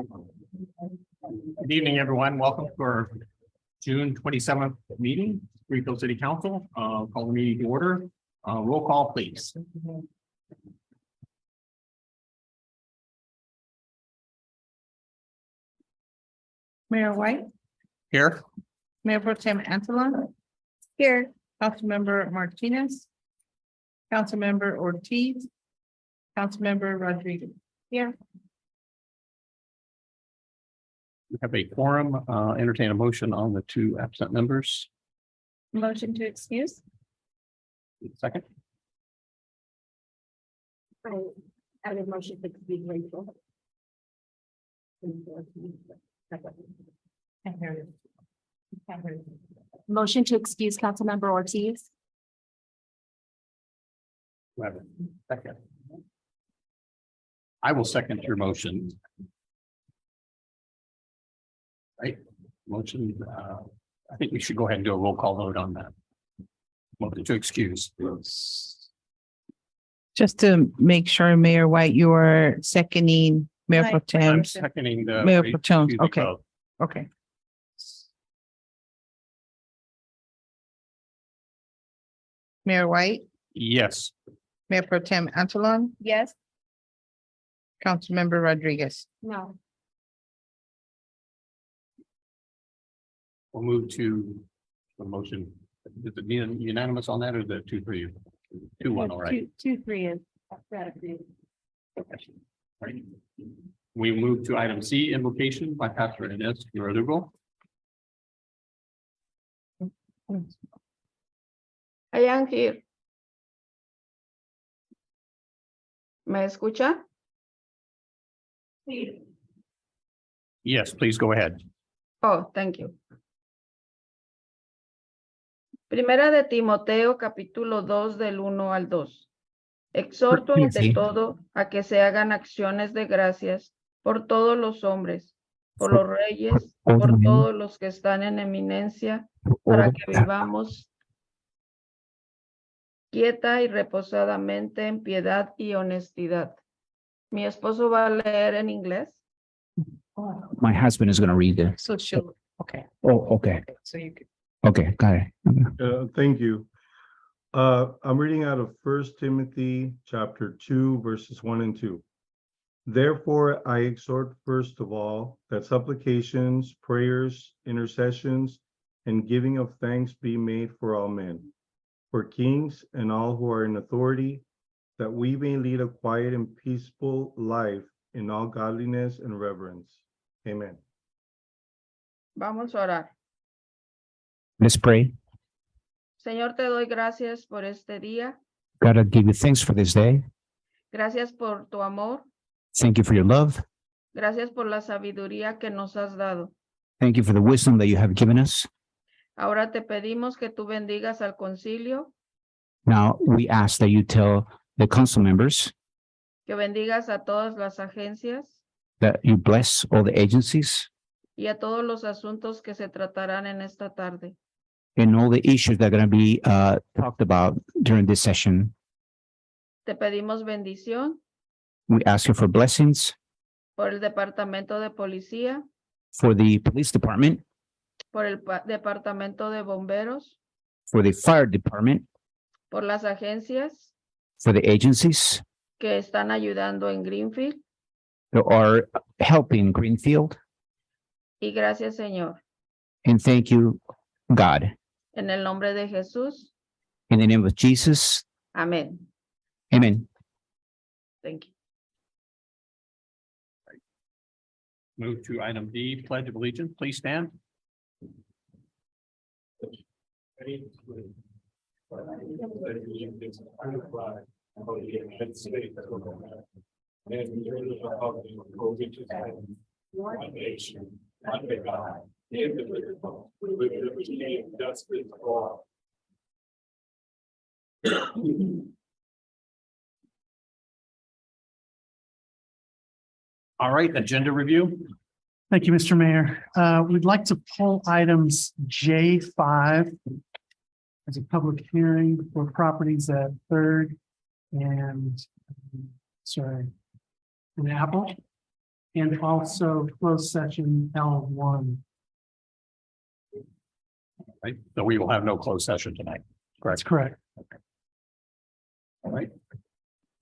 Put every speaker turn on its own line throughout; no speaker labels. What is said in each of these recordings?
Good evening, everyone. Welcome to our June 27th meeting, Greenfield City Council. Call the meeting to order. Roll call, please.
Mayor White,
Here.
Mayor Pro Tem Antolon.
Here.
Councilmember Martinez. Councilmember Ortiz. Councilmember Rodriguez.
Here.
We have a quorum. Entertain a motion on the two absent members.
Motion to excuse.
Second.
I would motion to be grateful. Motion to excuse Councilmember Ortiz.
Whoever. Second. I will second your motion. Right, motion, I think we should go ahead and do a roll call vote on that. Motion to excuse.
Just to make sure, Mayor White, you are seconding Mayor Pro
Right.
Tem.
I'm seconding the.
Mayor Pro Tem,
excuse me
okay.
vote.
Okay. Mayor White,
Yes,
Mayor Pro Tem Antolon,
Yes.
Councilmember Rodriguez.
No.
we'll move to the motion. Is it unanimous on that or the 2-3? 2-1, all right.
2-3 is.
Right. We move to item C, invocation by Pastor Inez Rodrigo.
I am here. ¿Me escucha?
Yes, please go ahead.
Oh, thank you. Primera de Timoteo, capítulo 2, del 1 al 2. Exhorto ante todo a que se hagan acciones de gracias por todos los hombres, por los reyes, por todos los que están en eminencia, para que vivamos quieta y reposadamente en piedad y honestidad. Mi esposo va a leer en inglés.
My husband is going to read this.
So she'll, okay,
Oh, okay.
so you can.
Okay, got it.
Thank you. I'm reading out of 1 Timothy chapter 2, verses 1 and 2. Therefore, I exhort first of all that supplications, prayers, intercessions, and giving of thanks be made for all men, for kings and all who are in authority, that we may lead a quiet and peaceful life in all godliness and reverence. Amen.
Vamos a orar.
Let's pray.
Señor, te doy gracias por este día.
God, I give you thanks for this day.
Gracias por tu amor.
Thank you for your love.
Gracias por la sabiduría que nos has dado.
Thank you for the wisdom that you have given us.
Ahora te pedimos que tú bendigas al concilio,
Now we ask that you tell the council members
que bendigas a todas las agencias
that you bless all the agencies
y a todos los asuntos que se tratarán en esta tarde.
and all the issues that are going to be talked about during this session.
Te pedimos bendición
We ask you for blessings
por el Departamento de Policía,
for the police department,
por el Departamento de Bomberos,
for the fire department,
por las agencias
for the agencies
que están ayudando en Greenfield.
that are helping Greenfield.
Y gracias, Señor.
And thank you, God.
En el nombre de Jesús.
In the name of Jesus,
Amén.
amen.
Thank you.
Move to item D, pledge of allegiance. Please stand.
One nation, under God, indivisible, with liberty and justice for all.
All right, agenda review.
Thank you, Mr. Mayor. We'd like to pull items J5 as a public hearing for properties at Third and, sorry, an Apple. and also closed session L1.
Right, so we will have no closed session tonight.
That's
Correct.
correct.
All right.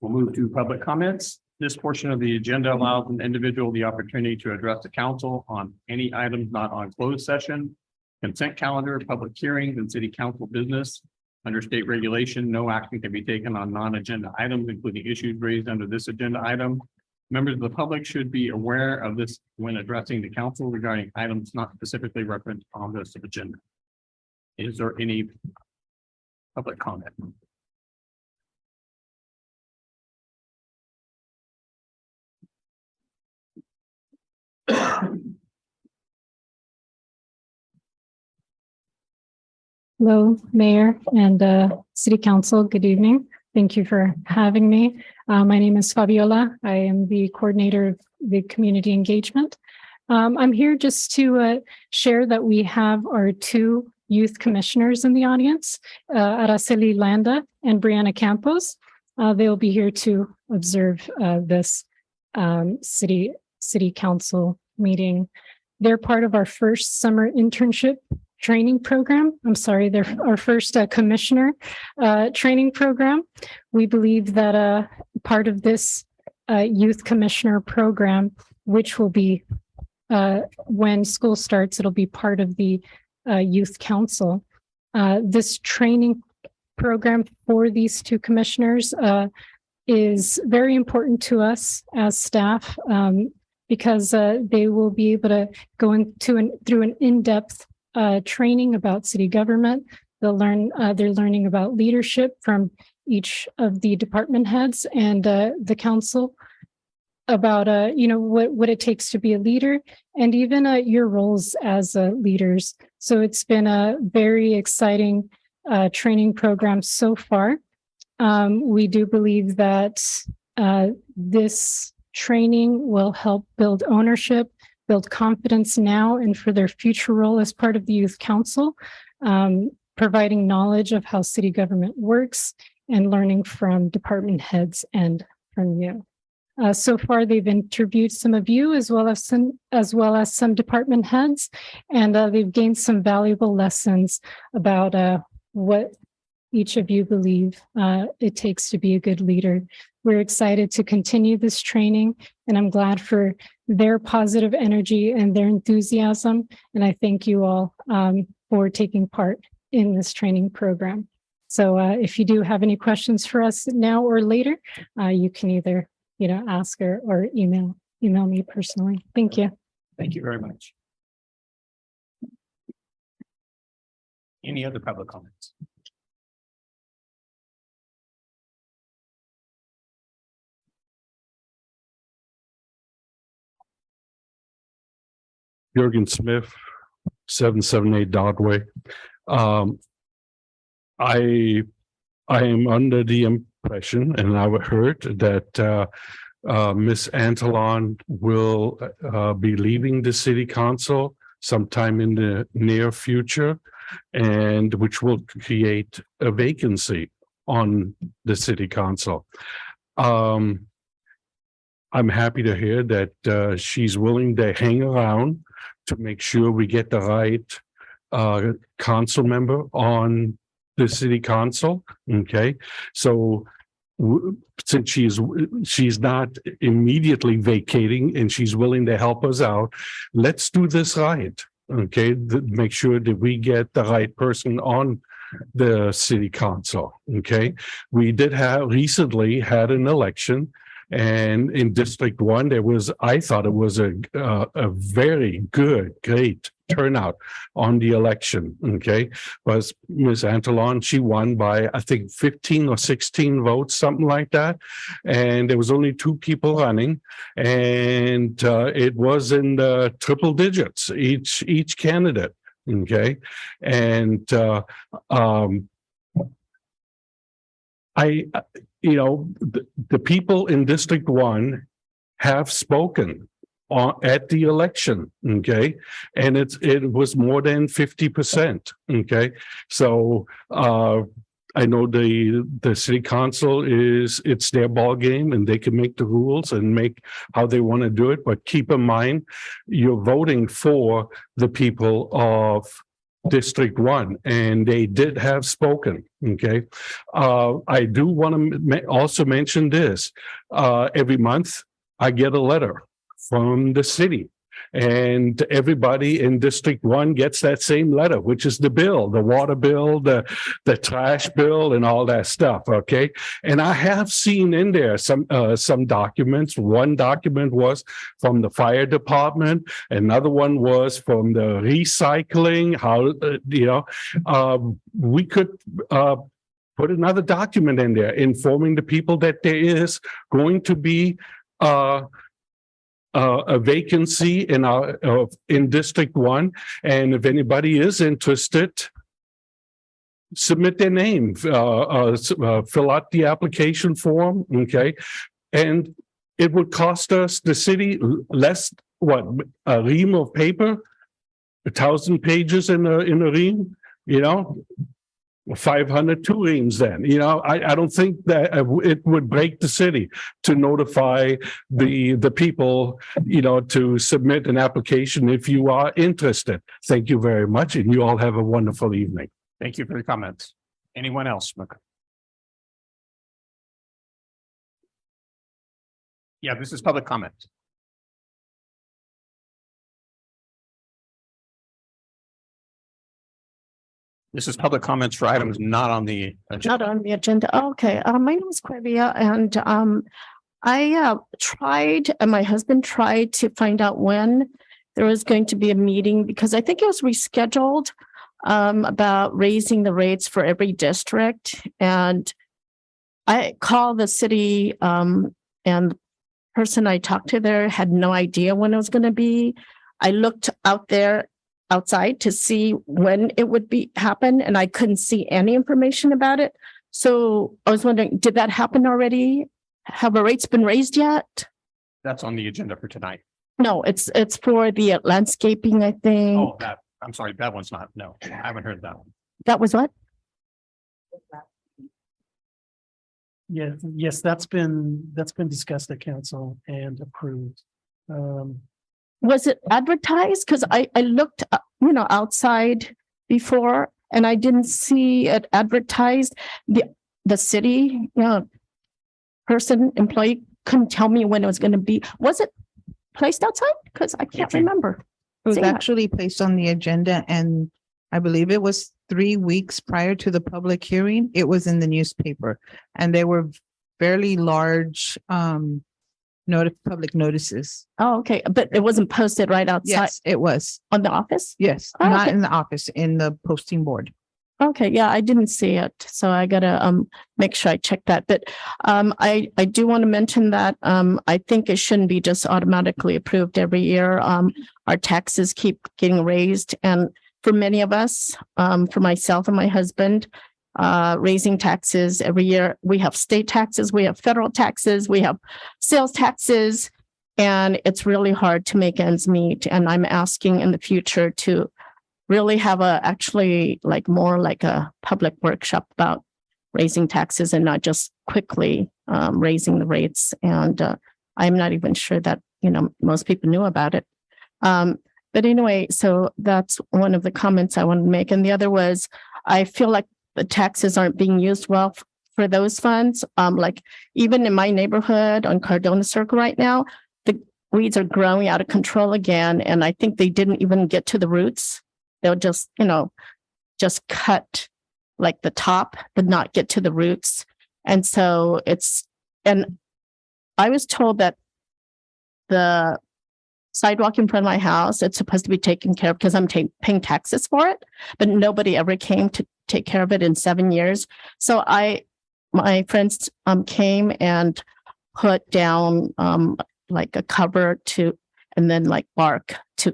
We'll move to public comments. This portion of the agenda allows an individual the opportunity to address the council on any items not on closed session, consent calendar, public hearings, and city council business. Under state regulation, no action can be taken on non-agenda items, including issues raised under this agenda item. Members of the public should be aware of this when addressing the council regarding items not specifically referenced on this agenda. Is there any public comment?
Hello, Mayor and City Council. Good evening. Thank you for having me. My name is Fabiola. I am the coordinator of the community engagement. I'm here just to share that we have our two youth commissioners in the audience, Araceli Landa and Brianna Campos. They'll be here to observe this city council meeting. They're part of our first summer internship training program. I'm sorry, they're our first commissioner training program. We believe that part of this youth commissioner program, which will be when school starts, it'll be part of the youth council. This training program for these two commissioners is very important to us as staff because they will be able to go through an in-depth training about city government. They're learning about leadership from each of the department heads and the council about what it takes to be a leader and even your roles as leaders. So it's been a very exciting training program so far. We do believe that this training will help build ownership, build confidence now and for their future role as part of the youth council, providing knowledge of how city government works and learning from department heads and from you. So far, they've interviewed some of you as well as some department heads, and they've gained some valuable lessons about what each of you believe it takes to be a good leader. We're excited to continue this training, and I'm glad for their positive energy and their enthusiasm. And I thank you all for taking part in this training program. So if you do have any questions for us now or later, you can either ask or email me personally. Thank you.
Thank you very much. Any other public comments?
Jurgen Smith, 778 Dodway. I am under the impression, and I heard that Miss Antolon will be leaving the city council sometime in the near future, and which will create a vacancy on the city council. I'm happy to hear that she's willing to hang around to make sure we get the right council member on the city council. Okay, so since she's not immediately vacating and she's willing to help us out, let's do this right. Okay, make sure that we get the right person on the city council. Okay, we did recently had an election. And in District 1, I thought it was a very great turnout on the election. Okay, was Ms. Antolon, she won by, I think, 15 or 16 votes, something like that. And there was only 2 people running, and it was in the triple digits, each candidate. Okay, and the people in District 1 have spoken at the election, okay, and it was more than 50%, okay. So I know the city council it's their ball game and they can make the rules and make how they want to do it. But keep in mind, you're voting for the people of District 1, and they did have spoken, okay? I do want to also mention this. Every month, I get a letter from the city. And everybody in District 1 gets that same letter, which is the bill, the water bill, the trash bill, and all that stuff, okay? And I have seen in there some documents. One document was from the fire department. Another one was from the recycling, we could put another document in there informing the people that there is going to be a vacancy in District 1, and if anybody is interested, submit their name, fill out the application form, okay? And it would cost us, the city, less, a ream of paper, 1,000 pages in a ream, 500 two reams then, I don't think that it would break the city to notify the people, to submit an application if you are interested. Thank you very much, and you all have a wonderful evening.
Thank you for your comments. Anyone else? Yeah, this is public comment. This is public comments for items not on the agenda.
Not on the agenda. Okay, my name is Quevia, and I tried, and my husband tried to find out when there was going to be a meeting, because I think it was rescheduled about raising the rates for every district. And I called the city, and the person I talked to there had no idea when it was going to be. I looked outside to see when it would happen, and I couldn't see any information about it. So I was wondering, did that happen already? Have the rates been raised yet?
That's on the agenda for tonight.
No, it's for the landscaping, I think.
Oh, I'm sorry, that one's not. No, I haven't heard that one.
That was what?
Yes, that's been discussed at council and approved.
Was it advertised? Because I looked, outside before, and I didn't see it advertised. The city, employee couldn't tell me when it was going to be. Was it placed outside? Because I can't remember.
It was
seeing it.
actually placed on the agenda, and I believe it was 3 weeks prior to the public hearing. It was in the newspaper, and they were fairly large public notices.
Oh, okay. But it wasn't posted right outside
Yes, it was.
on the office?
Yes,
Oh,
not
okay.
in the office, in the posting board.
Okay, yeah, I didn't see it, so I gotta make sure I check that. But I do want to mention that I think it shouldn't be just automatically approved every year. Our taxes keep getting raised, and for many of us, for myself and my husband, raising taxes every year. We have state taxes, we have federal taxes, we have sales taxes, and it's really hard to make ends meet. And I'm asking in the future to really have more like a public workshop about raising taxes and not just quickly raising the rates. And I'm not even sure that, most people knew about it. But anyway, so that's one of the comments I wanted to make. And the other was, I feel like the taxes aren't being used well for those funds. Like even in my neighborhood on Cardona Circle right now, the weeds are growing out of control again. And I think they didn't even get to the roots. They'll just cut like the top, but not get to the roots. And so and I was told that the sidewalk in front of my house, it's supposed to be taken care of because I'm paying taxes for it, but nobody ever came to take care of it in 7 years. So my friends came and put down like a cover and then like bark to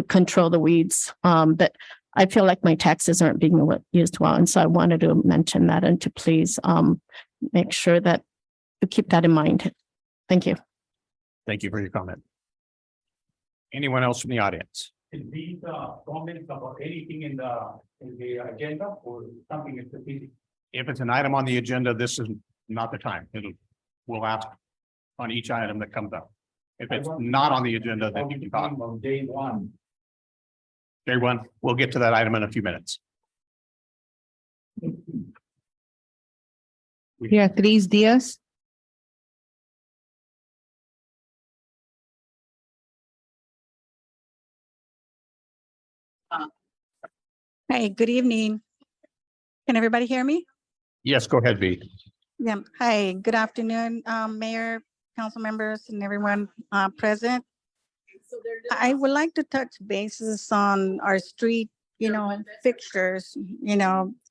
control the weeds. But I feel like my taxes aren't being used well. And so I wanted to mention that and to please make sure that you keep that in mind. Thank you.
Thank you for your comment. Anyone else from the audience? These comments about anything in the agenda or something specific? If it's an item on the agenda, this is not the time. We'll ask on each item that comes up. If it's not on the agenda, then you can talk.
Day one.
Day one, we'll get to that item in a few minutes.
Beatriz Diaz.
Hey, good evening. Can everybody hear me?
Yes, go ahead, V.
Yeah. Hi, good afternoon, Mayor, council members and everyone present. I would like to touch bases on our street, fixtures,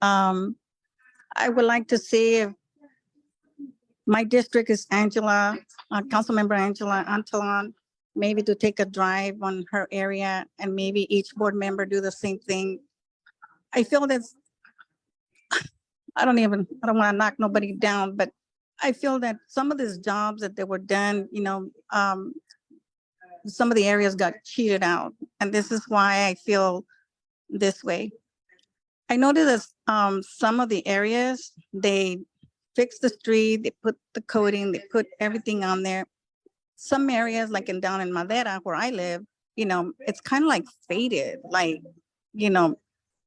I would like to see if my district is Angela, Councilmember Angela Antalon, maybe to take a drive on her area and maybe each board member do the same thing. I feel that's, I don't want to knock nobody down, but I feel that some of these jobs that they were done, some of the areas got cheated out. And this is why I feel this way. I noticed that some of the areas, they fixed the street, they put the coating, they put everything on there. Some areas like down in Madera where I live, it's kind of like faded, like,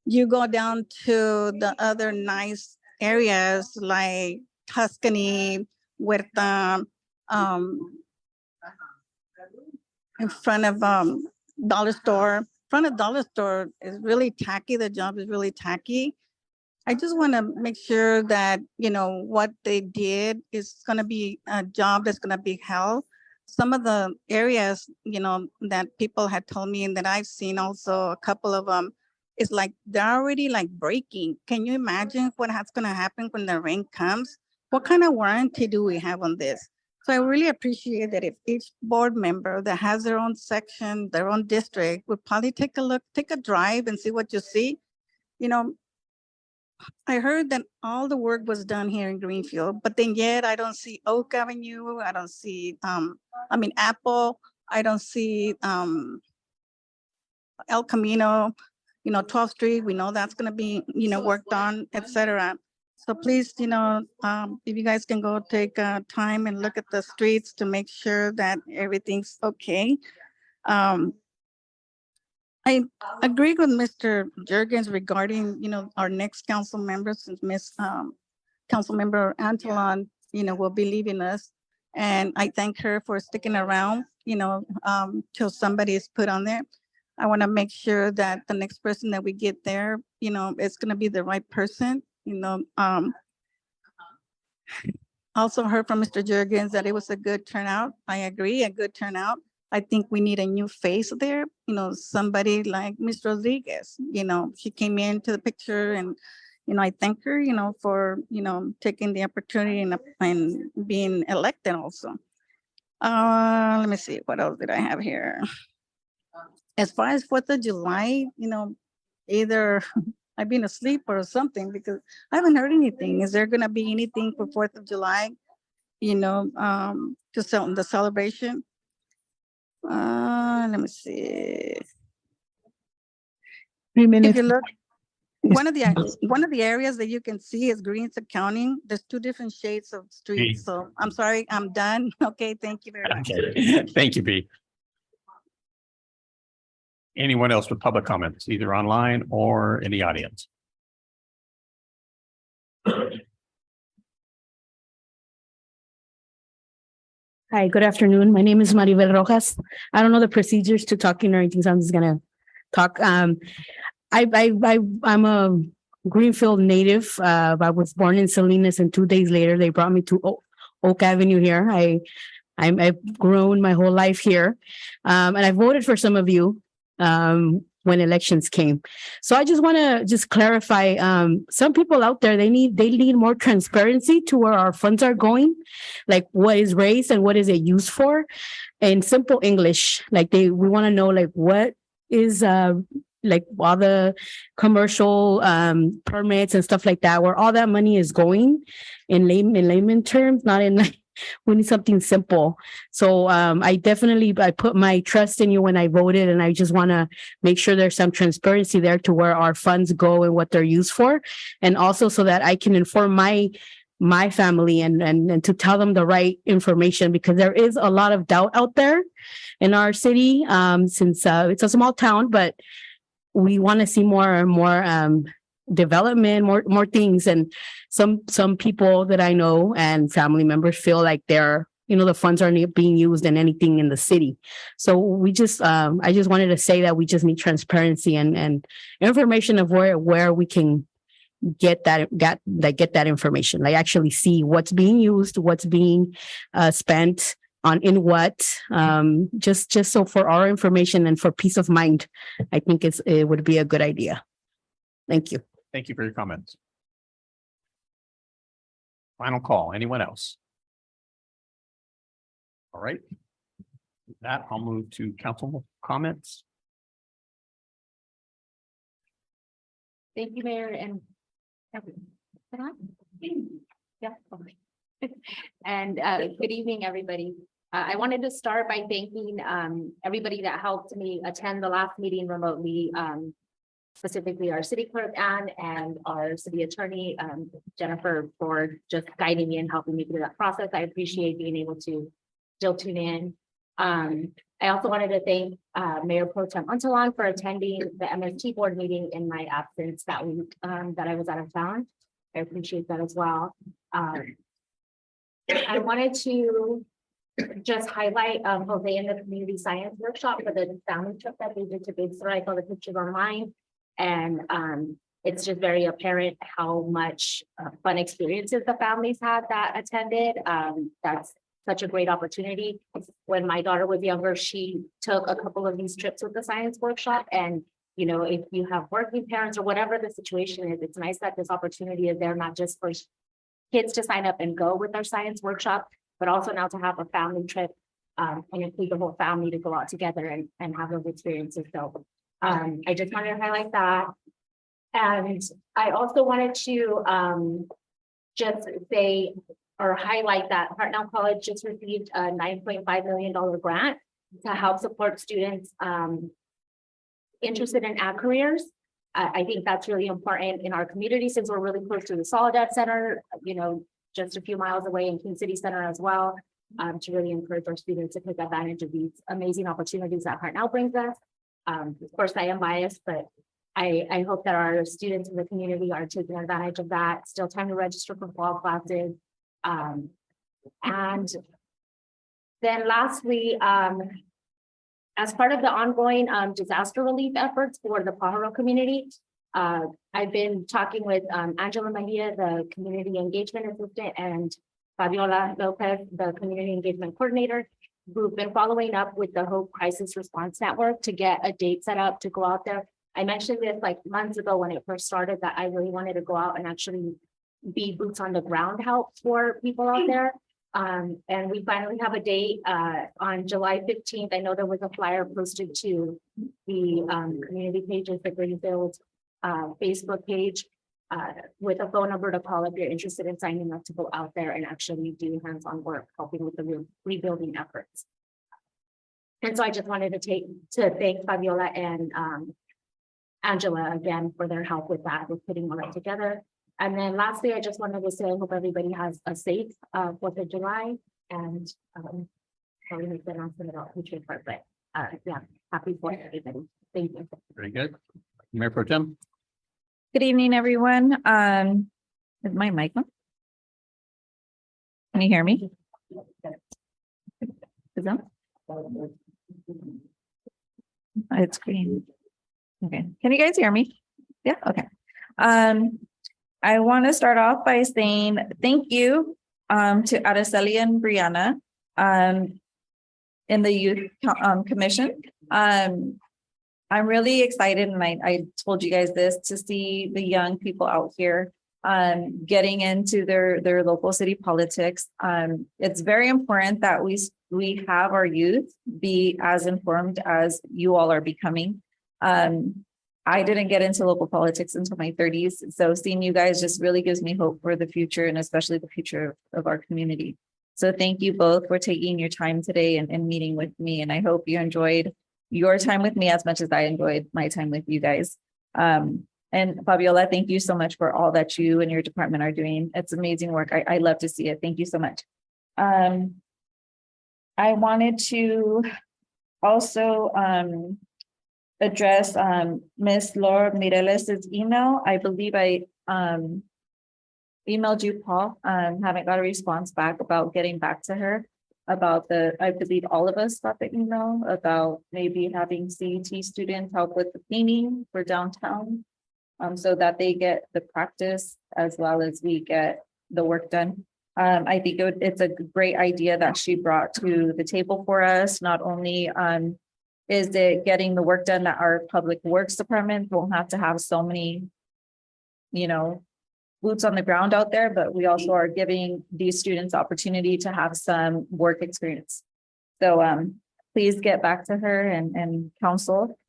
you go down to the other nice areas like Tuscany, Huerta, in front of Dollar Store. Front of Dollar Store is really tacky. The job is really tacky. I just want to make sure that, what they did is going to be a job that's going to be held. Some of the areas, that people had told me and that I've seen also, a couple of them, it's like they're already like breaking. Can you imagine what's going to happen when the rain comes? What kind of warranty do we have on this? So I really appreciate that if each board member that has their own section, their own district, would probably take a look, take a drive and see what you see. I heard that all the work was done here in Greenfield, but then yet I don't see Oak Avenue. I don't see, Apple. I don't see El Camino, 12th Street. We know that's going to be, worked on, etc. So please, if you guys can go take time and look at the streets to make sure that everything's okay. I agree with Mr. Jurgens regarding, our next council member, since Miss Councilmember Antalon, will be leaving us. And I thank her for sticking around, till somebody is put on there. I want to make sure that the next person that we get there, it's going to be the right person. Also heard from Mr. Jurgens that it was a good turnout. I agree, a good turnout. I think we need a new face there, somebody like Ms. Rodriguez, she came into the picture and, I thank her, for, taking the opportunity and being elected also. Let me see, what else did I have here? As far as 4th of July, either I've been asleep or something because I haven't heard anything. Is there gonna be anything for 4th of July, to sell the celebration? Let me see.
3
If
minutes.
you look, one of the areas that you can see is Greens Accounting. There's 2 different shades of streets. So I'm sorry, I'm done. Okay, thank you very much.
Okay, thank you, B. Anyone else with public comments, either online or in the audience?
Hi, good afternoon. My name is Maribel Rojas. I don't know the procedures to talking or anything, so I'm just gonna talk. I'm a Greenfield native. I was born in Salinas, and 2 days later they brought me to Oak Avenue here. I've grown my whole life here, and I voted for some of you when elections came. So I just want to clarify, some people out there, they need more transparency to where our funds are going, like what is raised and what is it used for, in simple English. We want to know what is like all the commercial permits and stuff like that, where all that money is going in layman terms, not in We need something simple. So I put my trust in you when I voted, and I just want to make sure there's some transparency there to where our funds go and what they're used for. And also so that I can inform my family and to tell them the right information, because there is a lot of doubt out there in our city, since it's a small town, but we want to see more and more development, more things. And some people that I know and family members feel like the funds aren't being used in anything in the city. So we just, I just wanted to say that we just need transparency and information of where we can get that information, like actually see what's being used, what's being spent on in what, just so for our information and for peace of mind, I think it would be a good idea. Thank you.
Thank you for your comments. Final call. Anyone else? All right. With that, I'll move to council comments.
Thank you, Mayor, and yeah. And good evening, everybody. I wanted to start by thanking everybody that helped me attend the last meeting remotely, specifically our city clerk, Ann, and our city attorney, Jennifer, for just guiding me and helping me through that process. I appreciate being able to still tune in. I also wanted to thank Mayor Pro Tem Antalan for attending the MST board meeting in my absence that week that I was out of town. I appreciate that as well. I wanted to just highlight Jose and the community science workshop for the family trip that they did to Big Sur. I saw the pictures online, and it's just very apparent how much fun experiences the families had that attended. That's such a great opportunity. When my daughter was younger, she took a couple of these trips with the science workshop. And, if you have working parents or whatever the situation is, it's nice that this opportunity is there, not just for kids to sign up and go with our science workshop, but also now to have a family trip and include the whole family to go out together and have those experiences. So I just wanted to highlight that. And I also wanted to just say or highlight that Hartnell College just received a $9.5 million grant to help support students interested in ag careers. I think that's really important in our community since we're really close to the Soledad Center, just a few miles away in King City Center as well, to really encourage our students to take advantage of these amazing opportunities that Hartnell brings us. Of course, I am biased, but I hope that our students in the community are taking advantage of that. Still time to register for fall classes. And then lastly, as part of the ongoing disaster relief efforts for the Pajaro community, I've been talking with Angela Mejia, the community engagement assistant, and Fabiola Lopez, the community engagement coordinator, who've been following up with the Hope Crisis Response Network to get a date set up to go out there. I mentioned this like months ago when it first started that I really wanted to go out and actually be boots on the ground help for people out there. And we finally have a date on July 15th. I know there was a flyer posted to the community pages, the Greenfield Facebook page with a phone number to call if you're interested in signing up to go out there and actually do hands-on work, helping with the rebuilding efforts. And so I just wanted to thank Fabiola and Angela again for their help with that, with putting all that together. And then lastly, I just wanted to say, I hope everybody has a safe 4th of July, and probably make the announcement about Patriot Park, but yeah, happy 4th, everybody. Thank you.
Very good. Mayor Pro Tem.
Good evening, everyone. Is my mic on? Can you hear me? Is that? It's green. Okay. Can you guys hear me? Yeah. Okay. I want to start off by saying thank you to Araceli and Brianna in the youth commission. I'm really excited, and I told you guys this, to see the young people out here getting into their local city politics. It's very important that we have our youth be as informed as you all are becoming. I didn't get into local politics until my 30s. So seeing you guys just really gives me hope for the future, and especially the future of our community. So thank you both for taking your time today and meeting with me. And I hope you enjoyed your time with me as much as I enjoyed my time with you guys. And Fabiola, thank you so much for all that you and your department are doing. It's amazing work. I love to see it. Thank you so much. I wanted to also address Ms. Laura Mireles' email. I believe I emailed you, Paul. Haven't got a response back about getting back to her about I believe all of us got the email about maybe having CET students help with the cleaning for downtown. So that they get the practice as well as we get the work done. I think it's a great idea that she brought to the table for us. Not only is it getting the work done that our public works department won't have to have so many, boots on the ground out there, but we also are giving these students opportunity to have some work experience. So please get back to her and counsel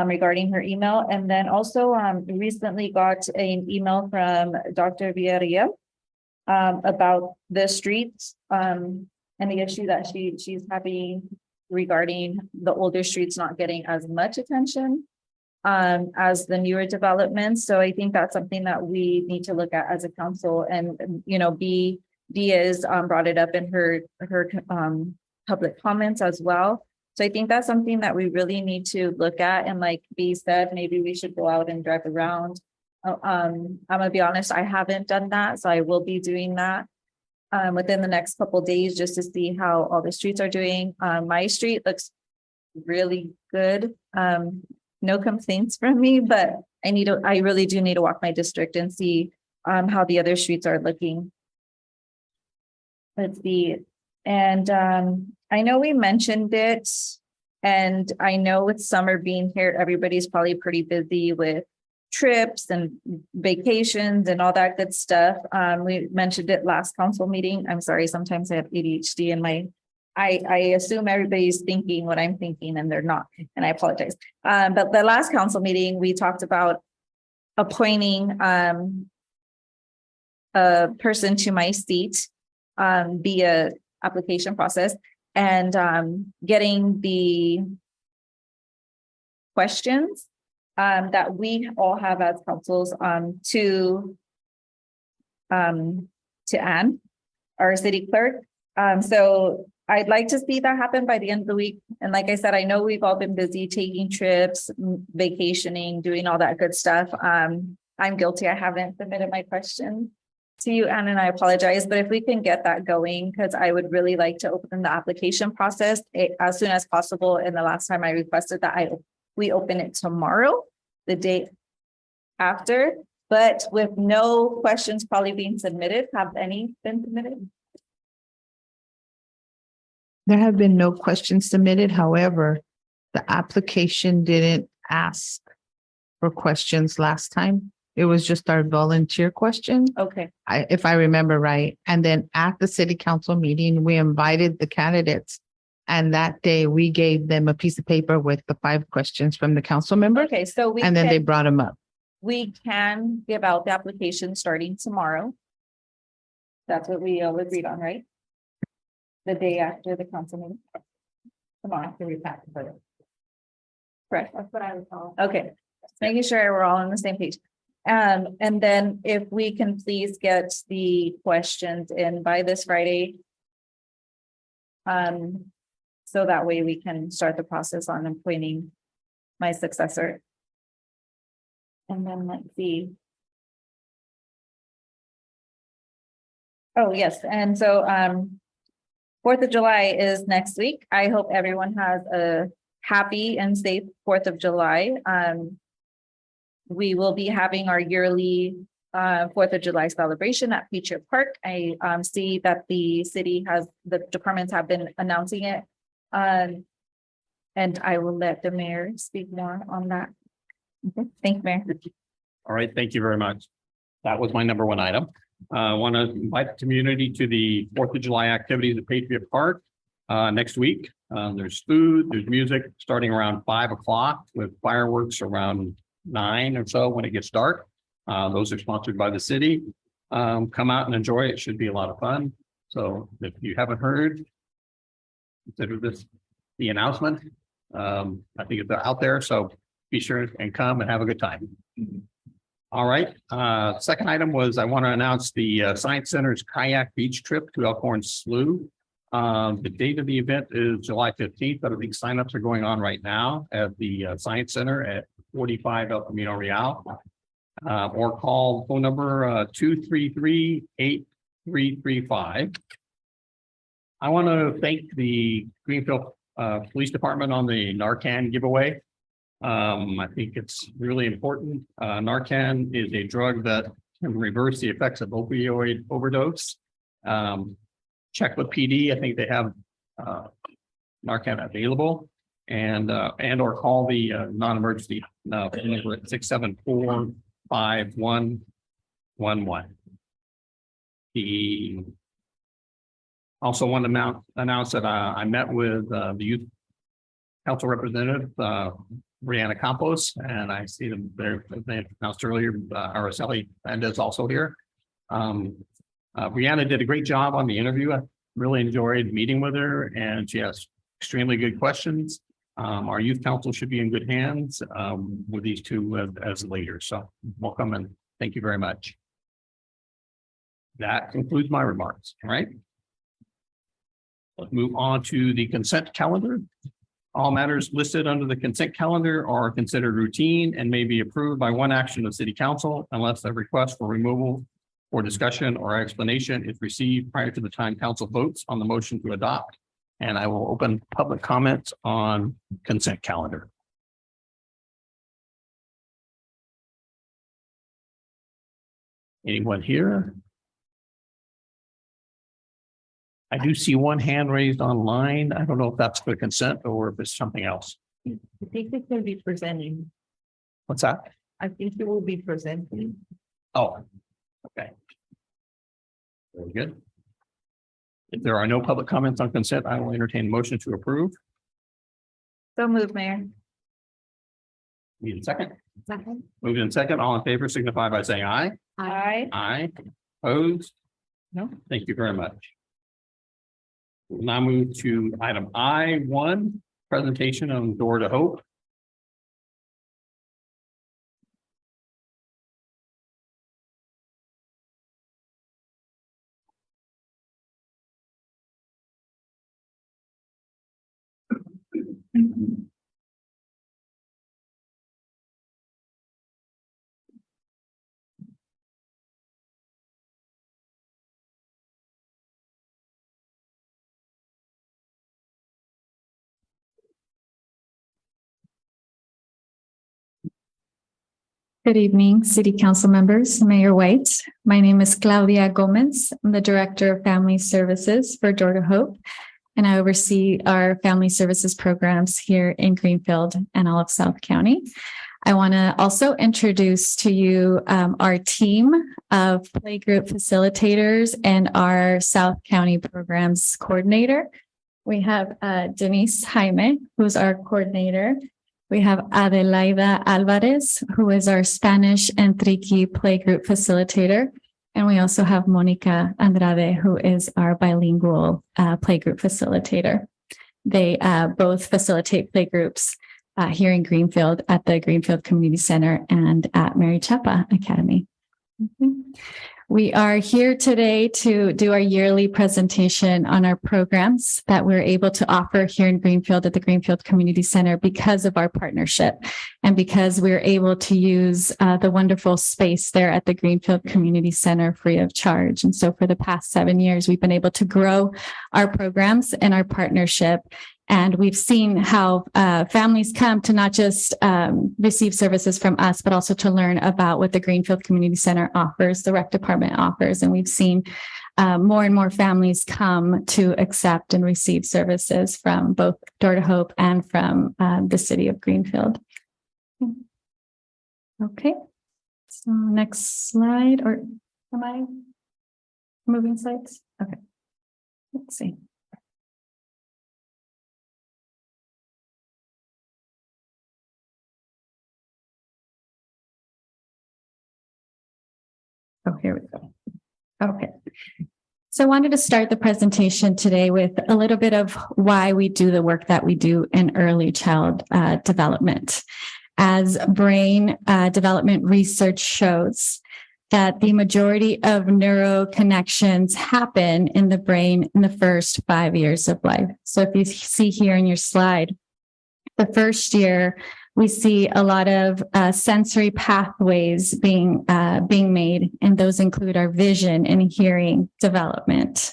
regarding her email. And then also recently got an email from Dr. Villarreal about the streets and the issue that she's having regarding the older streets not getting as much attention as the newer developments. So I think that's something that we need to look at as a council. And B Diaz brought it up in her public comments as well. So I think that's something that we really need to look at. And like B said, maybe we should go out and drive around. I'm gonna be honest, I haven't done that, so I will be doing that within the next couple of days just to see how all the streets are doing. My street looks really good. No complaints from me, but I really do need to walk my district and see how the other streets are looking. Let's see. And I know we mentioned it, and I know with summer being here, everybody's probably pretty busy with trips and vacations and all that good stuff. We mentioned it last council meeting. I'm sorry, sometimes I have ADHD and I assume everybody's thinking what I'm thinking and they're not, and I apologize. But the last council meeting, we talked about appointing a person to my seat via application process and getting the questions that we all have as councils to Anne, our city clerk. So I'd like to see that happen by the end of the week. And like I said, I know we've all been busy taking trips, vacationing, doing all that good stuff. I'm guilty. I haven't submitted my question to you, Anne, and I apologize. But if we can get that going, because I would really like to open the application process as soon as possible. And the last time I requested that we open it tomorrow, the day after, but with no questions probably being submitted. Have any been submitted?
There have been no questions submitted. However, the application didn't ask for questions last time. It was just our volunteer question,
Okay,
if I remember right. And then at the city council meeting, we invited the candidates. And that day we gave them a piece of paper with the 5 questions from the council members.
okay, so
And then they brought them up.
we can give out the application starting tomorrow. That's what we all agreed on, right? The day after the council meeting. Tomorrow, after we pack for it. Correct. That's what I recall. Okay, making sure we're all on the same page. And then if we can please get the questions in by this Friday. So that way we can start the process on appointing my successor. And then let's see. Oh, yes, and so 4th of July is next week. I hope everyone has a happy and safe 4th of July. We will be having our yearly 4th of July celebration at Patriot Park. I see that the departments have been announcing it. And I will let the mayor speak more on that. Okay. Thank you, Mayor.
All right, thank you very much. That was my number 1 item. I want to invite the community to the 4th of July activities at Patriot Park next week. There's food, there's music starting around 5 o'clock with fireworks around 9 or so when it gets dark. Those are sponsored by the city. Come out and enjoy it. Should be a lot of fun. So if you haven't heard, consider this the announcement. I think it's out there, so be sure and come and have a good time. All right, second item was I want to announce the Science Center's kayak beach trip to Elkhorn Slough. The date of the event is July 15th, but I think signups are going on right now at the Science Center at 45 El Camino Real. Or call phone number 233-8335. I want to thank the Greenfield Police Department on the Narcan giveaway. I think it's really important. Narcan is a drug that can reverse the effects of opioid overdose. Check with PD. I think they have Narcan available, and or call the non-emergency phone number at 674-5111. The also want to announce that I met with the youth council representative, Brianna Campos, and I see them there. They announced earlier, Araceli Mendez also here. Brianna did a great job on the interview. I really enjoyed meeting with her, and she has extremely good questions. Our youth council should be in good hands with these two as leaders. So welcome and thank you very much. That concludes my remarks. All right. Let's move on to the consent calendar. All matters listed under the consent calendar are considered routine and may be approved by one action of City Council unless a request for removal or discussion or explanation is received prior to the time council votes on the motion to adopt. And I will open public comments on consent calendar. Anyone here? I do see one hand raised online. I don't know if that's for consent or if it's something else.
I think it will be presenting.
What's that?
I think it will be presenting.
Oh, okay. Very good. If there are no public comments on consent, I will entertain a motion to approve.
So move, Mayor.
Need a second?
Second.
Moved in second. All in favor signify by saying aye.
Aye.
Aye. Opposed? No. Thank you very much. We'll now move to item I1, presentation on Door to Hope.
Good evening, City Council members, Mayor White. My name is Claudia Gomez. I'm the Director of Family Services for Door to Hope, and I oversee our family services programs here in Greenfield and all of South County. I want to also introduce to you our team of playgroup facilitators and our South County programs coordinator. We have Denise Jaime, who's our coordinator. We have Adelaida Alvarez, who is our Spanish and Triqui playgroup facilitator. And we also have Monica Andrade, who is our bilingual playgroup facilitator. They both facilitate playgroups here in Greenfield at the Greenfield Community Center and at Mary Chapa Academy. We are here today to do our yearly presentation on our programs that we're able to offer here in Greenfield at the Greenfield Community Center because of our partnership and because we're able to use the wonderful space there at the Greenfield Community Center free of charge. And so for the past 7 years, we've been able to grow our programs and our partnership. And we've seen how families come to not just receive services from us, but also to learn about what the Greenfield Community Center offers, the rec department offers. And we've seen more and more families come to accept and receive services from both Door to Hope and from the city of Greenfield. Okay, so next slide, or am I moving slides? Okay, let's see. Oh, here we go. Okay. So I wanted to start the presentation today with a little bit of why we do the work that we do in early child development. As brain development research shows that the majority of neuro connections happen in the brain in the first 5 years of life. So if you see here in your slide, the first year, we see a lot of sensory pathways being made, and those include our vision and hearing development.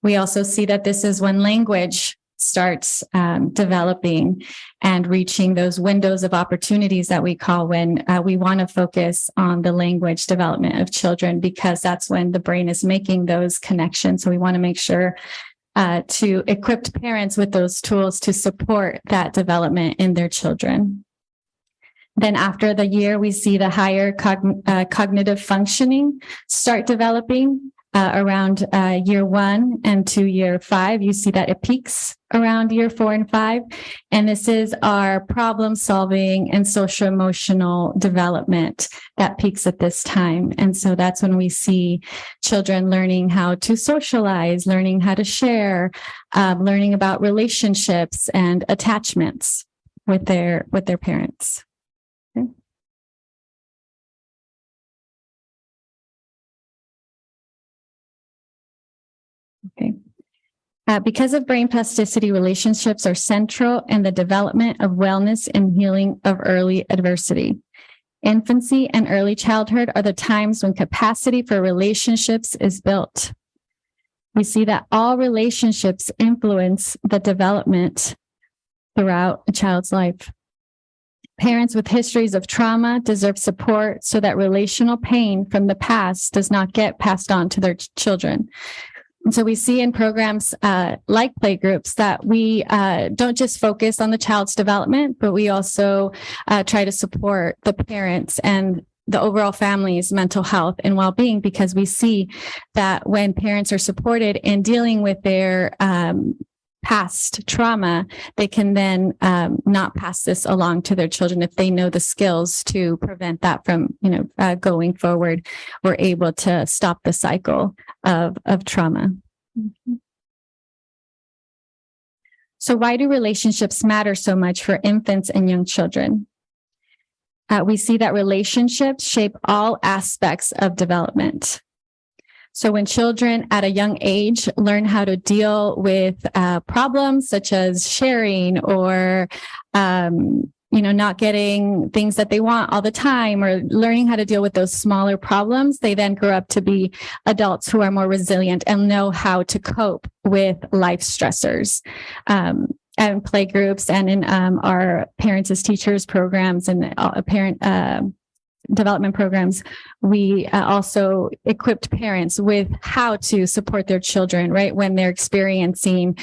We also see that this is when language starts developing and reaching those windows of opportunities that we call when we want to focus on the language development of children, because that's when the brain is making those connections. So we want to make sure to equip parents with those tools to support that development in their children. Then after the year, we see the higher cognitive functioning start developing around year 1 and to year 5. You see that it peaks around year 4 and 5. And this is our problem solving and social emotional development that peaks at this time. And so that's when we see children learning how to socialize, learning how to share, learning about relationships and attachments with their parents. Okay. Okay. Because of brain plasticity, relationships are central in the development of wellness and healing of early adversity. Infancy and early childhood are the times when capacity for relationships is built. We see that all relationships influence the development throughout a child's life. Parents with histories of trauma deserve support so that relational pain from the past does not get passed on to their children. And so we see in programs like playgroups that we don't just focus on the child's development, but we also try to support the parents and the overall family's mental health and well-being, because we see that when parents are supported in dealing with their past trauma, they can then not pass this along to their children if they know the skills to prevent that from, going forward. We're able to stop the cycle of trauma. Mm-hmm. So why do relationships matter so much for infants and young children? We see that relationships shape all aspects of development. So when children at a young age learn how to deal with problems such as sharing or, not getting things that they want all the time, or learning how to deal with those smaller problems, they then grow up to be adults who are more resilient and know how to cope with life stressors. And playgroups and in our Parents as Teachers programs and parent development programs, we also equipped parents with how to support their children, right, when they're experiencing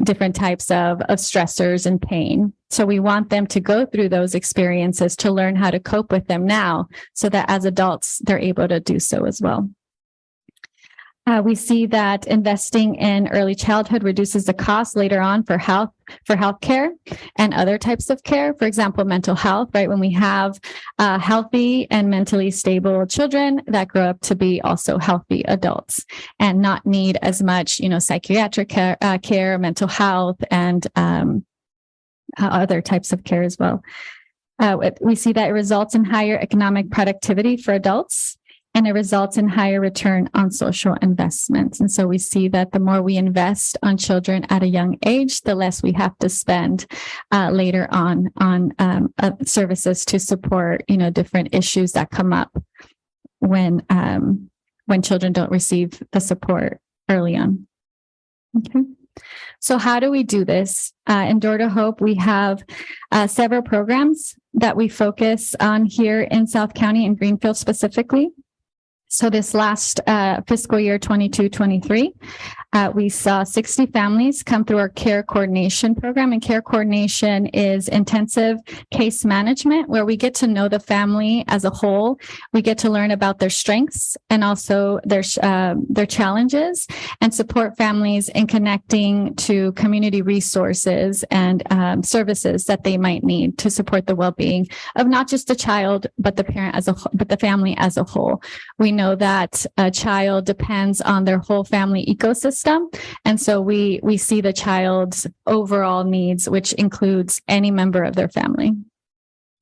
different types of stressors and pain. So we want them to go through those experiences to learn how to cope with them now, so that as adults, they're able to do so as well. We see that investing in early childhood reduces the cost later on for healthcare and other types of care. For example, mental health, right? When we have healthy and mentally stable children that grow up to be also healthy adults and not need as much, psychiatric care, mental health, and other types of care as well. We see that it results in higher economic productivity for adults, and it results in higher return on social investments. And so we see that the more we invest on children at a young age, the less we have to spend later on services to support, different issues that come up when children don't receive the support early on. Okay. So how do we do this? In Door to Hope, we have several programs that we focus on here in South County and Greenfield specifically. So this last fiscal year 22-23, We saw 60 families come through our care coordination program, and care coordination is intensive case management where we get to know the family as a whole. We get to learn about their strengths and also their challenges, and support families in connecting to community resources and services that they might need to support the well-being of not just the child, but the parent as a whole, but the family as a whole. We know that a child depends on their whole family ecosystem. And so we see the child's overall needs, which includes any member of their family.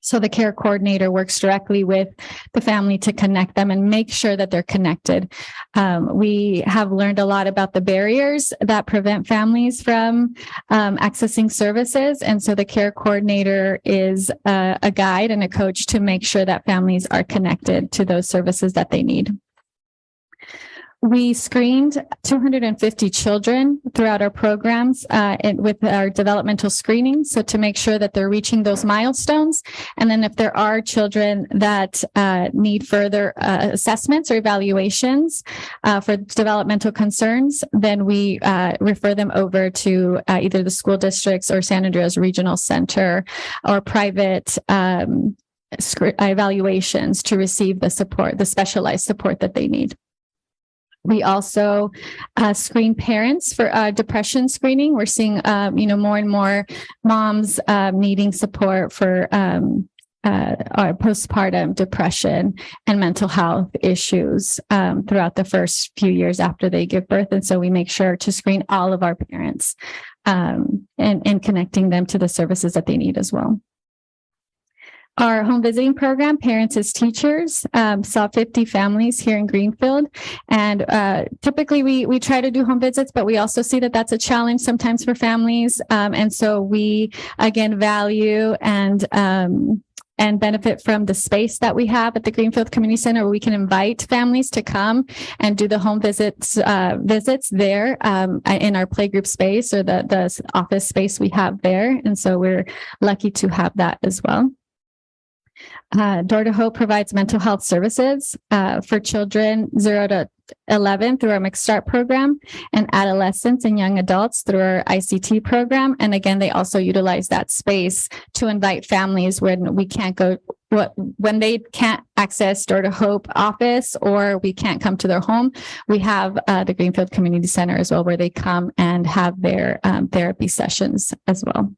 So the care coordinator works directly with the family to connect them and make sure that they're connected. We have learned a lot about the barriers that prevent families from accessing services. And so the care coordinator is a guide and a coach to make sure that families are connected to those services that they need. We screened 250 children throughout our programs with our developmental screening. So to make sure that they're reaching those milestones. And then if there are children that need further assessments or evaluations for developmental concerns, then we refer them over to either the school districts or San Andreas Regional Center or private evaluations to receive the support, the specialized support that they need. We also screen parents for depression screening. We're seeing, more and more moms needing support for postpartum depression and mental health issues throughout the first few years after they give birth. And so we make sure to screen all of our parents and connecting them to the services that they need as well. Our home visiting program, Parents as Teachers, saw 50 families here in Greenfield. And typically we try to do home visits, but we also see that that's a challenge sometimes for families. And so we, again, value and benefit from the space that we have at the Greenfield Community Center, where we can invite families to come and do the home visits there in our playgroup space or the office space we have there. And so we're lucky to have that as well. Door to Hope provides mental health services for children 0 to 11 through our Mixed Start program, and adolescents and young adults through our ICT program. And again, they also utilize that space to invite families when we can't go, when they can't access Door to Hope office or we can't come to their home. We have the Greenfield Community Center as well, where they come and have their therapy sessions as well.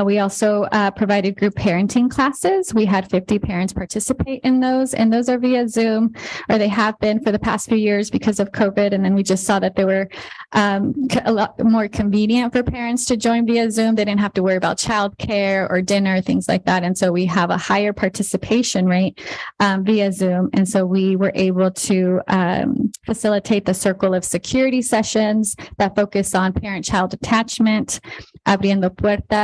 We also provided group parenting classes. We had 50 parents participate in those, and those are via Zoom, or they have been for the past few years because of COVID. And then we just saw that they were a lot more convenient for parents to join via Zoom. They didn't have to worry about childcare or dinner, things like that. And so we have a higher participation rate via Zoom. And so we were able to facilitate the Circle of Security sessions that focus on parent-child attachment, Abriendo Puertas,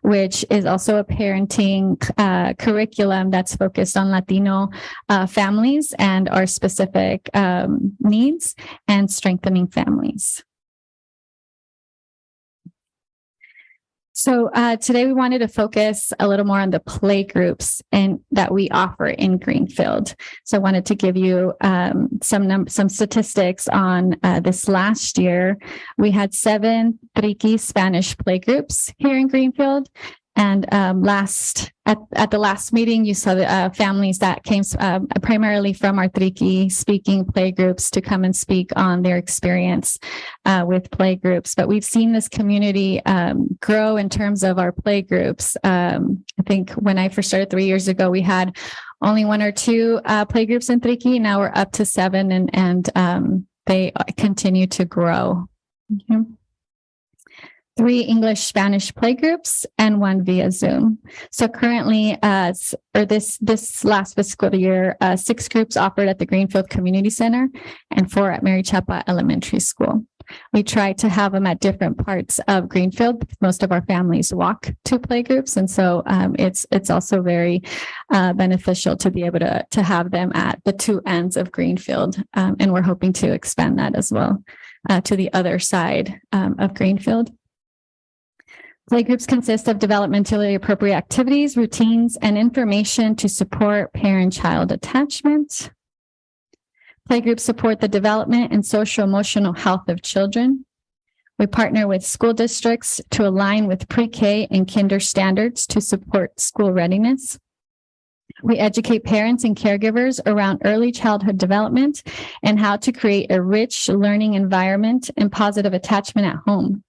which is also a parenting curriculum that's focused on Latino families and our specific needs, and strengthening families. So today we wanted to focus a little more on the play groups and that we offer in Greenfield. So I wanted to give you some statistics on this last year. We had 7 Triqui Spanish play groups here in Greenfield. And at the last meeting, you saw the families that came primarily from our Triqui speaking play groups to come and speak on their experience with play groups. But we've seen this community grow in terms of our play groups. I think when I first started 3 years ago, we had only 1 or 2 play groups in Triqui. Now we're up to 7, and they continue to grow. Okay. 3 English Spanish play groups and 1 via Zoom. So currently, this last fiscal year, 6 groups offered at the Greenfield Community Center and 4 at Mary Chapa Elementary School. We try to have them at different parts of Greenfield. Most of our families walk to play groups, and so it's also very beneficial to be able to have them at the 2 ends of Greenfield, and we're hoping to expand that as well to the other side of Greenfield. Playgroups consist of developmentally appropriate activities, routines, and information to support parent-child attachment. Playgroups support the development and social emotional health of children. We partner with school districts to align with pre-K and kinder standards to support school readiness. We educate parents and caregivers around early childhood development and how to create a rich learning environment and positive attachment at home.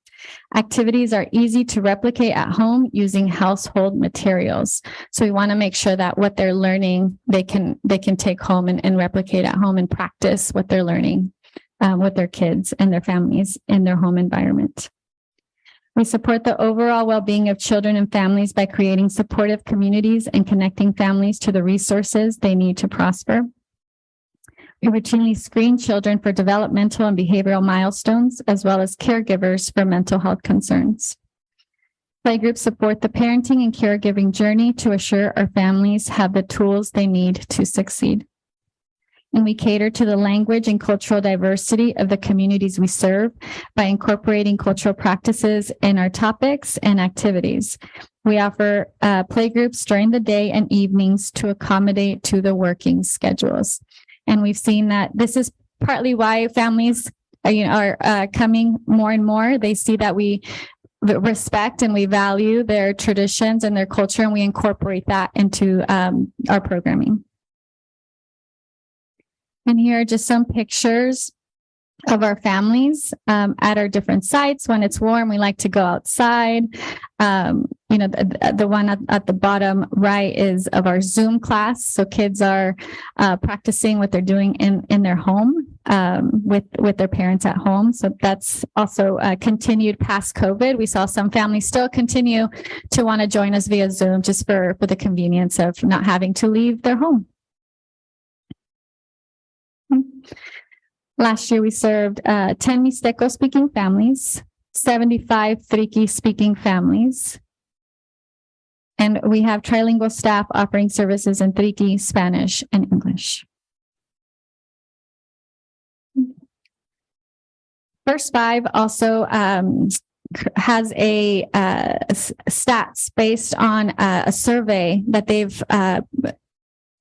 Activities are easy to replicate at home using household materials. So we want to make sure that what they're learning, they can take home and replicate at home and practice what they're learning with their kids and their families in their home environment. We support the overall well-being of children and families by creating supportive communities and connecting families to the resources they need to prosper. We routinely screen children for developmental and behavioral milestones, as well as caregivers for mental health concerns. Playgroups support the parenting and caregiving journey to assure our families have the tools they need to succeed. And we cater to the language and cultural diversity of the communities we serve by incorporating cultural practices in our topics and activities. We offer playgroups during the day and evenings to accommodate to the working schedules. And we've seen that this is partly why families are coming more and more. They see that we respect and we value their traditions and their culture, and we incorporate that into our programming. And here are just some pictures of our families at our different sites. When it's warm, we like to go outside. The one at the bottom right is of our Zoom class. So kids are practicing what they're doing in their home with their parents at home. So that's also continued past COVID. We saw some families still continue to want to join us via Zoom just for the convenience of not having to leave their home. Last year, we served 10 Mixteco speaking families, 75 Triqui speaking families. And we have trilingual staff offering services in Triqui, Spanish, and English. First Five also has a stats based on a survey that they've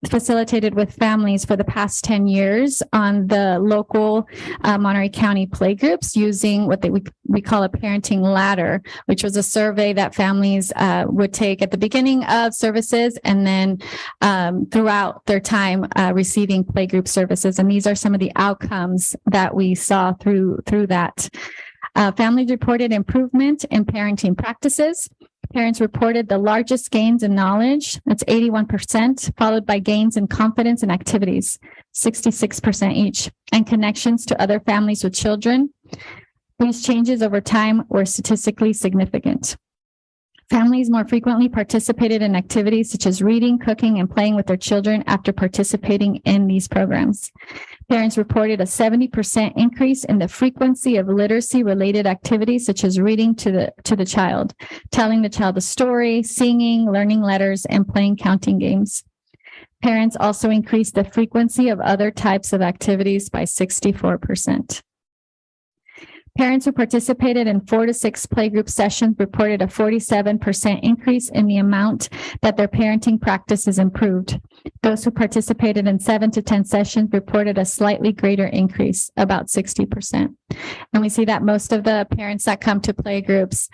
facilitated with families for the past 10 years on the local Monterey County playgroups using what we call a parenting ladder, which was a survey that families would take at the beginning of services and then throughout their time receiving playgroup services. And these are some of the outcomes that we saw through that. Families reported improvement in parenting practices. Parents reported the largest gains in knowledge, that's 81%, followed by gains in confidence and activities, 66% each, and connections to other families with children. These changes over time were statistically significant. Families more frequently participated in activities such as reading, cooking, and playing with their children after participating in these programs. Parents reported a 70% increase in the frequency of literacy-related activities such as reading to the child, telling the child a story, singing, learning letters, and playing counting games. Parents also increased the frequency of other types of activities by 64%. Parents who participated in 4 to 6 playgroup sessions reported a 47% increase in the amount that their parenting practices improved. Those who participated in 7 to 10 sessions reported a slightly greater increase, about 60%. And we see that most of the parents that come to playgroups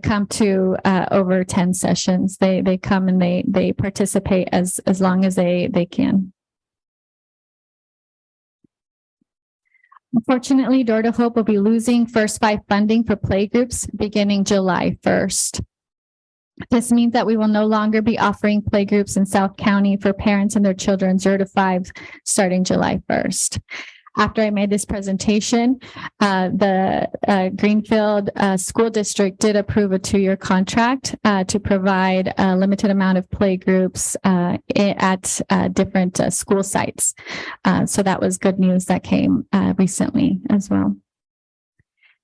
come to over 10 sessions. They come and they participate as long as they can. Unfortunately, Door to Hope will be losing First Five funding for playgroups beginning July 1st. This means that we will no longer be offering playgroups in South County for parents and their children 0 to 5 starting July 1st. After I made this presentation, the Greenfield School District did approve a 2-year contract to provide a limited amount of playgroups at different school sites. So that was good news that came recently as well.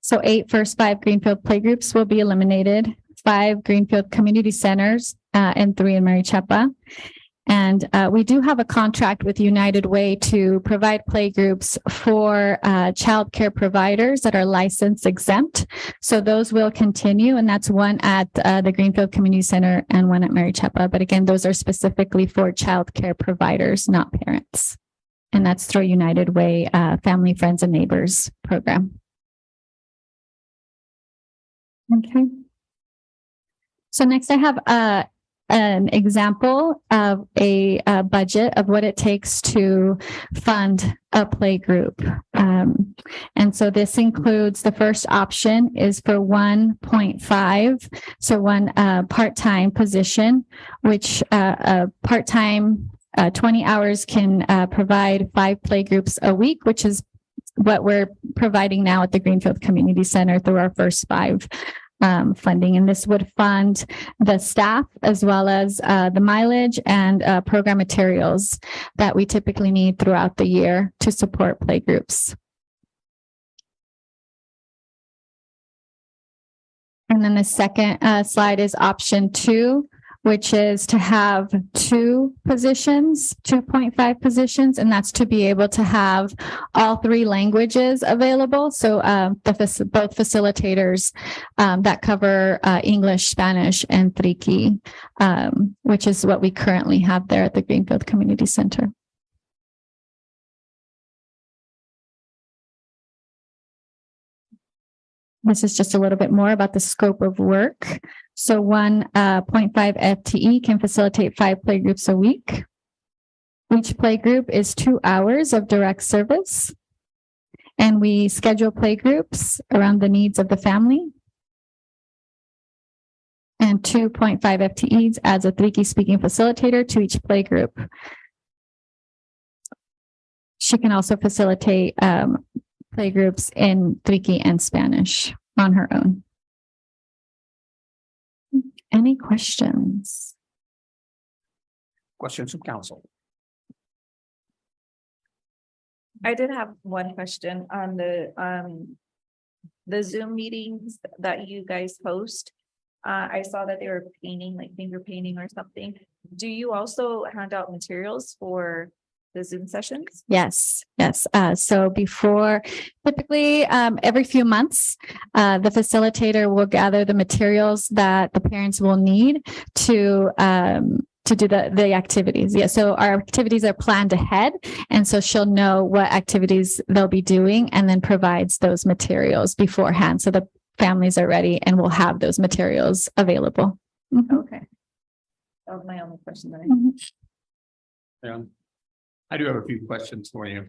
So 8 First Five Greenfield playgroups will be eliminated, 5 Greenfield Community Centers, and 3 in Marichapa. And we do have a contract with United Way to provide playgroups for child care providers that are license exempt. So those will continue, and that's one at the Greenfield Community Center and one at Marichapa. But again, those are specifically for child care providers, not parents. And that's through United Way, Family, Friends and Neighbors program. Okay. So next I have an example of a budget of what it takes to fund a play group. And so this includes, the first option is for 1.5. So one part-time position, which a part-time 20 hours can provide 5 play groups a week, which is what we're providing now at the Greenfield Community Center through our first 5 funding. And this would fund the staff as well as the mileage and program materials that we typically need throughout the year to support play groups. And then the second slide is option 2, which is to have 2 positions, 2.5 positions, and that's to be able to have all 3 languages available. So both facilitators that cover English, Spanish, and Triqui, which is what we currently have there at the Greenfield Community Center. This is just a little bit more about the scope of work. So 1.5 FTE can facilitate 5 play groups a week. Each play group is 2 hours of direct service. And we schedule play groups around the needs of the family. And 2.5 FTEs adds a Triqui speaking facilitator to each play group. She can also facilitate play groups in Triqui and Spanish on her own. Any questions?
Questions from council?
I did have one question on the Zoom meetings that you guys host. I saw that they were painting, like finger painting or something. Do you also hand out materials for the Zoom sessions?
Yes. So before, typically every few months, the facilitator will gather the materials that the parents will need to do the activities. Yeah. So our activities are planned ahead. And so she'll know what activities they'll be doing and then provides those materials beforehand. So the families are ready and will have those materials available. Mhm.
Okay. That was my only question that I
Mhm.
Yeah. I do have a few questions for you.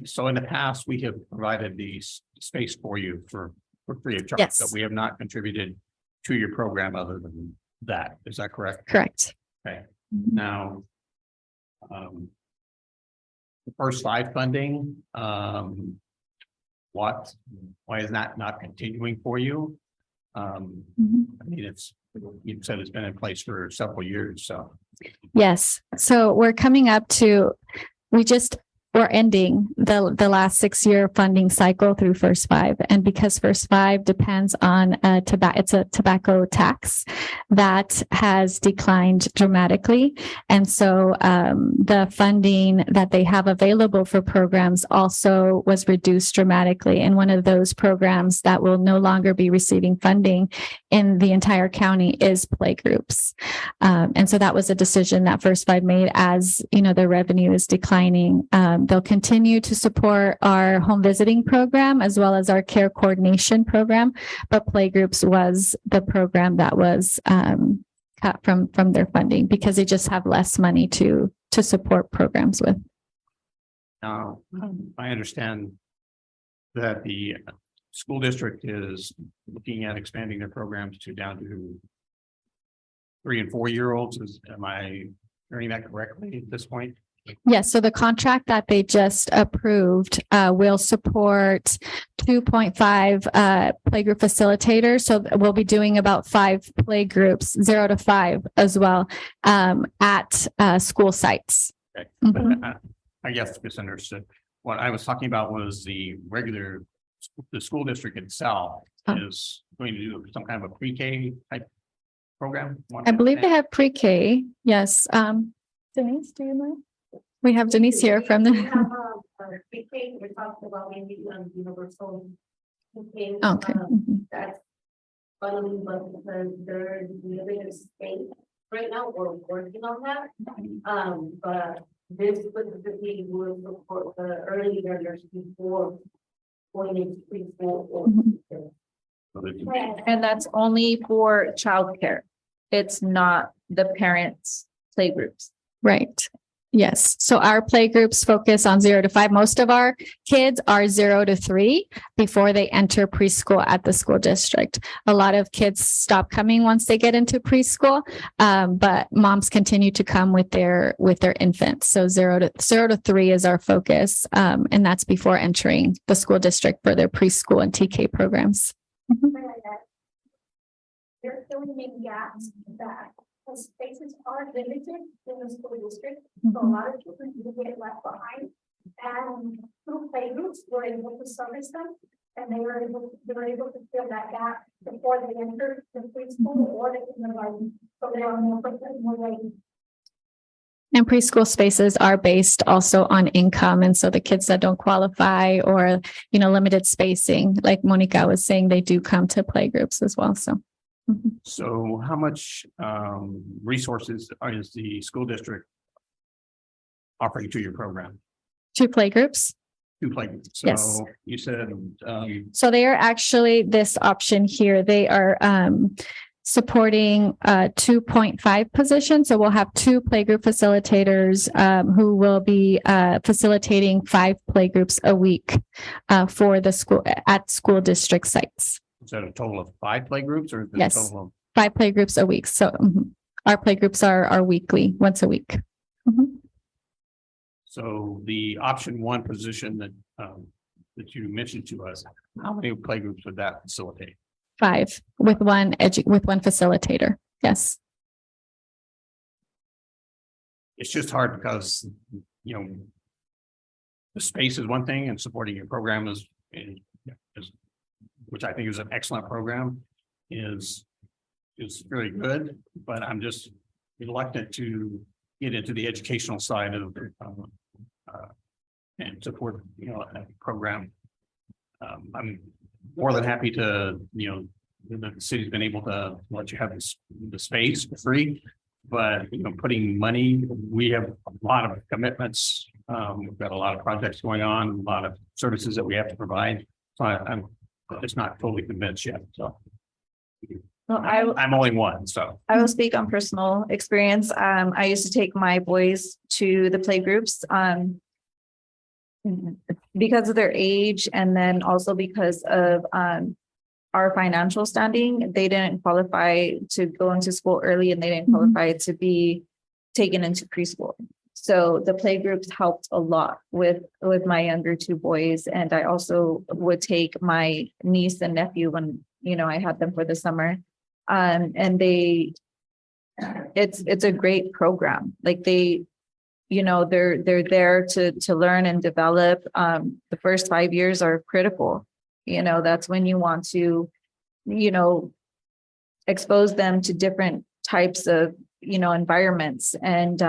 So in the past, we have provided the space for you for free of charge.
Yes.
So we have not contributed to your program other than that. Is that correct?
Correct.
Okay.
Mhm.
Now, the first 5 funding, why is that not continuing for you?
Mhm.
I mean, you said it's been in place for several years, so.
Yes. So we're coming up to, we're ending the last 6-year funding cycle through First 5. And because First 5 depends on it's a tobacco tax that has declined dramatically. And so the funding that they have available for programs also was reduced dramatically. And one of those programs that will no longer be receiving funding in the entire county is play groups. And so that was a decision that First 5 made as, their revenue is declining. They'll continue to support our home visiting program as well as our care coordination program, but play groups was the program that was cut from their funding because they just have less money to support programs with.
Now, I understand that the school district is looking at expanding their programs down to 3 and 4-year-olds. Am I hearing that correctly at this point?
Yes, so the contract that they just approved will support 2.5 playgroup facilitators. So we'll be doing about 5 play groups, 0 to 5 as well, at school sites.
Okay.
Mhm.
But I guess misunderstood. What I was talking about was the school district itself is going to do some kind of a pre-K type program.
I believe they have pre-K. Yes. Denise, do you know? We have Denise here from the.
We're talking about maybe universal.
Okay. Mhm.
That's following, but because they're living in a state right now, we're working on that. But this specifically will support the early learners before going into preschool or.
And that's only for childcare. It's not the parents' playgroups.
Right. Yes. So our playgroups focus on 0 to 5. Most of our kids are 0 to 3 before they enter preschool at the school district. A lot of kids stop coming once they get into preschool, but moms continue to come with their infants. So 0 to 3 is our focus, and that's before entering the school district for their preschool and TK programs.
There's so many gaps that the spaces are limited in the school district, so a lot of children do get left behind. And through playgroups, we're able to service them, and they were able to fill that gap before they enter the preschool or the kindergarten. So they are more ready.
And preschool spaces are based also on income. And so the kids that don't qualify or, limited spacing, like Monica was saying, they do come to playgroups as well. So.
So how much resources is the school district offering to your program?
2 playgroups.
2 playgroups.
Yes.
So you said,
So they are actually this option here. They are supporting 2.5 positions. So we'll have 2 playgroup facilitators who will be facilitating 5 playgroups a week for the school at school district sites.
is that a total of 5 playgroups or? Is it a
Yes.
total of
5 playgroups a week. So our playgroups are weekly, once a week.
So the option 1 position that you mentioned to us, how many playgroups would that facilitate?
5 with one facilitator. Yes.
It's just hard because, the space is one thing and supporting your program is, which I think is an excellent program, is very good, but I'm just reluctant to get into the educational side of and support, a program. I'm more than happy to, the city's been able to let you have the space for free, but, putting money, we have a lot of commitments. We've got a lot of projects going on, a lot of services that we have to provide. So I'm just not totally convinced yet, so.
Well,
I'm only one, so.
I will speak on personal experience. I used to take my boys to the playgroups, because of their age and then also because of, our financial standing. They didn't qualify to go into school early and they didn't qualify to be taken into preschool. So the playgroups helped a lot with my younger 2 boys. And I also would take my niece and nephew when, I had them for the summer. And it's a great program. Like they're there to learn and develop. The first 5 years are critical. That's when you want to, expose them to different types of, environments. And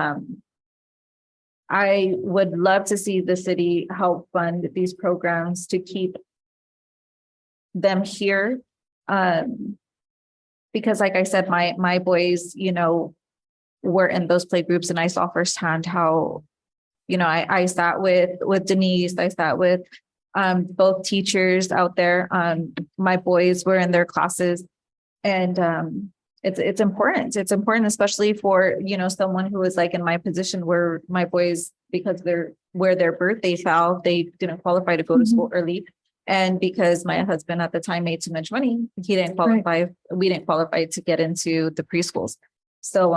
I would love to see the city help fund these programs to keep them here. Because like I said, my boys, were in those playgroups and I saw firsthand how, I sat with Denise, I sat with both teachers out there. My boys were in their classes and it's important. It's important, especially for, someone who is like in my position where my boys, because where their birthday fell, they didn't qualify to go to school early. And because my husband at the time made too much money, he didn't qualify. Right. We didn't qualify to get into the preschools. So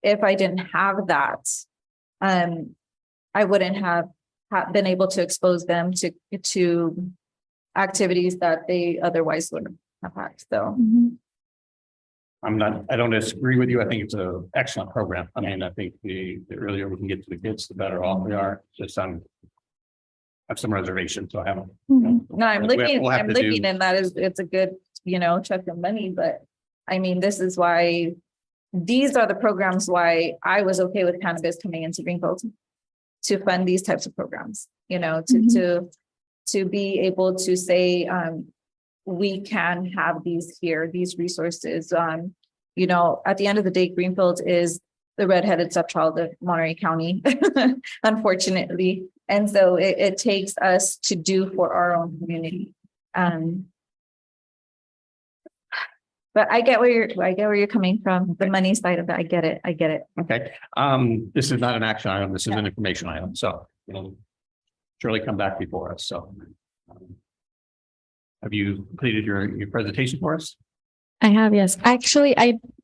if I didn't have that, I wouldn't have been able to expose them to activities that they otherwise wouldn't have had. So
I don't disagree with you. I think it's an excellent program. I mean, I think the earlier we can get to the kids, the better off we are. Just I have some reservations, so I haven't.
No, I'm looking,
do.
and it's a good, chunk of money, but I mean, this is why these are the programs why I was okay with cannabis coming into Greenfield to fund these types of programs, to be able to say, we can have these here, these resources. you know, at the end of the day, Greenfield is the redheaded stepchild of Monterey County, unfortunately. And so it takes us to do for our own community. But I get where you're coming from, the money side of it. I get it.
Okay, this is not an action item. This is an information item, so it'll surely come back before us, so. Have you completed your presentation for us?
I have, yes. Actually,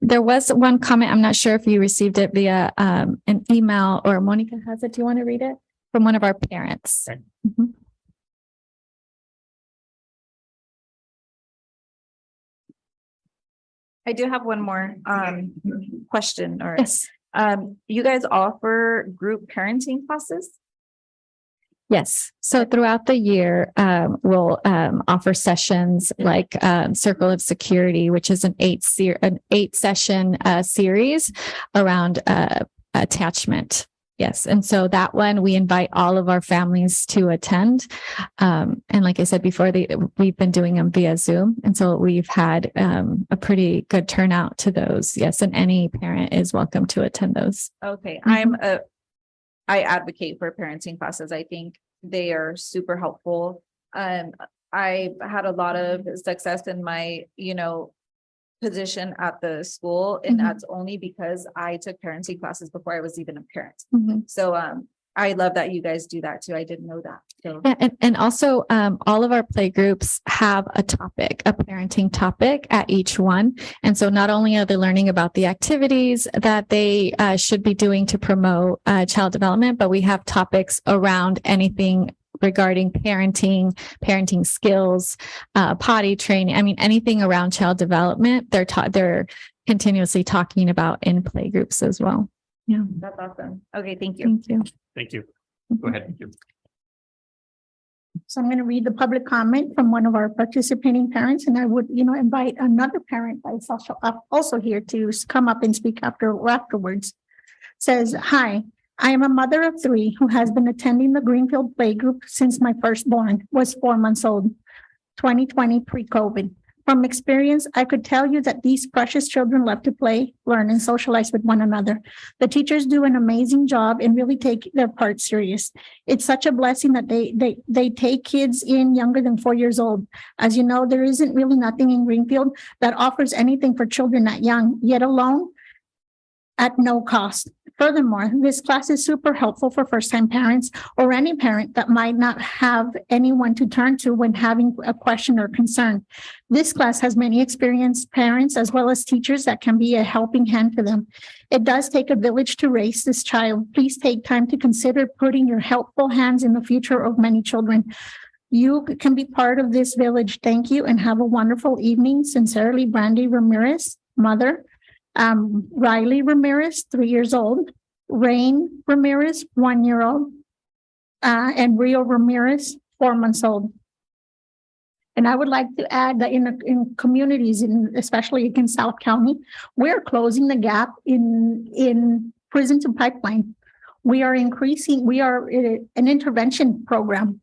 there was one comment. I'm not sure if you received it via an email or Monica has it. Do you want to read it? From one of our parents.
Okay.
Mhm.
I do have one more question or
Yes,
you guys offer group parenting classes?
yes. So throughout the year, we'll offer sessions like Circle of Security, which is an 8-session series around attachment. Yes. And so that one, we invite all of our families to attend. And like I said before, we've been doing them via Zoom. And so we've had a pretty good turnout to those. Yes. And any parent is welcome to attend those.
Okay,
Mhm.
I advocate for parenting classes. I think they are super helpful. I've had a lot of success in my, position at the school, and
Mhm.
that's only because I took parenting classes before I was even a parent.
Mhm.
So, I love that you guys do that too. I didn't know that. So,
Yeah, and also all of our play groups have a topic, a parenting topic at each one. And so not only are they learning about the activities that they should be doing to promote child development, but we have topics around anything regarding parenting skills, potty training. I mean, anything around child development, they're continuously talking about in play groups as well. Yeah,
that's awesome. Okay, thank you.
thank you.
Thank you. Go ahead. Thank you.
So I'm going to read the public comment from one of our participating parents, and I would, invite another parent that's also here to come up and speak afterwards. Says, "Hi, I am a mother of 3 who has been attending the Greenfield Playgroup since my firstborn was 4 months old, 2020 pre-COVID. From experience, I could tell you that these precious children love to play, learn, and socialize with one another. The teachers do an amazing job and really take their part serious. It's such a blessing that they take kids in younger than 4 years old. As you know, there isn't really nothing in Greenfield that offers anything for children that young, yet alone at no cost. Furthermore, this class is super helpful for first-time parents or any parent that might not have anyone to turn to when having a question or concern. This class has many experienced parents as well as teachers that can be a helping hand to them. It does take a village to raise this child. Please take time to consider putting your helpful hands in the future of many children. You can be part of this village. Thank you and have a wonderful evening. Sincerely, Brandy Ramirez, mother. Riley Ramirez, 3 years old, Rain Ramirez, 1 year old, and Rio Ramirez, 4 months old." And I would like to add that in communities, especially in South County, we're closing the gap in prison to pipeline. We are an intervention program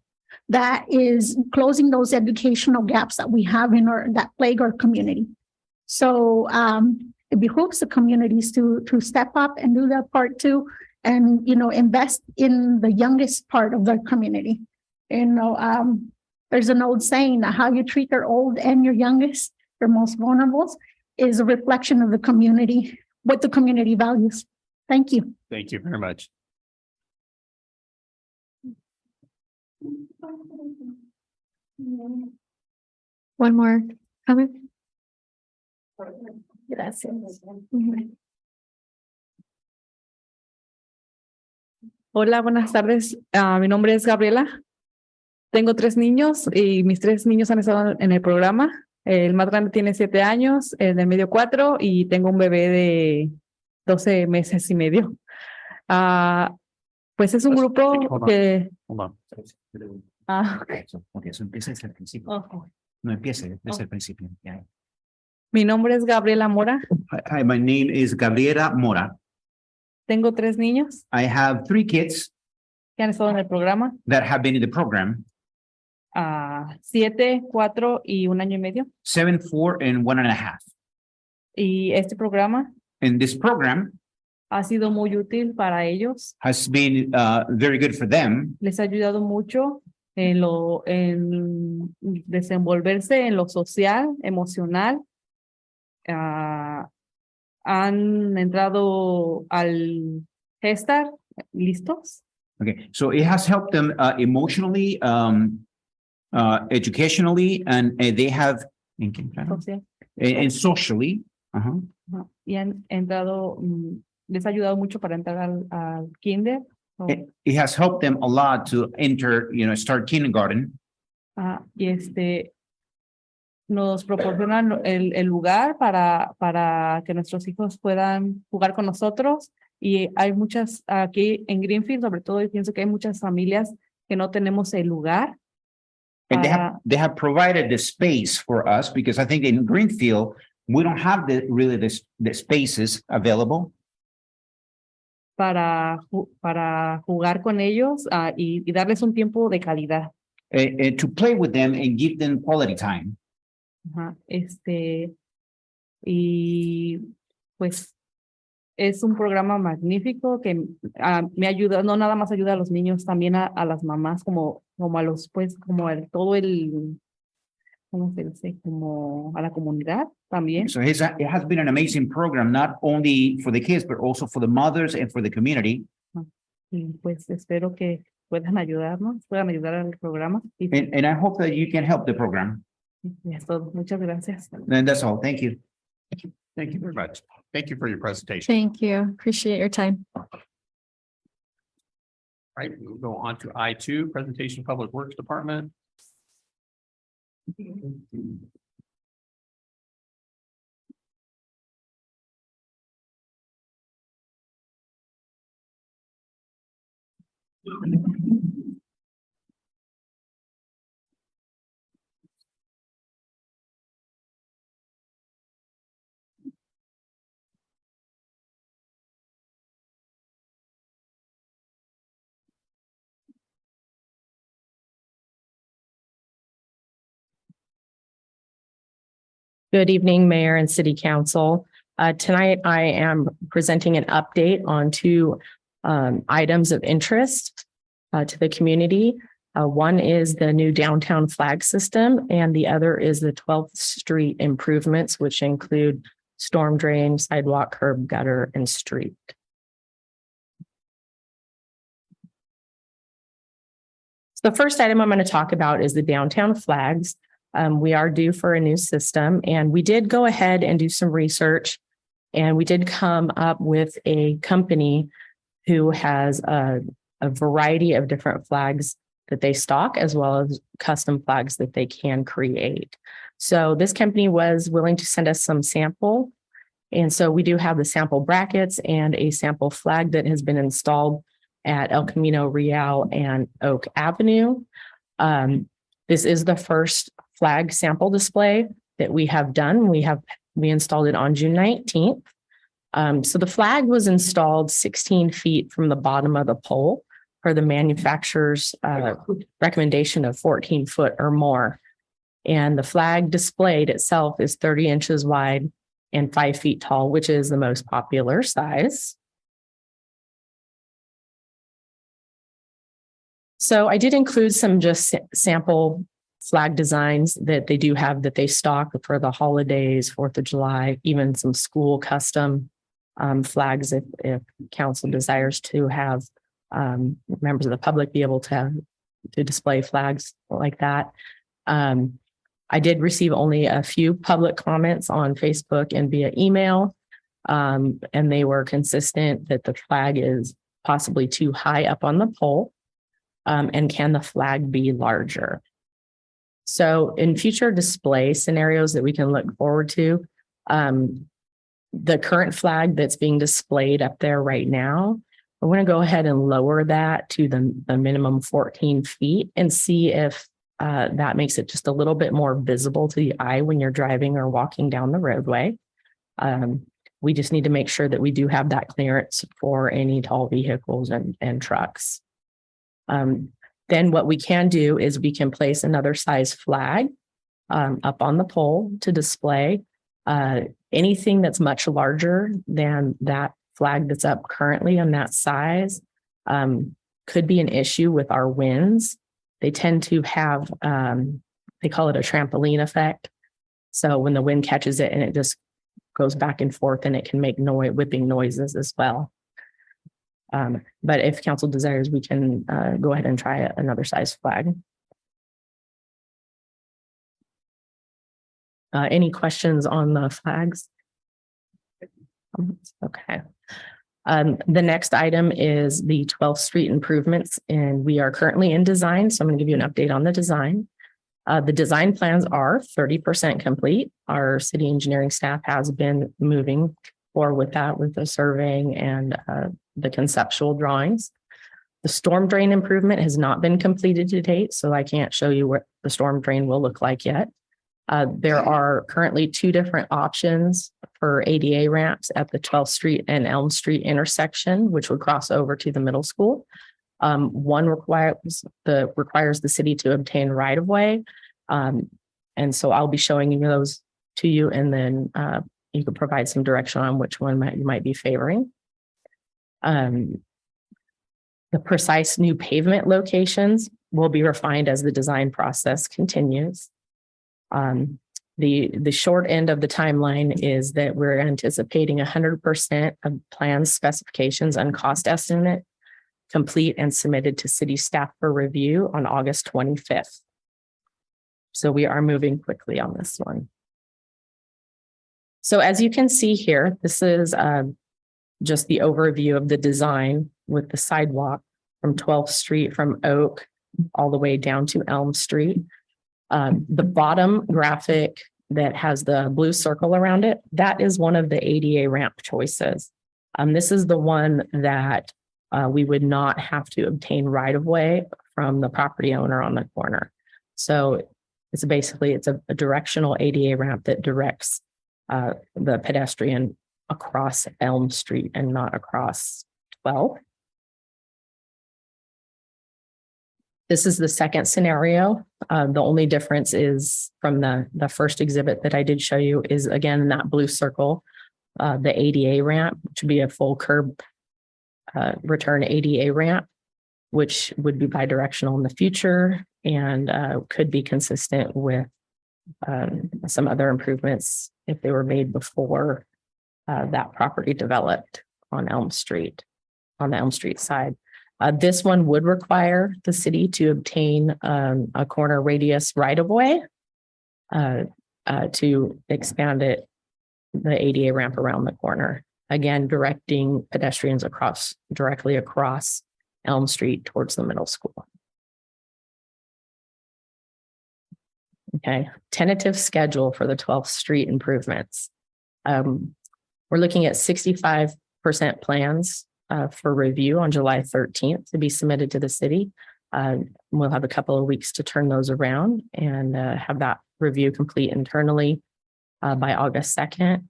that is closing those educational gaps that we have that plague our community. So, it behooves the communities to step up and do their part too, and invest in the youngest part of their community. There's an old saying that how you treat your old and your youngest, your most vulnerable, is a reflection of the community, what the community values. Thank you.
Thank you very much.
One more comment.
Gracias.
Hola, buenas tardes. Mi nombre es Gabriela. Tengo 3 niños y mis 3 niños han estado en el programa. El más grande tiene 7 años, el del medio 4 y tengo un bebé de 12 meses y medio. Pues es un grupo que...
Hold on.
Okay.
Eso empieza desde el principio.
Okay.
No empiece desde el principio. Yeah.
Mi nombre es Gabriela Mora.
Hi, my name is Gabriela Mora.
Tengo 3 niños
I have 3 kids
que han estado en el programa.
that have been in the program,
7, 4 y 1 año y medio.
7, 4, and 1.5.
Y este programa
And this program
ha sido muy útil para ellos.
has been very good for them.
Les ha ayudado mucho en desenvolverse en lo social, emocional. Han entrado al Gestar listos.
Okay, so it has helped them emotionally, educationally, and they have
Social.
and socially. Uh-huh.
Ajá. Y han entrado, les ha ayudado mucho para entrar al kinder.
It has helped them a lot to enter, start kindergarten.
Y nos proporcionan el lugar para que nuestros hijos puedan jugar con nosotros. Y hay muchas, aquí en Greenfield, sobre todo, yo pienso que hay muchas familias que no tenemos el lugar.
And they have provided the space for us, because I think in Greenfield, we don't have the spaces available.
Para jugar con ellos y darles un tiempo de calidad.
To play with them and give them quality time.
Ajá. Y pues es un programa magnífico que me ayuda, no nada más ayuda a los niños, también a las mamás, como a los, pues, todo el, ¿cómo se dice? Como a la comunidad también.
So it has been an amazing program, not only for the kids, but also for the mothers and for the community.
Y pues espero que puedan ayudar al programa.
And I hope that you can help the program.
Y es todo. Muchas gracias.
And that's all. Thank you.
Thank you very much. Thank you for your presentation.
Thank you. Appreciate your time.
All right, we'll go on to I2, presentation Public Works Department.
Good evening, Mayor and City Council. Tonight, I am presenting an update on two items of interest to the community. One is the new downtown flag system, and the other is the 12th Street improvements, which include storm drain, sidewalk, curb, gutter, and street. So the first item I'm going to talk about is the downtown flags. We are due for a new system, and we did go ahead and do some research, and we did come up with a company who has a variety of different flags that they stock, as well as custom flags that they can create. So this company was willing to send us some sample. And so we do have the sample brackets and a sample flag that has been installed at El Camino Real and Oak Avenue. This is the first flag sample display that we have done. We installed it on June 19th. So the flag was installed 16 feet from the bottom of the pole per the manufacturer's recommendation of 14 foot or more. And the flag displayed itself is 30 inches wide and 5 feet tall, which is the most popular size. So I did include some just sample flag designs that they do have that they stock for the holidays, 4th of July, even some school custom flags if council desires to have members of the public be able to display flags like that. I did receive only a few public comments on Facebook and via email, and they were consistent that the flag is possibly too high up on the pole, and can the flag be larger? So in future display scenarios that we can look forward to, the current flag that's being displayed up there right now, I want to go ahead and lower that to the minimum 14 feet and see if that makes it just a little bit more visible to the eye when you're driving or walking down the roadway. We just need to make sure that we do have that clearance for any tall vehicles and trucks. Then what we can do is we can place another size flag up on the pole to display. Anything that's much larger than that flag that's up currently on that size could be an issue with our winds. They tend to have, they call it a trampoline effect. So when the wind catches it and it just goes back and forth, and it can make noise, whipping noises as well. But if council desires, we can go ahead and try another size flag. Any questions on the flags? Okay. The next item is the 12th Street improvements, and we are currently in design. So I'm going to give you an update on the design. The design plans are 30% complete. Our city engineering staff has been moving forward with that, with the surveying and the conceptual drawings. The storm drain improvement has not been completed to date, so I can't show you what the storm drain will look like yet. There are currently two different options for ADA ramps at the 12th Street and Elm Street intersection, which would cross over to the middle school. One requires the city to obtain right of way. And so I'll be showing you those to you, and then you could provide some direction on which one you might be favoring. The precise new pavement locations will be refined as the design process continues. The short end of the timeline is that we're anticipating 100% of plans, specifications, and cost estimate complete and submitted to city staff for review on August 25th. So we are moving quickly on this one. So as you can see here, this is just the overview of the design with the sidewalk from 12th Street, from Oak all the way down to Elm Street. The bottom graphic that has the blue circle around it, that is one of the ADA ramp choices. This is the one that we would not have to obtain right of way from the property owner on the corner. So it's basically, it's a directional ADA ramp that directs the pedestrian across Elm Street and not across 12. This is the second scenario. The only difference is from the first exhibit that I did show you is, again, that blue circle, the ADA ramp, which would be a full curb return ADA ramp, which would be bidirectional in the future and could be consistent with some other improvements if they were made before that property developed on Elm Street, on the Elm Street side. This one would require the city to obtain a corner radius right of way to expand it, the ADA ramp around the corner. Again, directing pedestrians directly across Elm Street towards the middle school. Okay, tentative schedule for the 12th Street improvements. We're looking at 65% plans for review on July 13th to be submitted to the city. We'll have a couple of weeks to turn those around and have that review complete internally by August 2nd.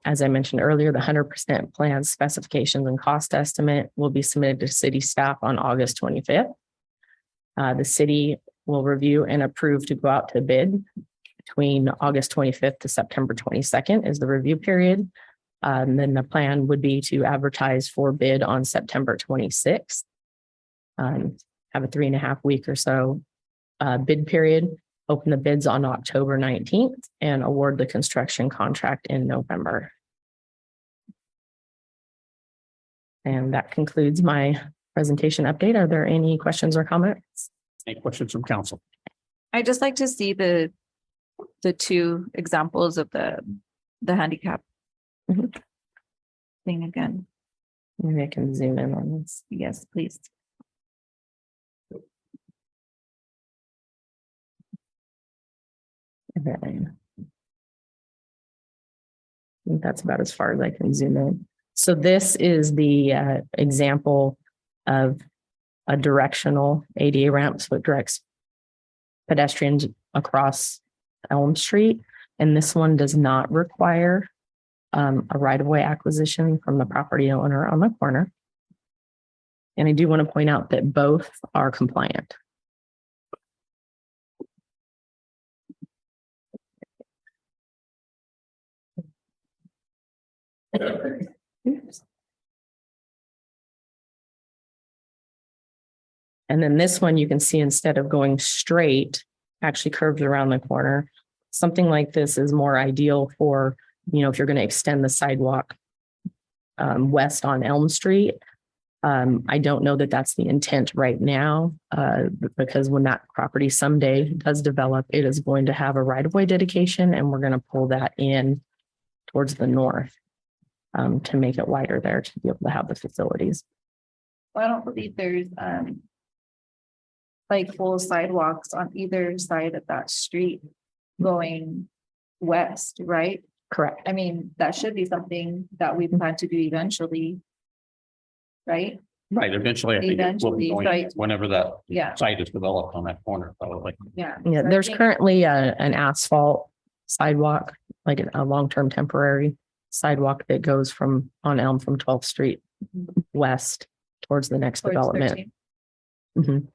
As I mentioned earlier, the 100% plan specifications and cost estimate will be submitted to city staff on August 25th. The city will review and approve to go out to bid between August 25th to September 22nd is the review period. And then the plan would be to advertise for bid on September 26th. Have a 3.5 week or so bid period, open the bids on October 19th and award the construction contract in November. And that concludes my presentation update. Are there any questions or comments?
Any questions from council?
I'd just like to see the two examples of the handicap thing again.
Maybe I can zoom in on this.
Yes, please.
Okay. I think that's about as far as I can zoom in. So this is the example of a directional ADA ramp. So it directs pedestrians across Elm Street. And this one does not require a right-of-way acquisition from the property owner on the corner. And I do want to point out that both are compliant. And then this one, you can see instead of going straight, actually curves around the corner. Something like this is more ideal for, if you're going to extend the sidewalk west on Elm Street. I don't know that that's the intent right now, because when that property someday does develop, it is going to have a right-of-way dedication, and we're going to pull that in towards the north to make it wider there to be able to have the facilities.
I don't believe there's like full sidewalks on either side of that street going west, right?
Correct.
I mean, that should be something that we plan to do eventually. Right?
Right, eventually, I think it will be
Eventually,
going
right.
whenever that
Yeah,
site is developed on that corner, probably.
yeah.
Yeah,
So I
there's
think-
currently an asphalt sidewalk, like a long-term temporary sidewalk that goes from on Elm from 12th Street west towards the next
towards
development.
13.
Mhm.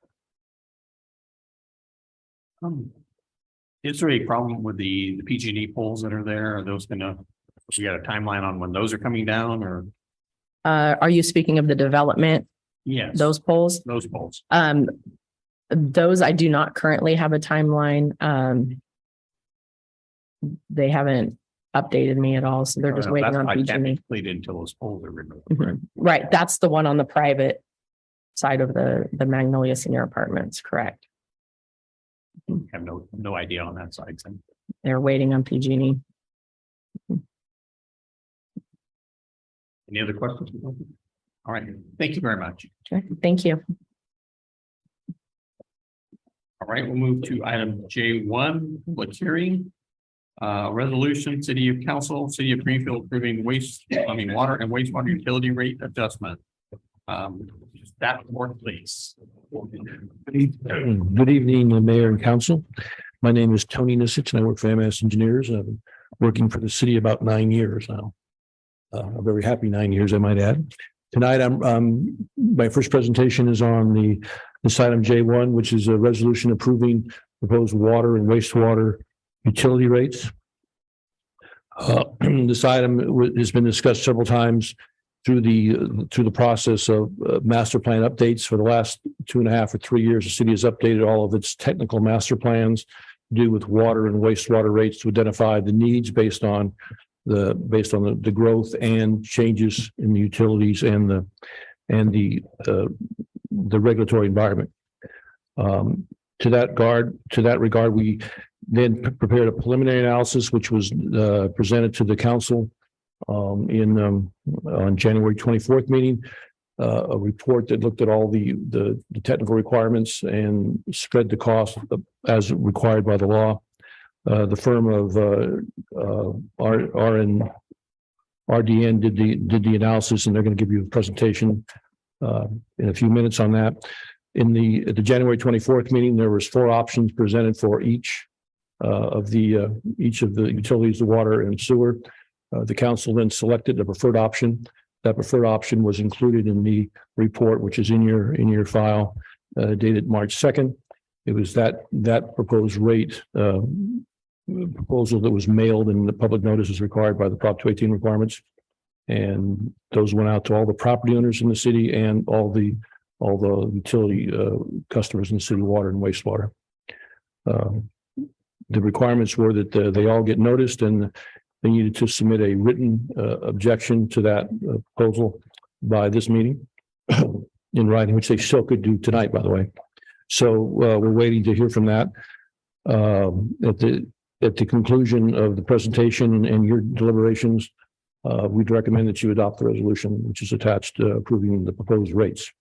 Is there a problem with the PG&E poles that are there? Are those we got a timeline on when those are coming down or?
Are you speaking of the development,
Yes.
those poles?
Those poles.
Those I do not currently have a timeline. They haven't updated me at all, so they're just waiting on
I can't be
PG&E.
completed until those poles are removed.
Mhm. Right, that's the one on the private side of the Magnolia Senior Apartments, correct?
Have no idea on that side. So.
They're waiting on PG&E.
Any other questions? All right, thank you very much.
Okay, thank you.
All right, we'll move to item J1, public hearing. Resolution, City of Council, City of Greenfield approving water and wastewater utility rate adjustment. Staff report, please.
Good evening, Mayor and Council. My name is Tony Nisich and I work for MS Engineers. I've been working for the city about 9 years now. A very happy 9 years, I might add. Tonight, my first presentation is on this item J1, which is a resolution approving proposed water and wastewater utility rates. This item has been discussed several times through the process of master plan updates. For the last 2.5 or 3 years, the city has updated all of its technical master plans to do with water and wastewater rates to identify the needs based on the growth and changes in the utilities and the regulatory environment. To that regard, we then prepared a preliminary analysis, which was presented to the council on January 24th meeting. A report that looked at all the technical requirements and spread the cost as required by the law. The firm of RDN did the analysis, and they're going to give you a presentation in a few minutes on that. At the January 24th meeting, there was 4 options presented for each of the utilities, the water and sewer. The council then selected the preferred option. That preferred option was included in the report, which is in your file, dated March 2nd. It was that proposed rate proposal that was mailed, and the public notice is required by the Prop 218 requirements. And those went out to all the property owners in the city and all the utility customers in the city, water and wastewater. The requirements were that they all get noticed, and they needed to submit a written objection to that proposal by this meeting in writing, which they still could do tonight, by the way. So we're waiting to hear from that. At the conclusion of the presentation and your deliberations, we'd recommend that you adopt the resolution, which is attached, approving the proposed rates.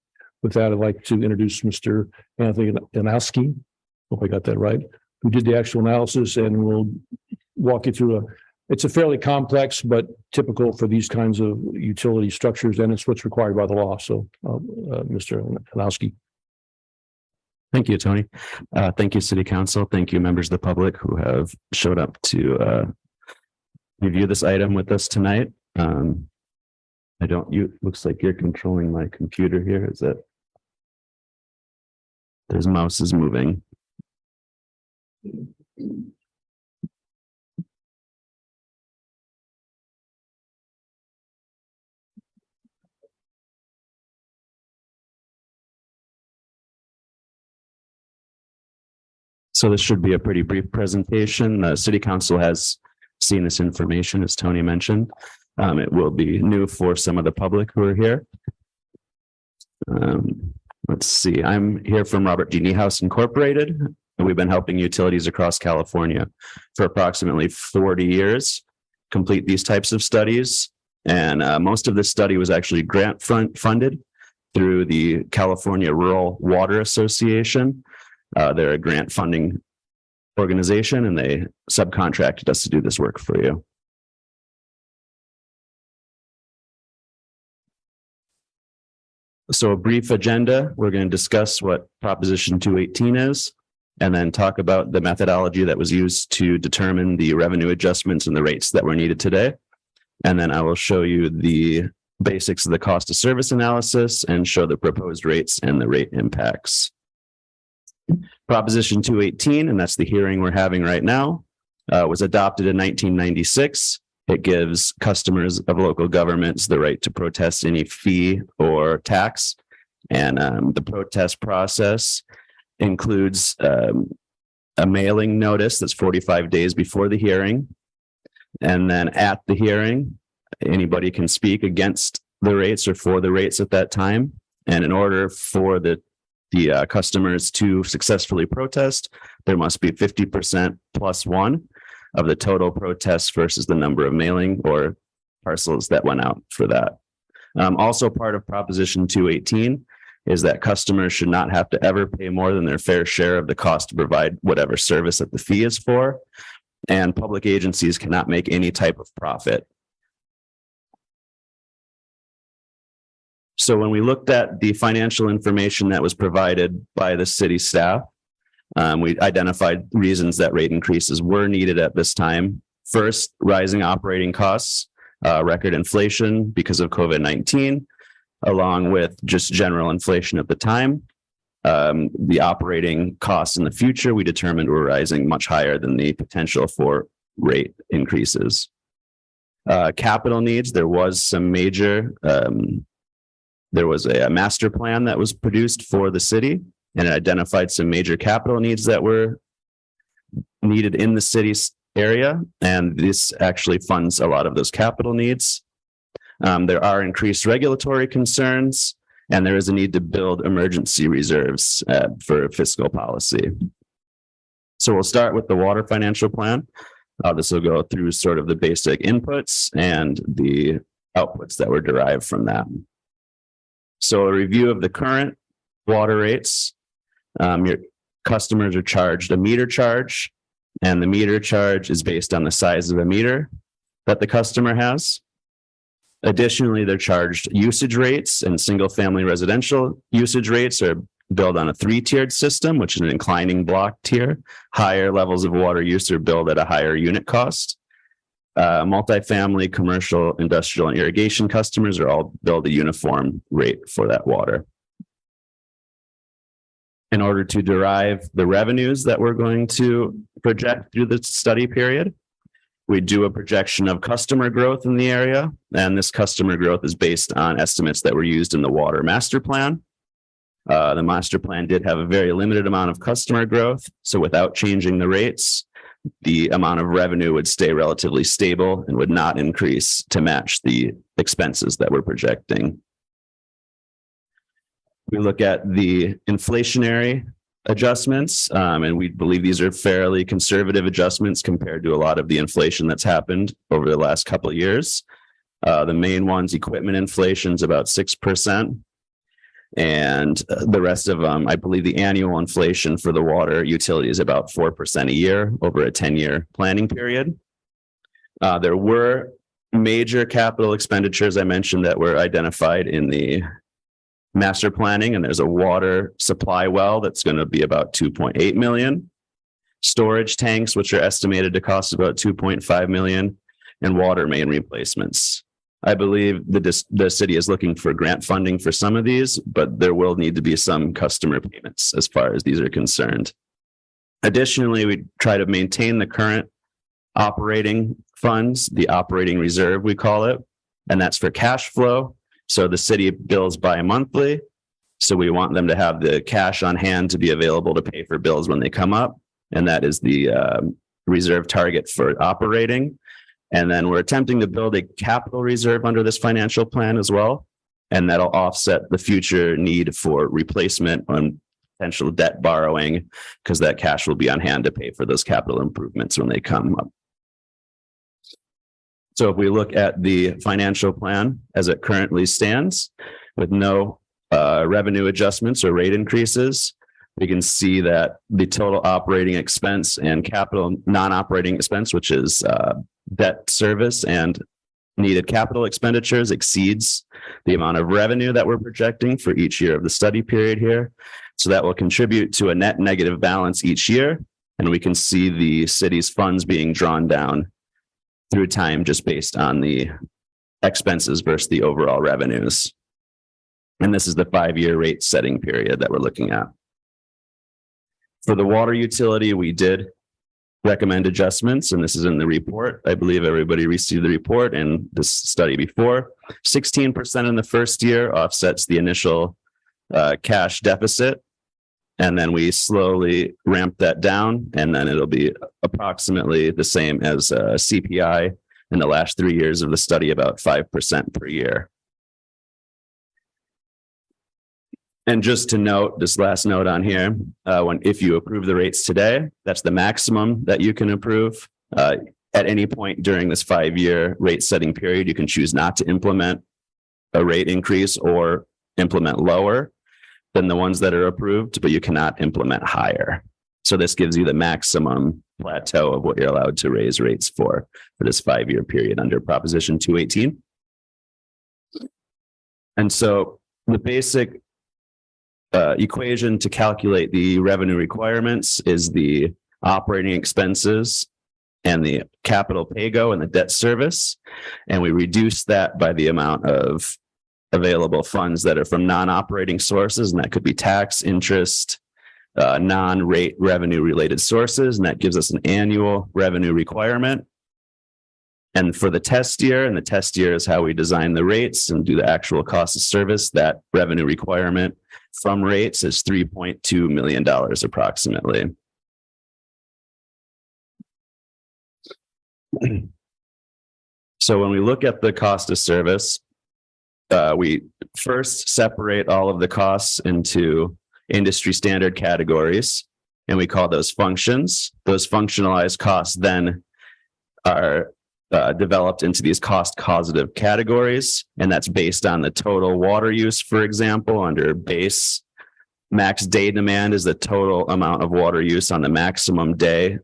With that, I'd like to introduce Mr. Anthony Anowski. Hope I got that right. Who did the actual analysis, and we'll walk you through it's a fairly complex but typical for these kinds of utility structures, and it's what's required by the law. So, Mr. Anowski.
Thank you, Tony. Thank you, City Council. Thank you, members of the public who have showed up to review this item with us tonight. Looks like you're controlling my computer here. Is that? There's mouse is moving. So this should be a pretty brief presentation. The city council has seen this information, as Tony mentioned. It will be new for some of the public who are here. Let's see, I'm here from Robert G. Niehaus Incorporated. And we've been helping utilities across California for approximately 40 years complete these types of studies. And most of this study was actually grant funded through the California Rural Water Association. They're a grant funding organization and they subcontracted us to do this work for you. So a brief agenda, we're going to discuss what Proposition 218 is, and then talk about the methodology that was used to determine the revenue adjustments and the rates that were needed today. And then I will show you the basics of the cost of service analysis and show the proposed rates and the rate impacts. Proposition 218, and that's the hearing we're having right now, was adopted in 1996. It gives customers of local governments the right to protest any fee or tax. And the protest process includes a mailing notice that's 45 days before the hearing. And then at the hearing, anybody can speak against the rates or for the rates at that time. And in order for the customers to successfully protest, there must be 50% plus one of the total protests versus the number of mailing or parcels that went out for that. Also part of Proposition 218 is that customers should not have to ever pay more than their fair share of the cost to provide whatever service that the fee is for. And public agencies cannot make any type of profit. So when we looked at the financial information that was provided by the city staff, we identified reasons that rate increases were needed at this time. First, rising operating costs, record inflation because of COVID-19, along with just general inflation at the time. The operating costs in the future, we determined were rising much higher than the potential for rate increases. Capital needs, there was some major, there was a master plan that was produced for the city, and it identified some major capital needs that were needed in the city's area. And this actually funds a lot of those capital needs. There are increased regulatory concerns, and there is a need to build emergency reserves for fiscal policy. So we'll start with the water financial plan. This will go through sort of the basic inputs and the outputs that were derived from that. So a review of the current water rates. Your customers are charged a meter charge, and the meter charge is based on the size of a meter that the customer has. Additionally, they're charged usage rates, and single-family residential usage rates are billed on a 3-tiered system, which is an inclining block tier. Higher levels of water use are billed at a higher unit cost. Multifamily, commercial, industrial, and irrigation customers are all billed a uniform rate for that water. In order to derive the revenues that we're going to project through the study period, we do a projection of customer growth in the area, and this customer growth is based on estimates that were used in the water master plan. The master plan did have a very limited amount of customer growth, so without changing the rates, the amount of revenue would stay relatively stable and would not increase to match the expenses that we're projecting. We look at the inflationary adjustments, and we believe these are fairly conservative adjustments compared to a lot of the inflation that's happened over the last couple of years. The main ones, equipment inflation is about 6%. And the rest of them, I believe the annual inflation for the water utility is about 4% a year over a 10-year planning period. There were major capital expenditures I mentioned that were identified in the master planning, and there's a water supply well that's going to be about 2.8 million. Storage tanks, which are estimated to cost about 2.5 million, and water main replacements. I believe the city is looking for grant funding for some of these, but there will need to be some customer payments as far as these are concerned. Additionally, we try to maintain the current operating funds, the operating reserve, we call it, and that's for cash flow. So the city bills bi-monthly. So we want them to have the cash on hand to be available to pay for bills when they come up. and that is the reserve target for operating. And then we're attempting to build a capital reserve under this financial plan as well. And that'll offset the future need for replacement on potential debt borrowing, because that cash will be on hand to pay for those capital improvements when they come up. So if we look at the financial plan as it currently stands, with no revenue adjustments or rate increases, we can see that the total operating expense and capital non-operating expense, which is debt service and needed capital expenditures, exceeds the amount of revenue that we're projecting for each year of the study period here. So that will contribute to a net negative balance each year. And we can see the city's funds being drawn down through time just based on the expenses versus the overall revenues. And this is the 5-year rate setting period that we're looking at. For the water utility, we did recommend adjustments, and this is in the report. I believe everybody received the report and this study before. 16% in the first year offsets the initial cash deficit. And then we slowly ramp that down, and then it'll be approximately the same as CPI in the last 3 years of the study, about 5% per year. And just to note, this last note on here, if you approve the rates today, that's the maximum that you can approve. At any point during this 5-year rate setting period, you can choose not to implement a rate increase or implement lower than the ones that are approved, but you cannot implement higher. So this gives you the maximum plateau of what you're allowed to raise rates for this 5-year period under Proposition 218. And so the basic equation to calculate the revenue requirements is the operating expenses and the capital pay-go and the debt service. And we reduce that by the amount of available funds that are from non-operating sources, and that could be tax, interest, non-rate revenue related sources, and that gives us an annual revenue requirement. And for the test year, and the test year is how we design the rates and do the actual cost of service, that revenue requirement from rates is $3.2 million approximately. So when we look at the cost of service, we first separate all of the costs into industry standard categories, and we call those functions. Those functionalized costs then are developed into these cost causative categories, and that's based on the total water use, for example, under base. Max day demand is the total amount of water use on the maximum day.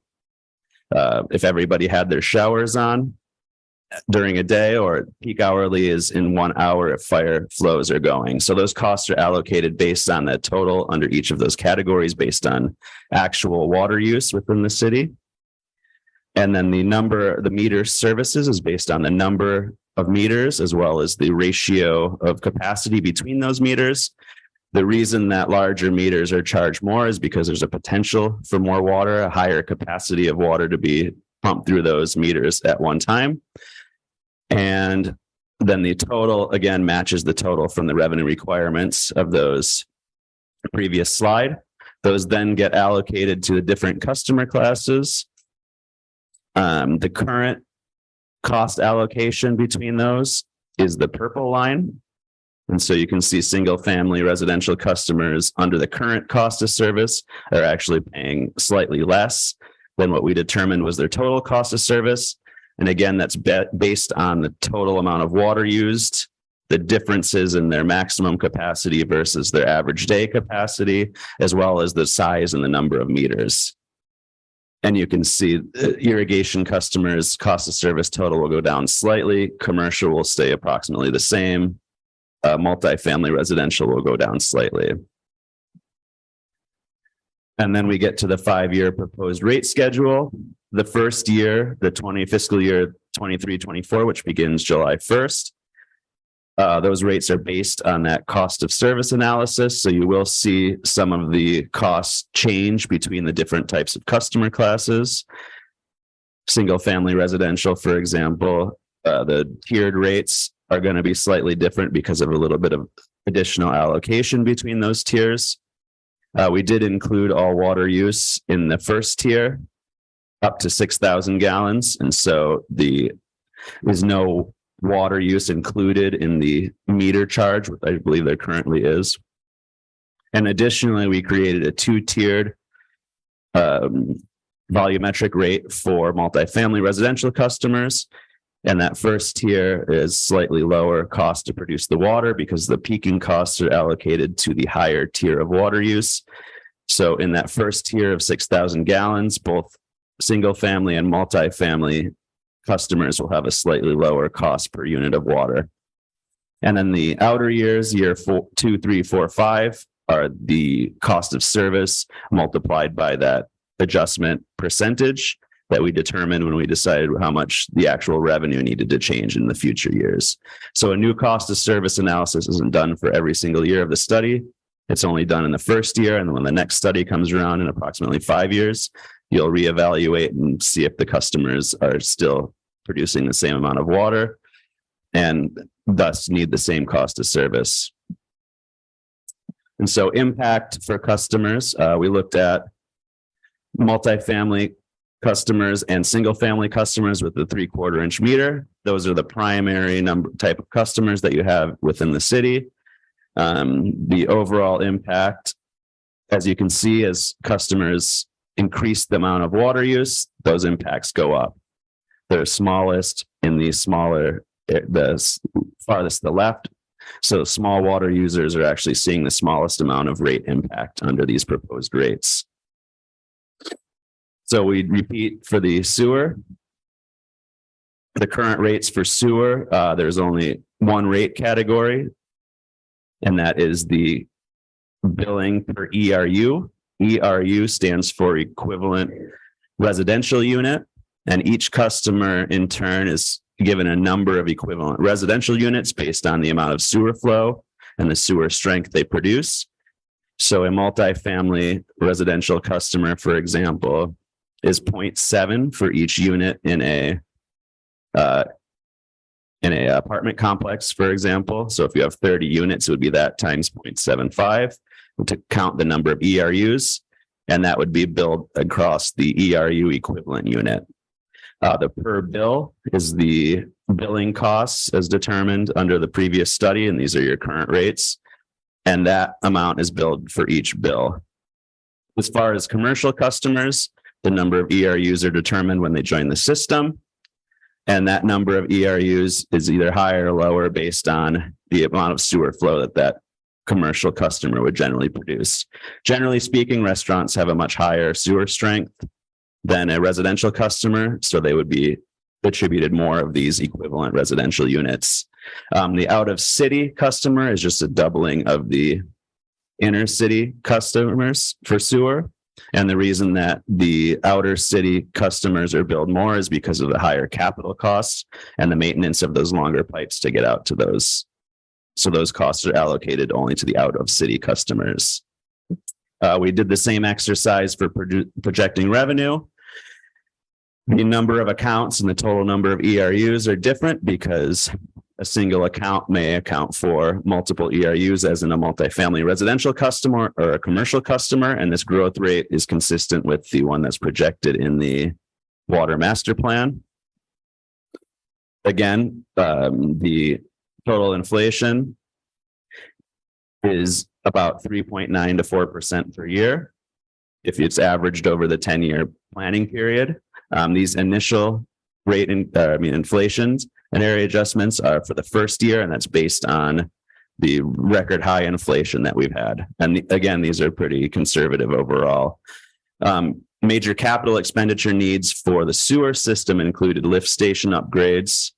If everybody had their showers on during a day, or peak hourly is in 1 hour if fire flows are going. So those costs are allocated based on the total under each of those categories based on actual water use within the city. And then the meter services is based on the number of meters as well as the ratio of capacity between those meters. The reason that larger meters are charged more is because there's a potential for more water, a higher capacity of water to be pumped through those meters at one time. And then the total, again, matches the total from the revenue requirements of those previous slide. Those then get allocated to the different customer classes. The current cost allocation between those is the purple line. And so you can see single family residential customers under the current cost of service are actually paying slightly less than what we determined was their total cost of service. And again, that's based on the total amount of water used, the differences in their maximum capacity versus their average day capacity, as well as the size and the number of meters. And you can see irrigation customers' cost of service total will go down slightly. Commercial will stay approximately the same. Multifamily residential will go down slightly. And then we get to the 5-year proposed rate schedule. The first year, the fiscal year 23-24, which begins July 1st. Those rates are based on that cost of service analysis. So you will see some of the costs change between the different types of customer classes. Single family residential, for example, the tiered rates are going to be slightly different because of a little bit of additional allocation between those tiers. We did include all water use in the first tier up to 6,000 gallons. And so there's no water use included in the meter charge, which I believe there currently is. And additionally, we created a two-tiered volumetric rate for multifamily residential customers. And that first tier is slightly lower cost to produce the water because the peaking costs are allocated to the higher tier of water use. So in that first tier of 6,000 gallons, both single family and multifamily customers will have a slightly lower cost per unit of water. And then the outer years, year 2, 3, 4, 5, are the cost of service multiplied by that adjustment percentage that we determined when we decided how much the actual revenue needed to change in the future years. So a new cost of service analysis isn't done for every single year of the study. It's only done in the first year. And then when the next study comes around in approximately 5 years, you'll reevaluate and see if the customers are still producing the same amount of water and thus need the same cost of service. And so impact for customers, we looked at multifamily customers and single family customers with the 3/4 inch meter. Those are the primary type of customers that you have within the city. The overall impact, as you can see, as customers increase the amount of water use, those impacts go up. They're smallest in the farthest to the left. So small water users are actually seeing the smallest amount of rate impact under these proposed rates. So we repeat for the sewer. The current rates for sewer, there's only one rate category, and that is the billing per ERU. ERU stands for equivalent residential unit, and each customer in turn is given a number of equivalent residential units based on the amount of sewer flow and the sewer strength they produce. So a multifamily residential customer, for example, is 0.7 for each unit in a apartment complex, for example. So if you have 30 units, it would be that times 0.75 to count the number of ERUs, and that would be billed across the ERU equivalent unit. The per bill is the billing costs as determined under the previous study, and these are your current rates, and that amount is billed for each bill. As far as commercial customers, the number of ERUs are determined when they join the system. And that number of ERUs is either higher or lower based on the amount of sewer flow that commercial customer would generally produce. Generally speaking, restaurants have a much higher sewer strength than a residential customer, so they would be attributed more of these equivalent residential units. The out of city customer is just a doubling of the inner city customers for sewer. And the reason that the outer city customers are billed more is because of the higher capital costs and the maintenance of those longer pipes to get out to those. So those costs are allocated only to the out of city customers. We did the same exercise for projecting revenue. The number of accounts and the total number of ERUs are different because a single account may account for multiple ERUs as in a multifamily residential customer or a commercial customer. And this growth rate is consistent with the one that's projected in the water master plan. Again, the total inflation is about 3.9 to 4% per year if it's averaged over the 10-year planning period. These initial rate inflations and area adjustments are for the first year, and that's based on the record high inflation that we've had. And again, these are pretty conservative overall. Major capital expenditure needs for the sewer system included lift station upgrades,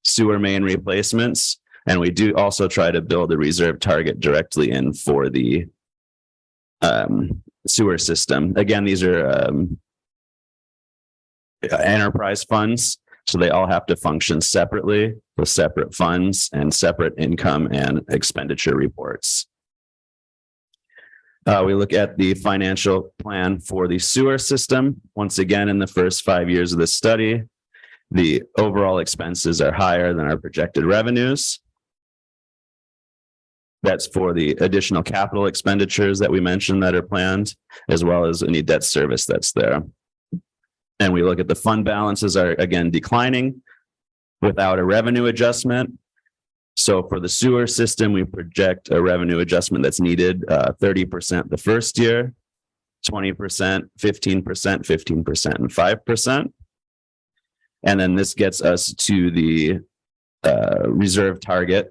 sewer main replacements, and we do also try to build a reserve target directly in for the sewer system. Again, these are enterprise funds. So they all have to function separately with separate funds and separate income and expenditure reports. We look at the financial plan for the sewer system. Once again, in the first 5 years of the study, the overall expenses are higher than our projected revenues. That's for the additional capital expenditures that we mentioned that are planned, as well as any debt service that's there. And we look at the fund balances are again declining without a revenue adjustment. So for the sewer system, we project a revenue adjustment that's needed 30% the first year, 20%, 15%, 15%, and 5%. And then this gets us to the reserve target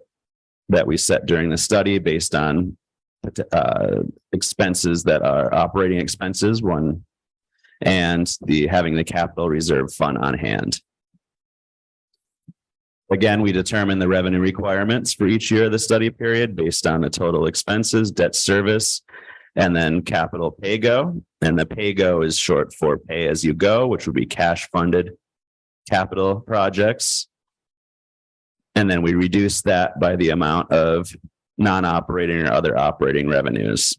that we set during the study based on expenses that are operating expenses, one, and having the capital reserve fund on hand. Again, we determine the revenue requirements for each year of the study period based on the total expenses, debt service, and then capital pay-go. And the pay-go is short for pay as you go, which would be cash funded capital projects. And then we reduce that by the amount of non-operating or other operating revenues.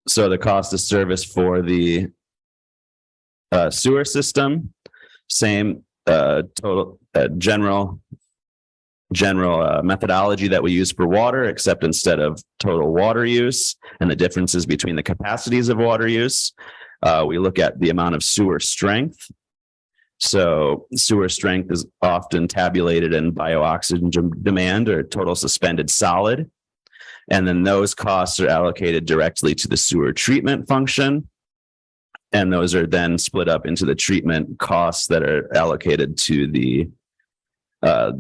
So the cost of service for the sewer system, same total general methodology that we use for water, except instead of total water use and the differences between the capacities of water use, we look at the amount of sewer strength. So sewer strength is often tabulated in bio-oxygen demand or total suspended solid. And then those costs are allocated directly to the sewer treatment function. And those are then split up into the treatment costs that are allocated to the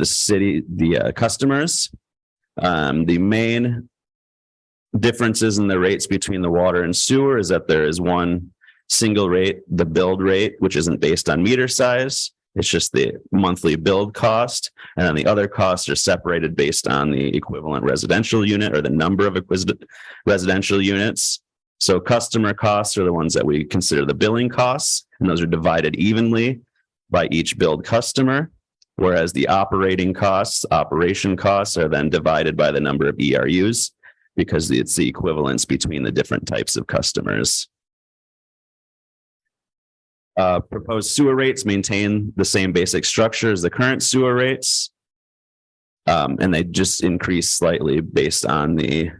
city, the customers. The main differences in the rates between the water and sewer is that there is one single rate, the build rate, which isn't based on meter size. It's just the monthly build cost. And then the other costs are separated based on the equivalent residential unit or the number of residential units. So customer costs are the ones that we consider the billing costs, and those are divided evenly by each billed customer. Whereas the operating costs, operation costs are then divided by the number of ERUs because it's the equivalence between the different types of customers. Proposed sewer rates maintain the same basic structure as the current sewer rates. And they just increase slightly based on the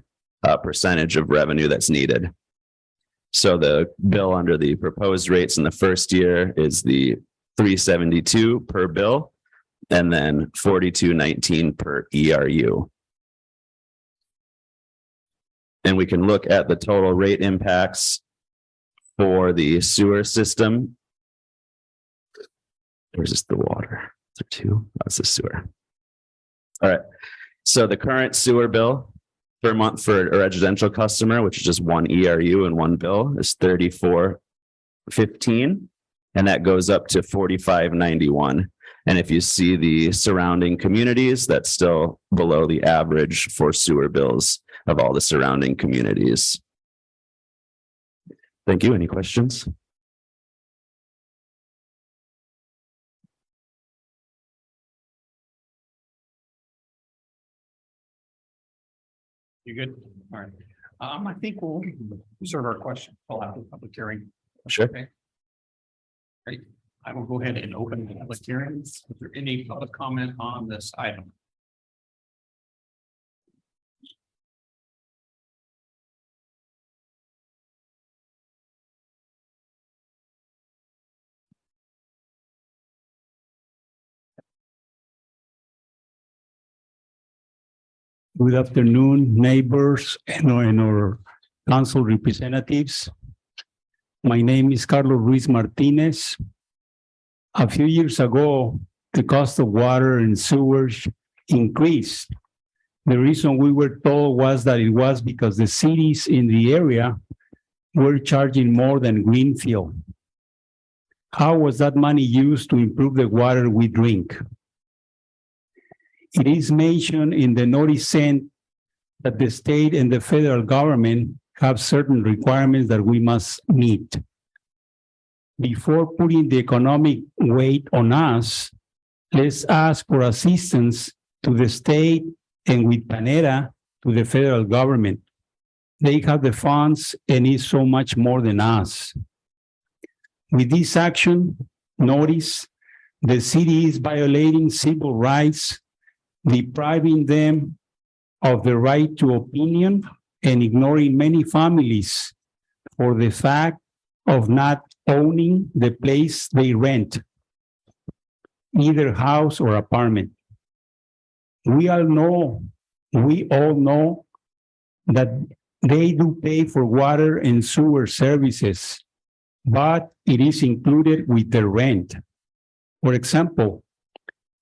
percentage of revenue that's needed. So the bill under the proposed rates in the first year is the $372 per bill, and then $42.19 per ERU. And we can look at the total rate impacts for the sewer system. Where's this the water? Is there two? That's the sewer. All right. So the current sewer bill per month for a residential customer, which is just one ERU and one bill, is $34.15, and that goes up to $45.91. And if you see the surrounding communities, that's still below the average for sewer bills of all the surrounding communities. Thank you. Any questions?
You good? All right. I think we'll reserve our question. We'll have the public hearing.
Sure.
Okay. Great. I will go ahead and open the public hearing. Is there any public comment on this item?
Good afternoon, neighbors and our council representatives. My name is Carlos Ruiz Martinez. A few years ago, the cost of water and sewage increased. The reason we were told was that it was because the cities in the area were charging more than Greenfield. How was that money used to improve the water we drink? It is mentioned in the notice sent that the state and the federal government have certain requirements that we must meet. Before putting the economic weight on us, let's ask for assistance to the state and with Panera to the federal government. They have the funds and is so much more than us. With this action, notice the city is violating civil rights depriving them of the right to opinion and ignoring many families for the fact of not owning the place they rent, either house or apartment. We all know that they do pay for water and sewer services, but it is included with the rent. For example,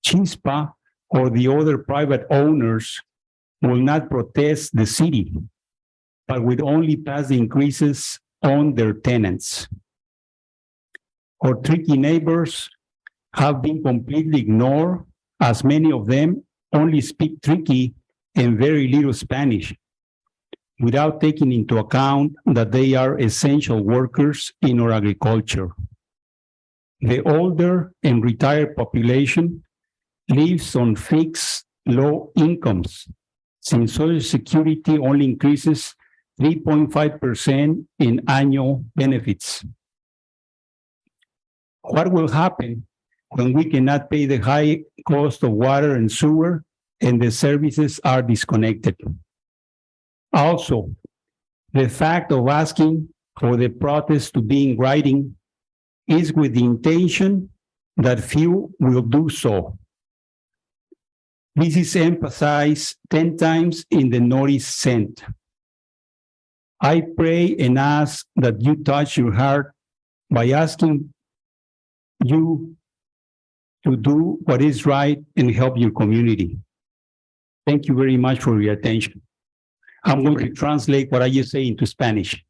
Chispa or the other private owners will not protest the city, but will only pass the increases on their tenants. Our tricky neighbors have been completely ignored, as many of them only speak tricky and very little Spanish, without taking into account that they are essential workers in our agriculture. The older and retired population lives on fixed low incomes, since Social Security only increases 3.5% in annual benefits. What will happen when we cannot pay the high cost of water and sewer and the services are disconnected? Also, the fact of asking for the protest to be in writing is with the intention that few will do so. This is emphasized 10 times in the notice sent. I pray and ask that you touch your heart by asking you to do what is right and help your community. Thank you very much for your attention. I'm going to translate what I just say into Spanish.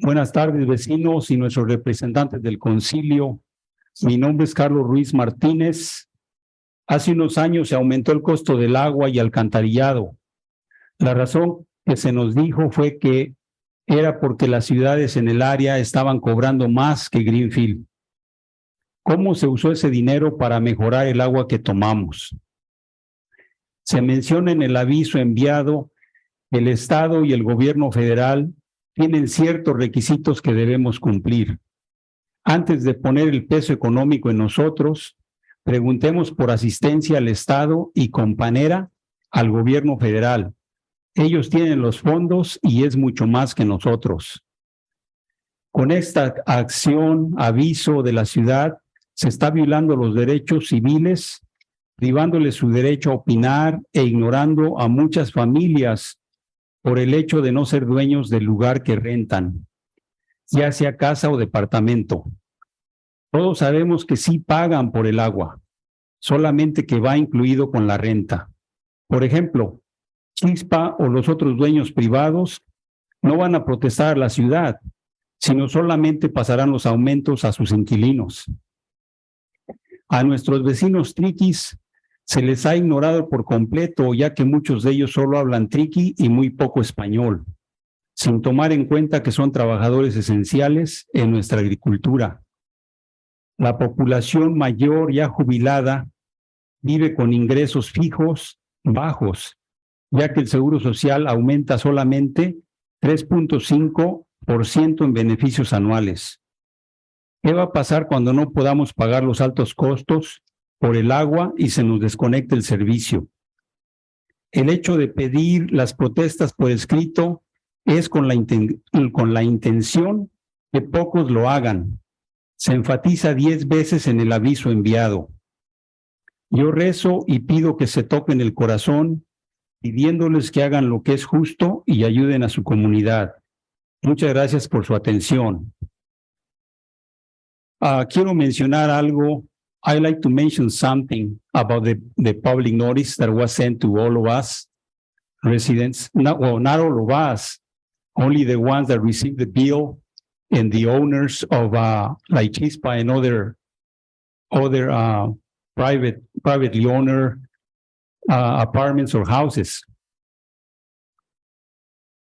Buenas tardes, vecinos y nuestros representantes del concilio. Mi nombre es Carlos Ruiz Martínez. Hace unos años se aumentó el costo del agua y alcantarillado. La razón que se nos dijo fue que era porque las ciudades en el área estaban cobrando más que Greenfield. ¿Cómo se usó ese dinero para mejorar el agua que tomamos? Se menciona en el aviso enviado que el Estado y el gobierno federal tienen ciertos requisitos que debemos cumplir. Antes de poner el peso económico en nosotros, preguntemos por asistencia al Estado y con panera al gobierno federal. Ellos tienen los fondos y es mucho más que nosotros. Con esta acción, aviso de la ciudad, se está violando los derechos civiles, privándoles su derecho a opinar e ignorando a muchas familias por el hecho de no ser dueños del lugar que rentan, ya sea casa o departamento. Todos sabemos que sí pagan por el agua, solamente que va incluido con la renta. Por ejemplo, Chispa o los otros dueños privados no van a protestar a la ciudad, sino solamente pasarán los aumentos a sus inquilinos. A nuestros vecinos triquis se les ha ignorado por completo, ya que muchos de ellos solo hablan triqui y muy poco español, sin tomar en cuenta que son trabajadores esenciales en nuestra agricultura. La población mayor ya jubilada vive con ingresos fijos bajos, ya que el Seguro Social aumenta solamente 3.5% en beneficios anuales. ¿Qué va a pasar cuando no podamos pagar los altos costos por el agua y se nos desconecte el servicio? El hecho de pedir las protestas por escrito es con la intención que pocos lo hagan. Se enfatiza 10 veces en el aviso enviado. Yo rezo y pido que se toquen el corazón, pidiéndoles que hagan lo que es justo y ayuden a su comunidad. Muchas gracias por su atención. Quiero mencionar algo. I'd like to mention something about the public notice that was sent to all of us residents. Not all of us, only the ones that received the bill and the owners of like Chispa and other privately owned apartments or houses.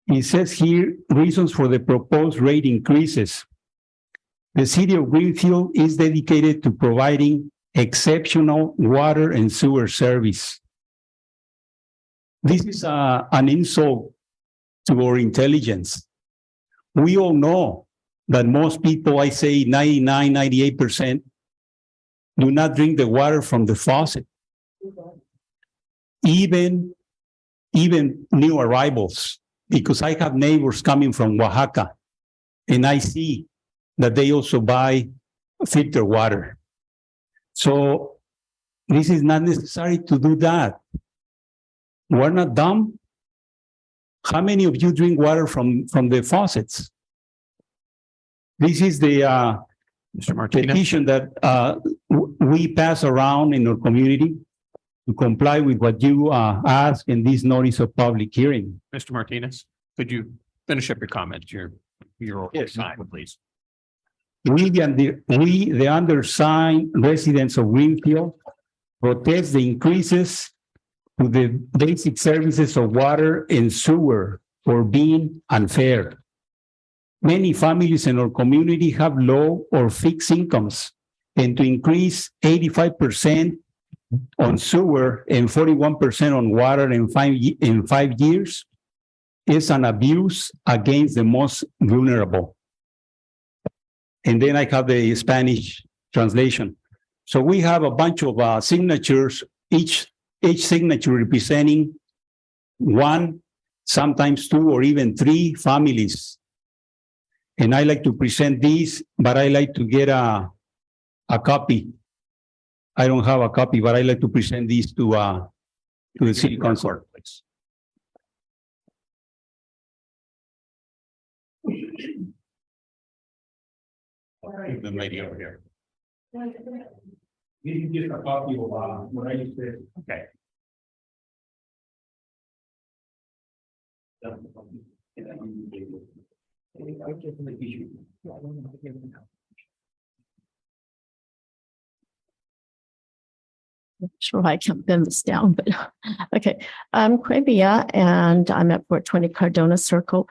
It says here, reasons for the proposed rate increases. The city of Greenfield is dedicated to providing exceptional water and sewer service. This is an insult to our intelligence. We all know that most people, I say 99, 98%, do not drink the water from the faucet. even new arrivals, because I have neighbors coming from Oaxaca, and I see that they also buy filter water. So this is not necessary to do that. We're not dumb. How many of you drink water from the faucets? This is the
Mr. Martinez,
petition that we pass around in our community to comply with what you ask in this notice of public hearing.
Mr. Martinez, could you finish up your comments? Your
Yes.
time, please.
We, the undersigned residents of Greenfield, protest the increases to the basic services of water and sewer for being unfair. Many families in our community have low or fixed incomes, and to increase 85% on sewer and 41% on water in 5 years is an abuse against the most vulnerable. And then I have the Spanish translation. So we have a bunch of signatures, each signature representing one, sometimes two, or even three families. And I like to present these, but I like to get a copy. I don't have a copy, but I like to present these to the city council.
Please. The lady over here.
This is just a copy of what I said.
Okay.
Sure, I can bend this down, but okay. I'm Quavia and I'm at 420 Cardona Circle.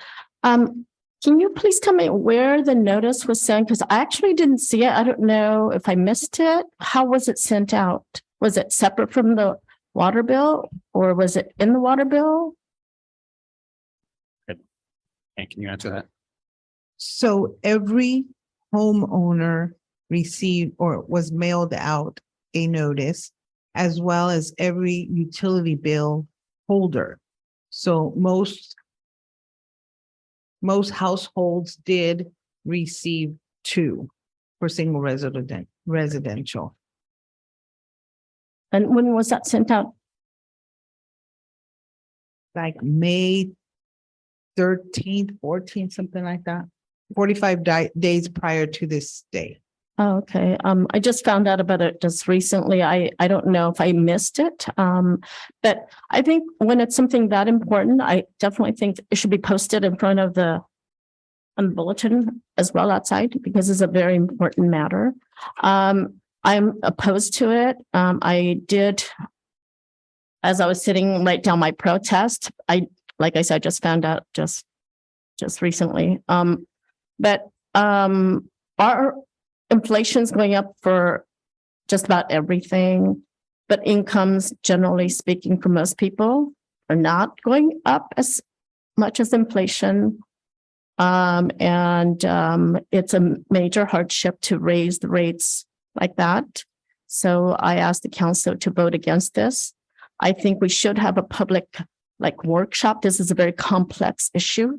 Can you please tell me where the notice was sent? Because I actually didn't see it. I don't know if I missed it. How was it sent out? Was it separate from the water bill or was it in the water bill?
And can you answer that?
So every homeowner received or was mailed out a notice, as well as every utility bill holder. So most households did receive two for single residential.
And when was that sent out?
Like May 13th, 14th, something like that. 45 days prior to this day.
Oh, okay. I just found out about it just recently. I don't know if I missed it. But I think when it's something that important, I definitely think it should be posted in front of on the bulletin as well outside, because it's a very important matter. I'm opposed to it. I did, as I was sitting, write down my protest. Like I said, just found out just recently. But our inflation's going up for just about everything, but incomes, generally speaking, for most people are not going up as much as inflation. It's a major hardship to raise the rates like that. So I asked the council to vote against this. I think we should have a public workshop. This is a very complex issue.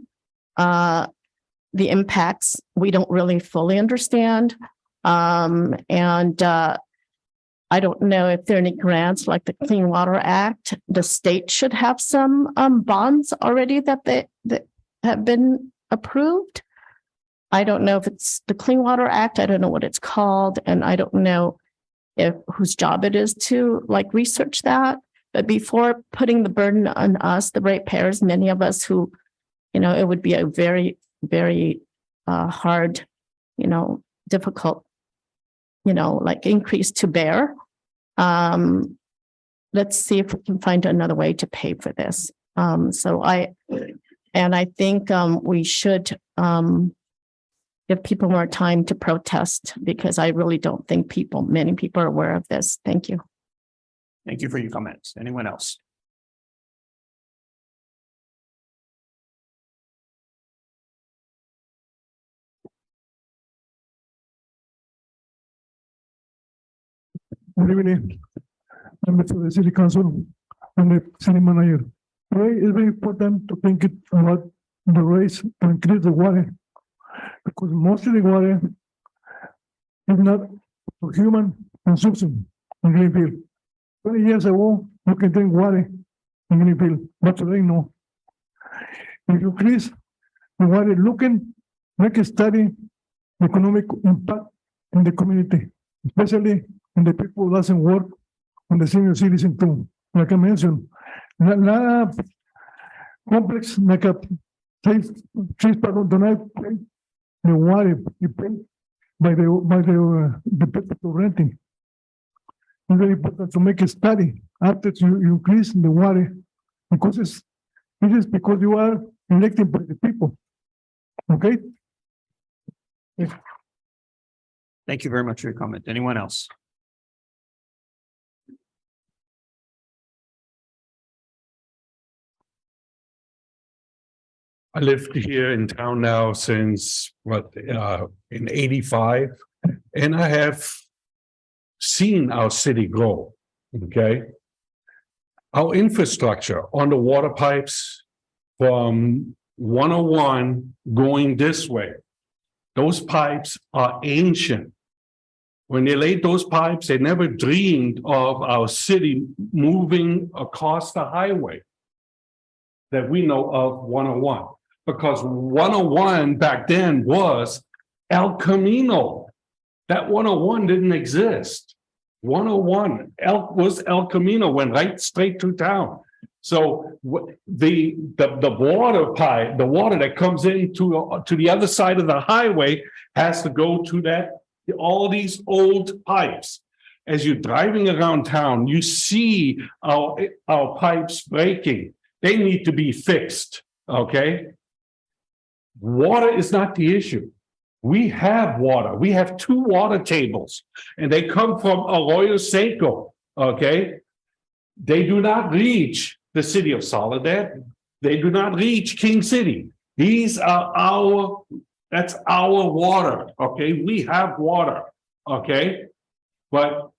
The impacts we don't really fully understand. I don't know if there are any grants like the Clean Water Act. The state should have some bonds already that have been approved. I don't know if it's the Clean Water Act. I don't know what it's called. And I don't know whose job it is to research that. But before putting the burden on us, the ratepayers, many of us who, it would be a very, very hard, difficult, increase to bear. Let's see if we can find another way to pay for this. I think we should give people more time to protest, because I really don't think many people are aware of this. Thank you.
Thank you for your comments. Anyone else?
Good evening, members of the City Council. and the city manager. Today is very important to think it about the race to increase the water. Because most of the water is not for human consumption in Greenfield. 20 years ago, you can drink water in Greenfield, but today no. If you increase the water, make a study the economic impact in the community, especially in the people who doesn't work on the senior citizen too. Like I mentioned, la complex like a trees do not pay the water you pay by the people renting. It's very important to make a study after you increase the water because it is because you are elected by the people. Okay?
Thank you very much for your comment. Anyone else?
I lived here in town now since in 85, and I have seen our city grow. Okay. Our infrastructure on the water pipes from 101 going this way. Those pipes are ancient. When they laid those pipes, they never dreamed of our city moving across the highway that we know of 101. Because 101 back then was El Camino. That 101 didn't exist. 101 was El Camino, went right straight through town. So the water pipe, the water that comes into to the other side of the highway has to go to all these old pipes. As you're driving around town, you see our pipes breaking. They need to be fixed, okay? Water is not the issue. We have water. We have 2 water tables, and they come from Arroyo Seco, okay? They do not reach the city of Soledad. They do not reach King City. These are that's our water, okay? We have water, okay? But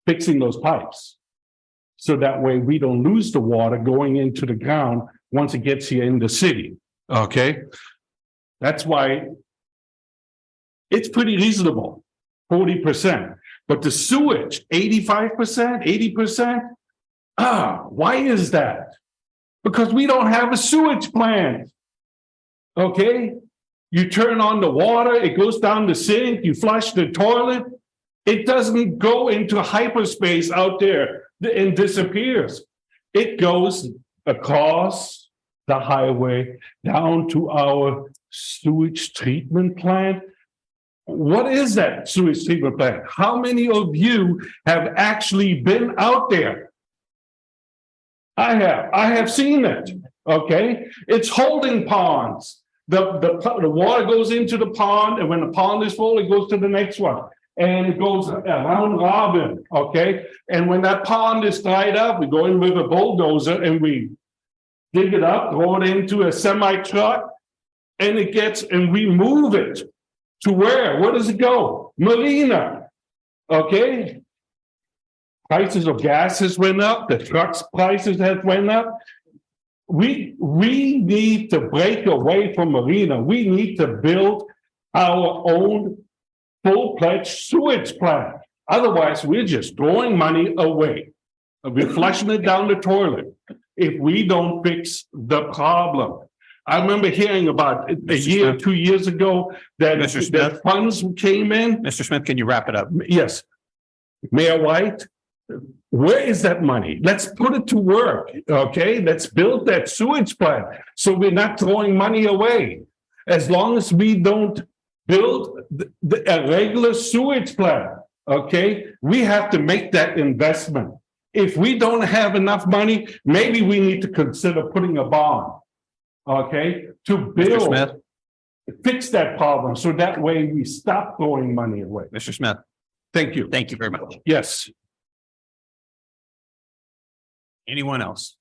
fixing those pipes so that way we don't lose the water going into the ground once it gets here in the city, okay? That's why it's pretty reasonable, 40%. But the sewage, 85%, 80%, why is that? Because we don't have a sewage plant, okay? You turn on the water, it goes down the sink, you flush the toilet, it doesn't go into hyperspace out there and disappears. It goes across the highway down to our sewage treatment plant. What is that sewage treatment plant? How many of you have actually been out there? I have seen it, okay? It's holding ponds. The water goes into the pond, and when the pond is full, it goes to the next one. And it goes around robin, okay? And when that pond is dried up, we go in with a bulldozer and we dig it up, throw it into a semi-truck, and we move it to where? Where does it go? Marina, okay? Prices of gases went up, the trucks prices have went up. We need to break away from Marina. We need to build our own full-fledged sewage plant. Otherwise, we're just throwing money away. We're flushing it down the toilet if we don't fix the problem. I remember hearing about a year, 2 years ago that funds came in.
Mr. Smith, can you wrap it up?
Yes. Mayor White, where is that money? Let's put it to work, okay? Let's build that sewage plant so we're not throwing money away. As long as we don't build a regular sewage plant, okay? We have to make that investment. If we don't have enough money, maybe we need to consider putting a bond, okay? To build, fix that problem so that way we stop throwing money away.
Mr. Smith.
Thank you.
Thank you very much.
Yes.
Anyone else?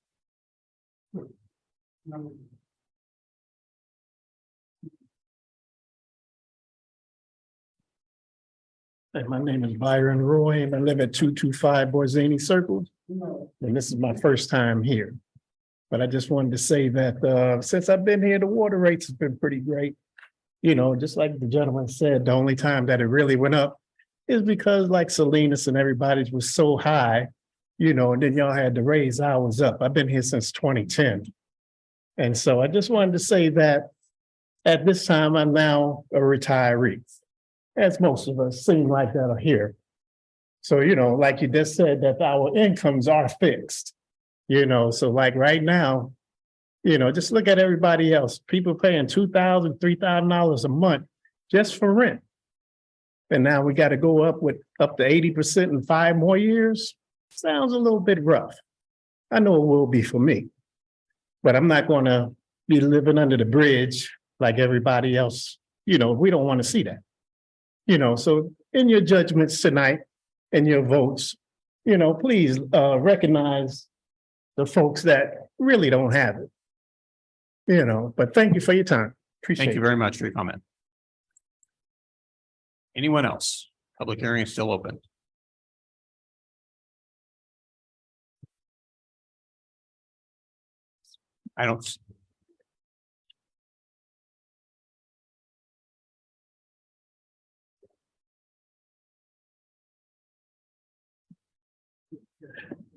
Hey, my name is Byron Roy and I live at 225 Borzani Circle. And this is my first time here. But I just wanted to say that since I've been here, the water rates have been pretty great. You know, just like the gentleman said, the only time that it really went up is because like Salinas and everybody's was so high, you know, and then y'all had to raise ours up. I've been here since 2010. And so I just wanted to say that at this time, I'm now a retiree, as most of us seem like that are here. So, you know, like you just said, that our incomes are fixed, you know, so like right now, you know, just look at everybody else, people paying $2,000, $3,000 a month just for rent. And now we got to go up to 80% in 5 more years. Sounds a little bit rough. I know it will be for me, but I'm not going to be living under the bridge like everybody else. You know, we don't want to see that, you know, so in your judgments tonight and your votes, you know, please recognize the folks that really don't have it, you know, but thank you for your time. Appreciate it.
Thank you very much for your comment. Anyone else? Public hearing is still open. I don't.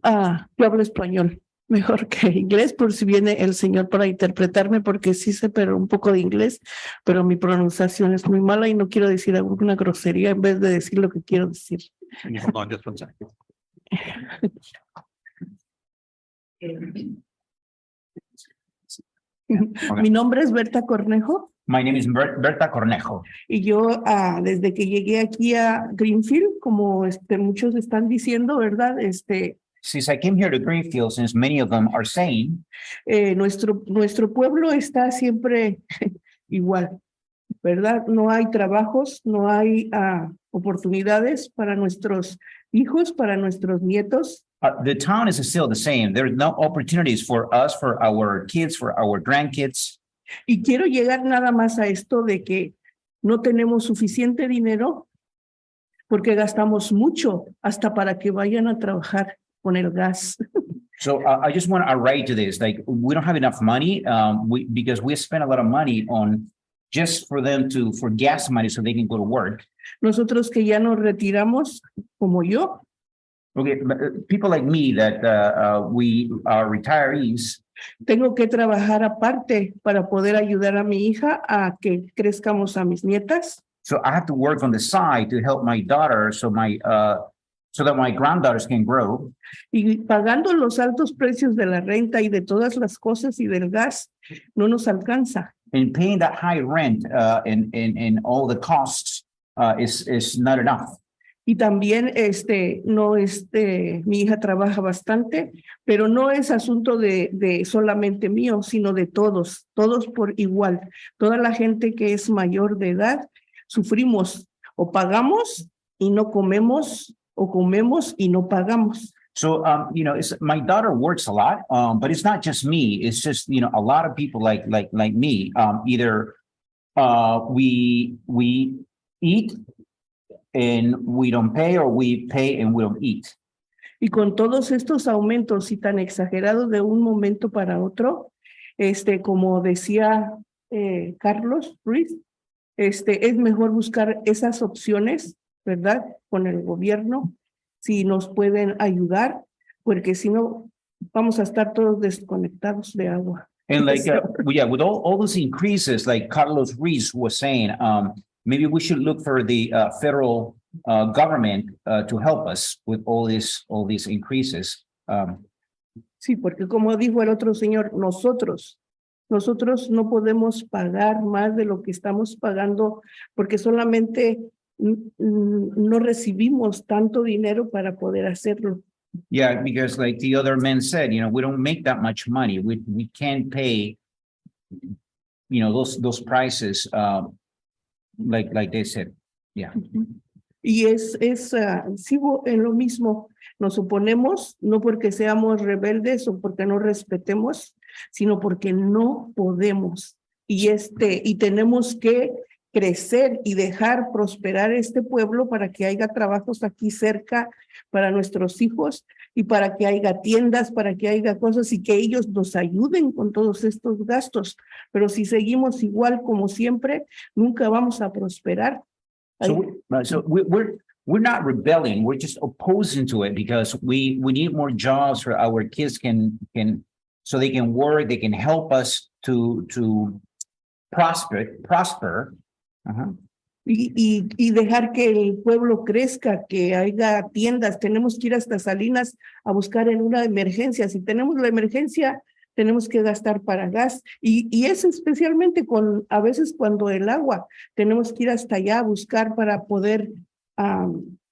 Yo hablo español mejor que inglés, por si viene el señor para interpretarme, porque sí sé pero un poco de inglés, pero mi pronunciación es muy mala y no quiero decir alguna grosería en vez de decir lo que quiero decir.
Can you hold on just one second?
Mi nombre es Berta Cornejo.
My name is Berta Cornejo.
Y yo, desde que llegué aquí a Greenfield, como muchos están diciendo, ¿verdad?
Since I came here to Greenfield, since many of them are saying,
nuestro pueblo está siempre igual, ¿verdad? No hay trabajos, no hay oportunidades para nuestros hijos, para nuestros nietos.
the town is still the same. There's no opportunities for us, for our kids, for our grandkids.
Y quiero llegar nada más a esto de que no tenemos suficiente dinero porque gastamos mucho hasta para que vayan a trabajar con el gas.
So I just want to write to this, like, we don't have enough money because we spend a lot of money on just for them for gas money so they can go to work.
Nosotros que ya nos retiramos, como yo.
Okay, people like me that we are retirees.
Tengo que trabajar aparte para poder ayudar a mi hija a que crezcamos a mis nietas.
So I have to work on the side to help my daughter so that my granddaughters can grow.
Y pagando los altos precios de la renta y de todas las cosas y del gas, no nos alcanza.
And paying that high rent and all the costs is not enough.
Y también mi hija trabaja bastante, pero no es asunto de solamente mío, sino de todos por igual. Toda la gente que es mayor de edad sufrimos o pagamos y no comemos o comemos y no pagamos.
So, my daughter works a lot, but it's not just me. It's just, a lot of people like me. Either we eat and we don't pay, or we pay and we don't eat.
Y con todos estos aumentos y tan exagerados de un momento para otro, como decía Carlos Ruiz, es mejor buscar esas opciones, ¿verdad? Con el gobierno, si nos pueden ayudar, porque si no, vamos a estar todos desconectados de agua.
And with all those increases, like Carlos Ruiz was saying, maybe we should look for the federal government to help us with all these increases.
Sí, porque como dijo el otro señor, nosotros no podemos pagar más de lo que estamos pagando porque solamente no recibimos tanto dinero para poder hacerlo.
Yeah, because like the other men said, we don't make that much money. We can't pay, those prices. Like they said, yeah.
Y sigo en lo mismo, nos oponemos no porque seamos rebeldes o porque no respetemos, sino porque no podemos. Y tenemos que crecer y dejar prosperar este pueblo para que haya trabajos aquí cerca para nuestros hijos y para que haya tiendas, para que haya cosas y que ellos nos ayuden con todos estos gastos. Pero si seguimos igual como siempre, nunca vamos a prosperar.
We're not rebelling. We're just opposing to it because we need more jobs for our kids so they can work, they can help us to prosper. Uh-huh.
Y dejar que el pueblo crezca, que haya tiendas. Tenemos que ir hasta Salinas a buscar en una emergencia. Si tenemos la emergencia, tenemos que gastar para gas. Y es especialmente a veces cuando el agua, tenemos que ir hasta allá a buscar para poder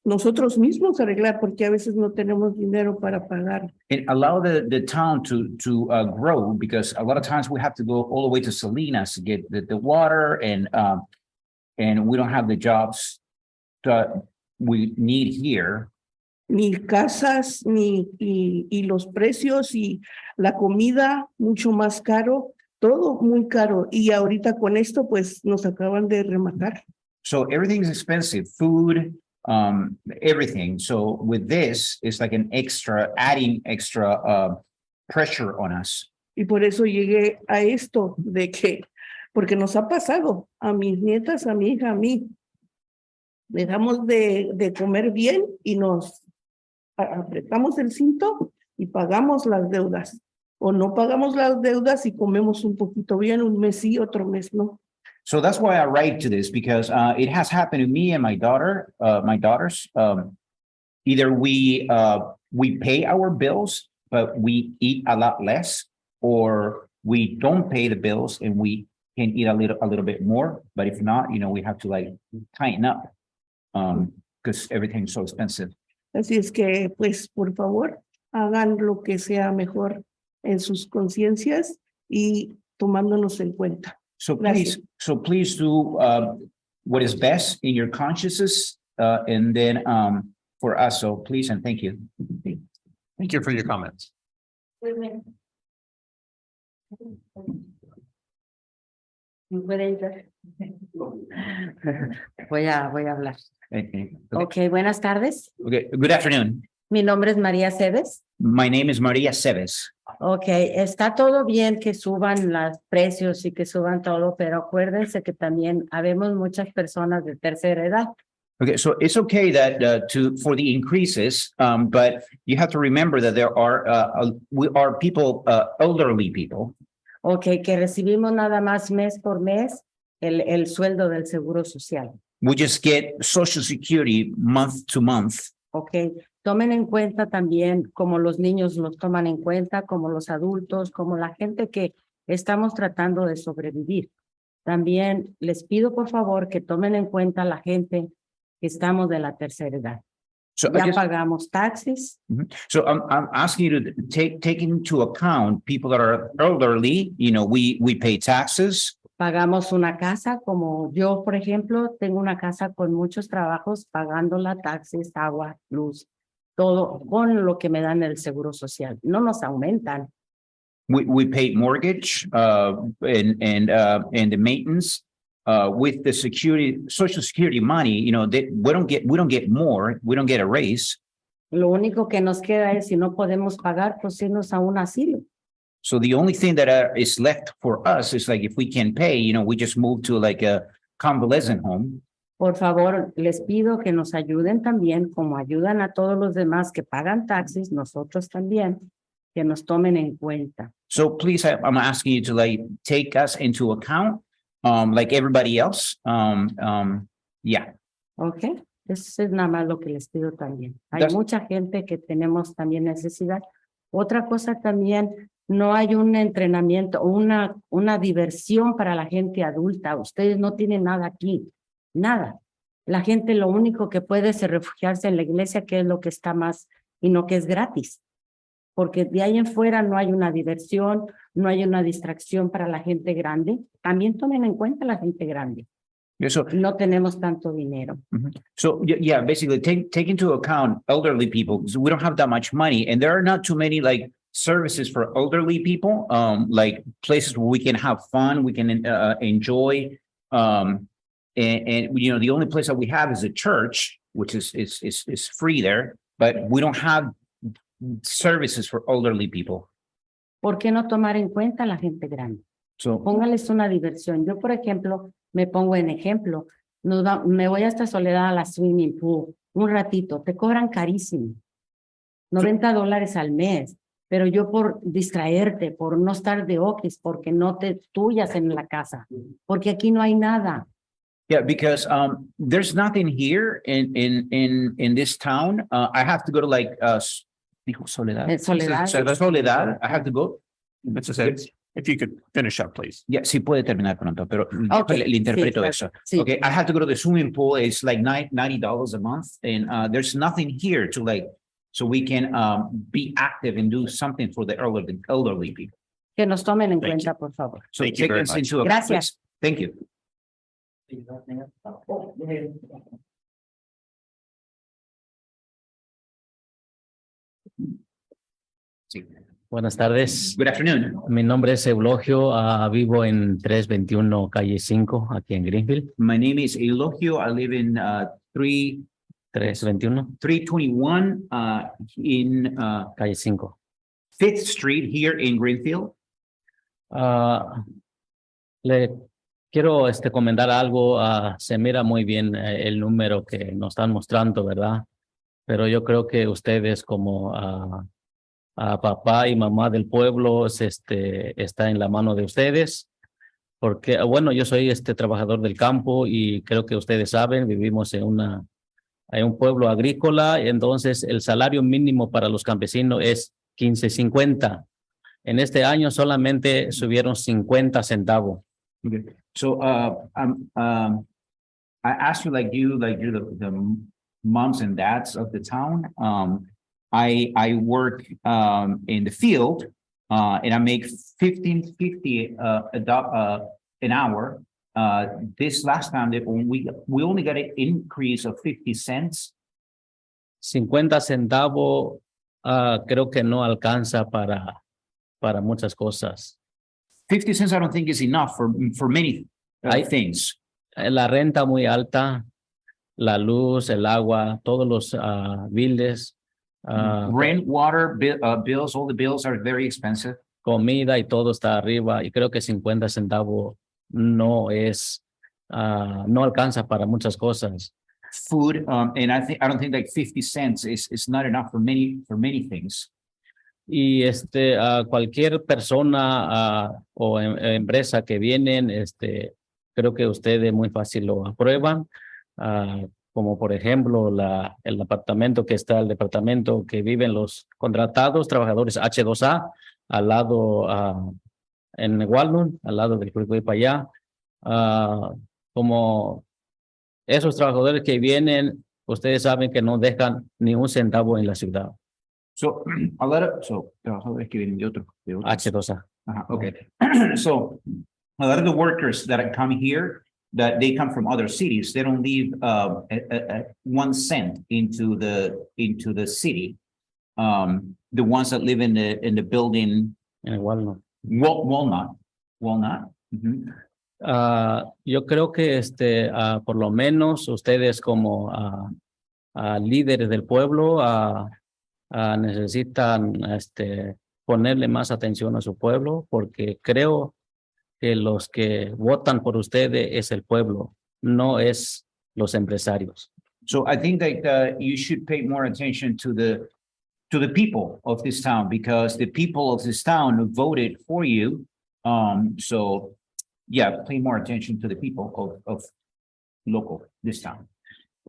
nosotros mismos arreglar, porque a veces no tenemos dinero para pagar.
And allow the town to grow, because a lot of times we have to go all the way to Salinas to get the water, and we don't have the jobs that we need here.
Ni casas, y los precios y la comida mucho más caro, todo muy caro. Y ahorita con esto, pues nos acaban de rematar.
So everything's expensive, food, everything. So with this, it's like adding extra pressure on us.
Y por eso llegué a esto porque nos ha pasado a mis nietas, a mi hija, a mí. Dejamos de comer bien y nos apretamos el cinto y pagamos las deudas. O no pagamos las deudas y comemos un poquito bien, un mes sí, otro mes no.
So that's why I write to this, because it has happened to me and my daughters. Either we pay our bills, but we eat a lot less, or we don't pay the bills and we can eat a little bit more. But if not, we have to like tighten up because everything's so expensive.
Así es que, pues, por favor, hagan lo que sea mejor en sus conciencias y tomándonos en cuenta.
So please do what is best in your consciences, and then for us. So please and thank you.
Thank you for your comments.
Voy a hablar.
Okay.
Ok, buenas tardes.
Okay. Good afternoon.
Mi nombre es María Cedes.
My name is Maria Ceves.
Ok, está todo bien que suban los precios y que suban todo, pero acuérdense que también habemos muchas personas de tercera edad.
Okay, so it's okay that for the increases, but you have to remember that there are people, elderly people.
Ok, que recibimos nada más mes por mes el sueldo del Seguro Social.
We just get Social Security month to month.
Ok, tomen en cuenta también como los niños los toman en cuenta, como los adultos, como la gente que estamos tratando de sobrevivir. También les pido por favor que tomen en cuenta la gente que estamos de la tercera edad.
So
ya pagamos taxes.
So I'm asking you to take into account people that are elderly. We pay taxes.
Pagamos una casa, como yo, por ejemplo, tengo una casa con muchos trabajos, pagándola taxes, agua, luz, todo con lo que me dan el Seguro Social. No nos aumentan.
We pay mortgage and the maintenance with the Social Security money. We don't get more. We don't get a raise.
Lo único que nos queda es si no podemos pagar, pues irnos a un asilo.
So the only thing that is left for us is like if we can pay, we just move to like a convalescent home.
Por favor, les pido que nos ayuden también, como ayudan a todos los demás que pagan taxis, nosotros también, que nos tomen en cuenta.
So please, I'm asking you to like take us into account, like everybody else. Yeah.
Okay. Eso es nada más lo que les pido también. Hay mucha gente que tenemos también necesidad. Otra cosa también, no hay un entrenamiento, una diversión para la gente adulta. Ustedes no tienen nada aquí, nada. La gente lo único que puede es refugiarse en la iglesia, que es lo que está más y no que es gratis. Porque de ahí en fuera no hay una diversión, no hay una distracción para la gente grande. También tomen en cuenta la gente grande.
Yeah, so,
no tenemos tanto dinero.
So yeah, basically take into account elderly people because we don't have that much money, and there are not too many like services for elderly people, like places where we can have fun, we can enjoy, and the only place that we have is a church, which is free there, but we don't have services for elderly people.
¿Por qué no tomar en cuenta a la gente grande?
So
Póngales una diversión. Yo, por ejemplo, me pongo en ejemplo. Me voy hasta Soledad a la swimming pool un ratito. Te cobran carísimo. $90 al mes. Pero yo por distraerte, por no estar de okis, porque no te tuyas en la casa. Porque aquí no hay nada.
yeah, because there's nothing here in this town. I have to go to like dijo Soledad.
Soledad.
Soledad. I have to go.
Mr. Sims, if you could finish up, please.
Yeah, sí puede terminar pronto, pero
Okay,
le interpreto
sí,
eso.
sí.
Okay, I have to go to the swimming pool. It's like $90 a month, and there's nothing here to like, so we can be active and do something for the elderly people.
Que nos tomen en
Thank
cuenta, por favor.
So
Thank you
take
very
this
much.
into account,
Gracias.
please. Thank you. Sí.
Buenas tardes.
Good afternoon.
Mi nombre es Eulogio, vivo en 321 calle 5, aquí en Greenfield.
My name is Eulogio. I live in
321
321 in
calle 5.
5th Street here in Greenfield.
Le quiero comentar algo. Se mira muy bien el número que nos están mostrando, ¿verdad? Pero yo creo que ustedes como papá y mamá del pueblo está en la mano de ustedes. Porque, bueno, yo soy trabajador del campo y creo que ustedes saben, vivimos en un pueblo agrícola, entonces el salario mínimo para los campesinos es 15.50. En este año solamente subieron 50 centavos.
Okay. So I asked you, like you're the moms and dads of the town. I work in the field and I make $15.50 an hour. This last time that we only got an increase of 50 cents.
50 centavos creo que no alcanza para muchas cosas.
50 cents I don't think is enough for many things.
La renta muy alta, la luz, el agua, todos los biles.
Rent, water, bills, all the bills are very expensive.
Comida y todo está arriba y creo que 50 centavos no alcanza para muchas cosas.
Food, and I don't think like 50 cents is not enough for many things.
Y cualquier persona o empresa que vienen, creo que ustedes muy fácil lo aprueban. Como por ejemplo el departamento que viven los contratados, trabajadores H2A, al lado en Walnut, al lado del Curicó para allá. Como esos trabajadores que vienen, ustedes saben que no dejan ni un centavo en la ciudad.
So a lot of trabajadores que vienen de otros.
H2A.
Okay. So a lot of the workers that come here, that they come from other cities, they don't leave 1 cent into the city. The ones that live in the building
en Walnut.
Walnut.
Yo creo que por lo menos ustedes como líderes del pueblo necesitan ponerle más atención a su pueblo, porque creo que los que votan por ustedes es el pueblo, no es los empresarios.
So I think that you should pay more attention to the people of this town, because the people of this town voted for you. So yeah, pay more attention to the people of this town.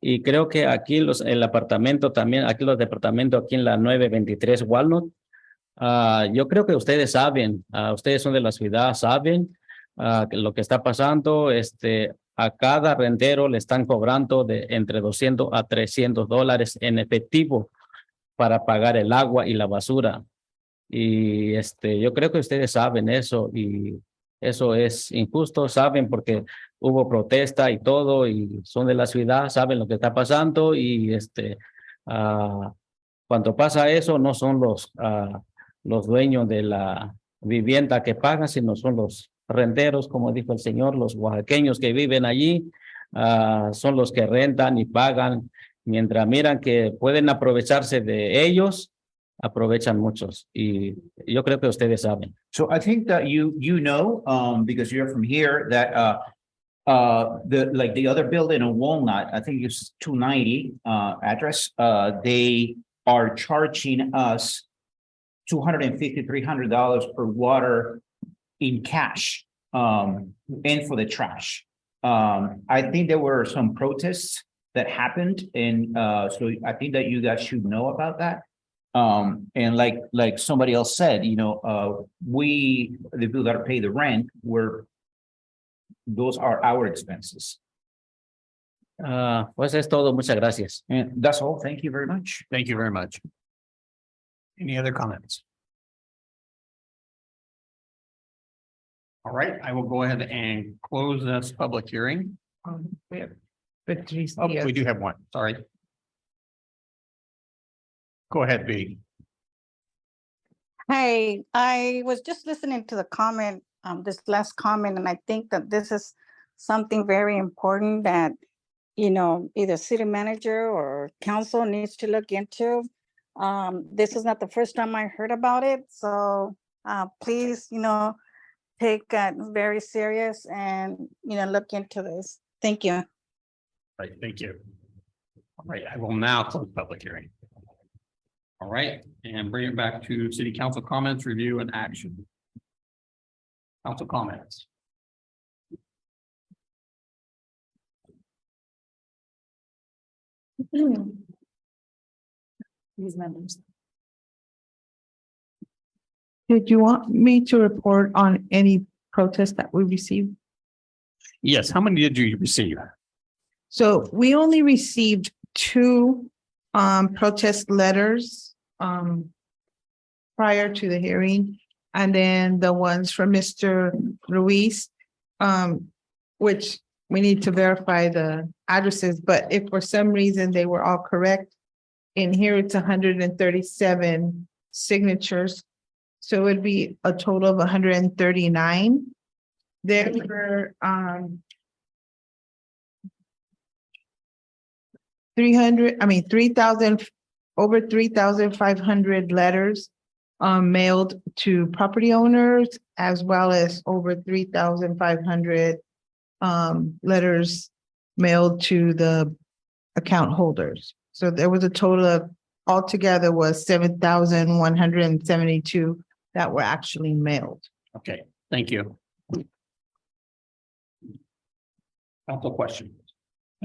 Y creo que aquí el apartamento también, aquí los departamentos aquí en la 923 Walnut, yo creo que ustedes saben, ustedes son de la ciudad, saben lo que está pasando. A cada rentero le están cobrando de entre $200 a $300 en efectivo para pagar el agua y la basura. Y yo creo que ustedes saben eso, y eso es injusto, saben, porque hubo protesta y todo, y son de la ciudad, saben lo que está pasando, y cuando pasa eso, no son los dueños de la vivienda que pagan, sino son los renteros, como dijo el señor, los oaxaqueños que viven allí, son los que rentan y pagan, mientras miran que pueden aprovecharse de ellos, aprovechan muchos y yo creo que ustedes saben.
So I think that you know, because you're from here, that the other building in Walnut, I think it's 290 address, they are charging us $250, $300 per water in cash, and for the trash. I think there were some protests that happened, and so I think that you guys should know about that. And like somebody else said, you know, the people that pay the rent, those are our expenses.
Pues es todo. Muchas gracias.
And that's all. Thank you very much.
Thank you very much. Any other comments? All right, I will go ahead and close this public hearing.
We have Patricia.
Oh, we do have one, sorry. Go ahead, B.
Hey, I was just listening to the comment, this last comment, and I think that this is something very important that, you know, either city manager or council needs to look into. This is not the first time I heard about it, so please, you know, take that very serious and, you know, look into this. Thank you.
Right, thank you. All right, I will now close public hearing. All right, and bring it back to city council comments, review and action. Council comments.
These members.
Did you want me to report on any protests that we received?
Yes, how many did you receive?
So we only received 2 protest letters prior to the hearing. And then the ones from Mr. Ruiz, which we need to verify the addresses, but if for some reason they were all correct, in here it's 137 signatures. So it'd be a total of 139. There were 3,000, over 3,500 letters mailed to property owners, as well as over 3,500 letters mailed to the account holders. So there was a total of altogether was 7,172 that were actually mailed.
Okay, thank you. Council question.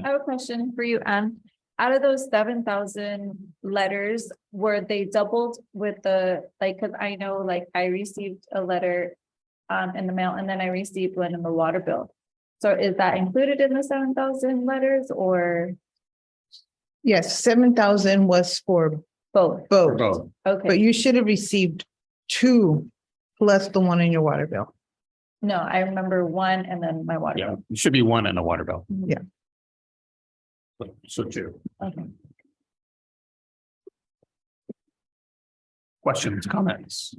I have a question for you, Anne. Out of those 7,000 letters, were they doubled with the, like, cause I know, like, I received a letter in the mail and then I received one in the water bill. So is that included in the 7,000 letters or?
Yes, 7,000 was for
both.
Both.
Okay,
But you should have received 2 plus the one in your water bill.
no, I remember one and then my water
Yeah,
bill.
it should be 1 in a water bill.
Yeah.
So 2.
Okay.
Questions, comments?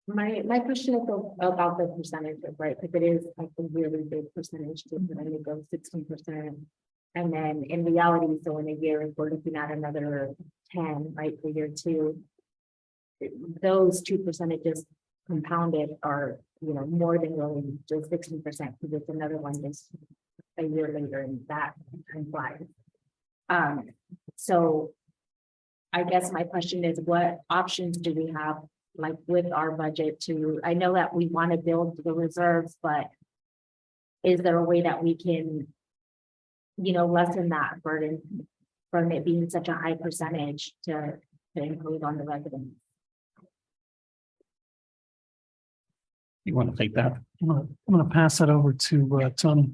My question is about the percentages, right? Because it is like a really big percentage to when it goes 16%. And then in reality, so in a year, if we're looking at another 10, right, for year 2. Those 2 percentages compounded are, you know, more than really just 16%, because it's another one just a year later and that implies. So I guess my question is, what options do we have, like with our budget to, I know that we want to build the reserves, but is there a way that we can, you know, lessen that burden from it being such a high percentage to include on the residents?
You want to take that?
I'm gonna pass that over to Tony.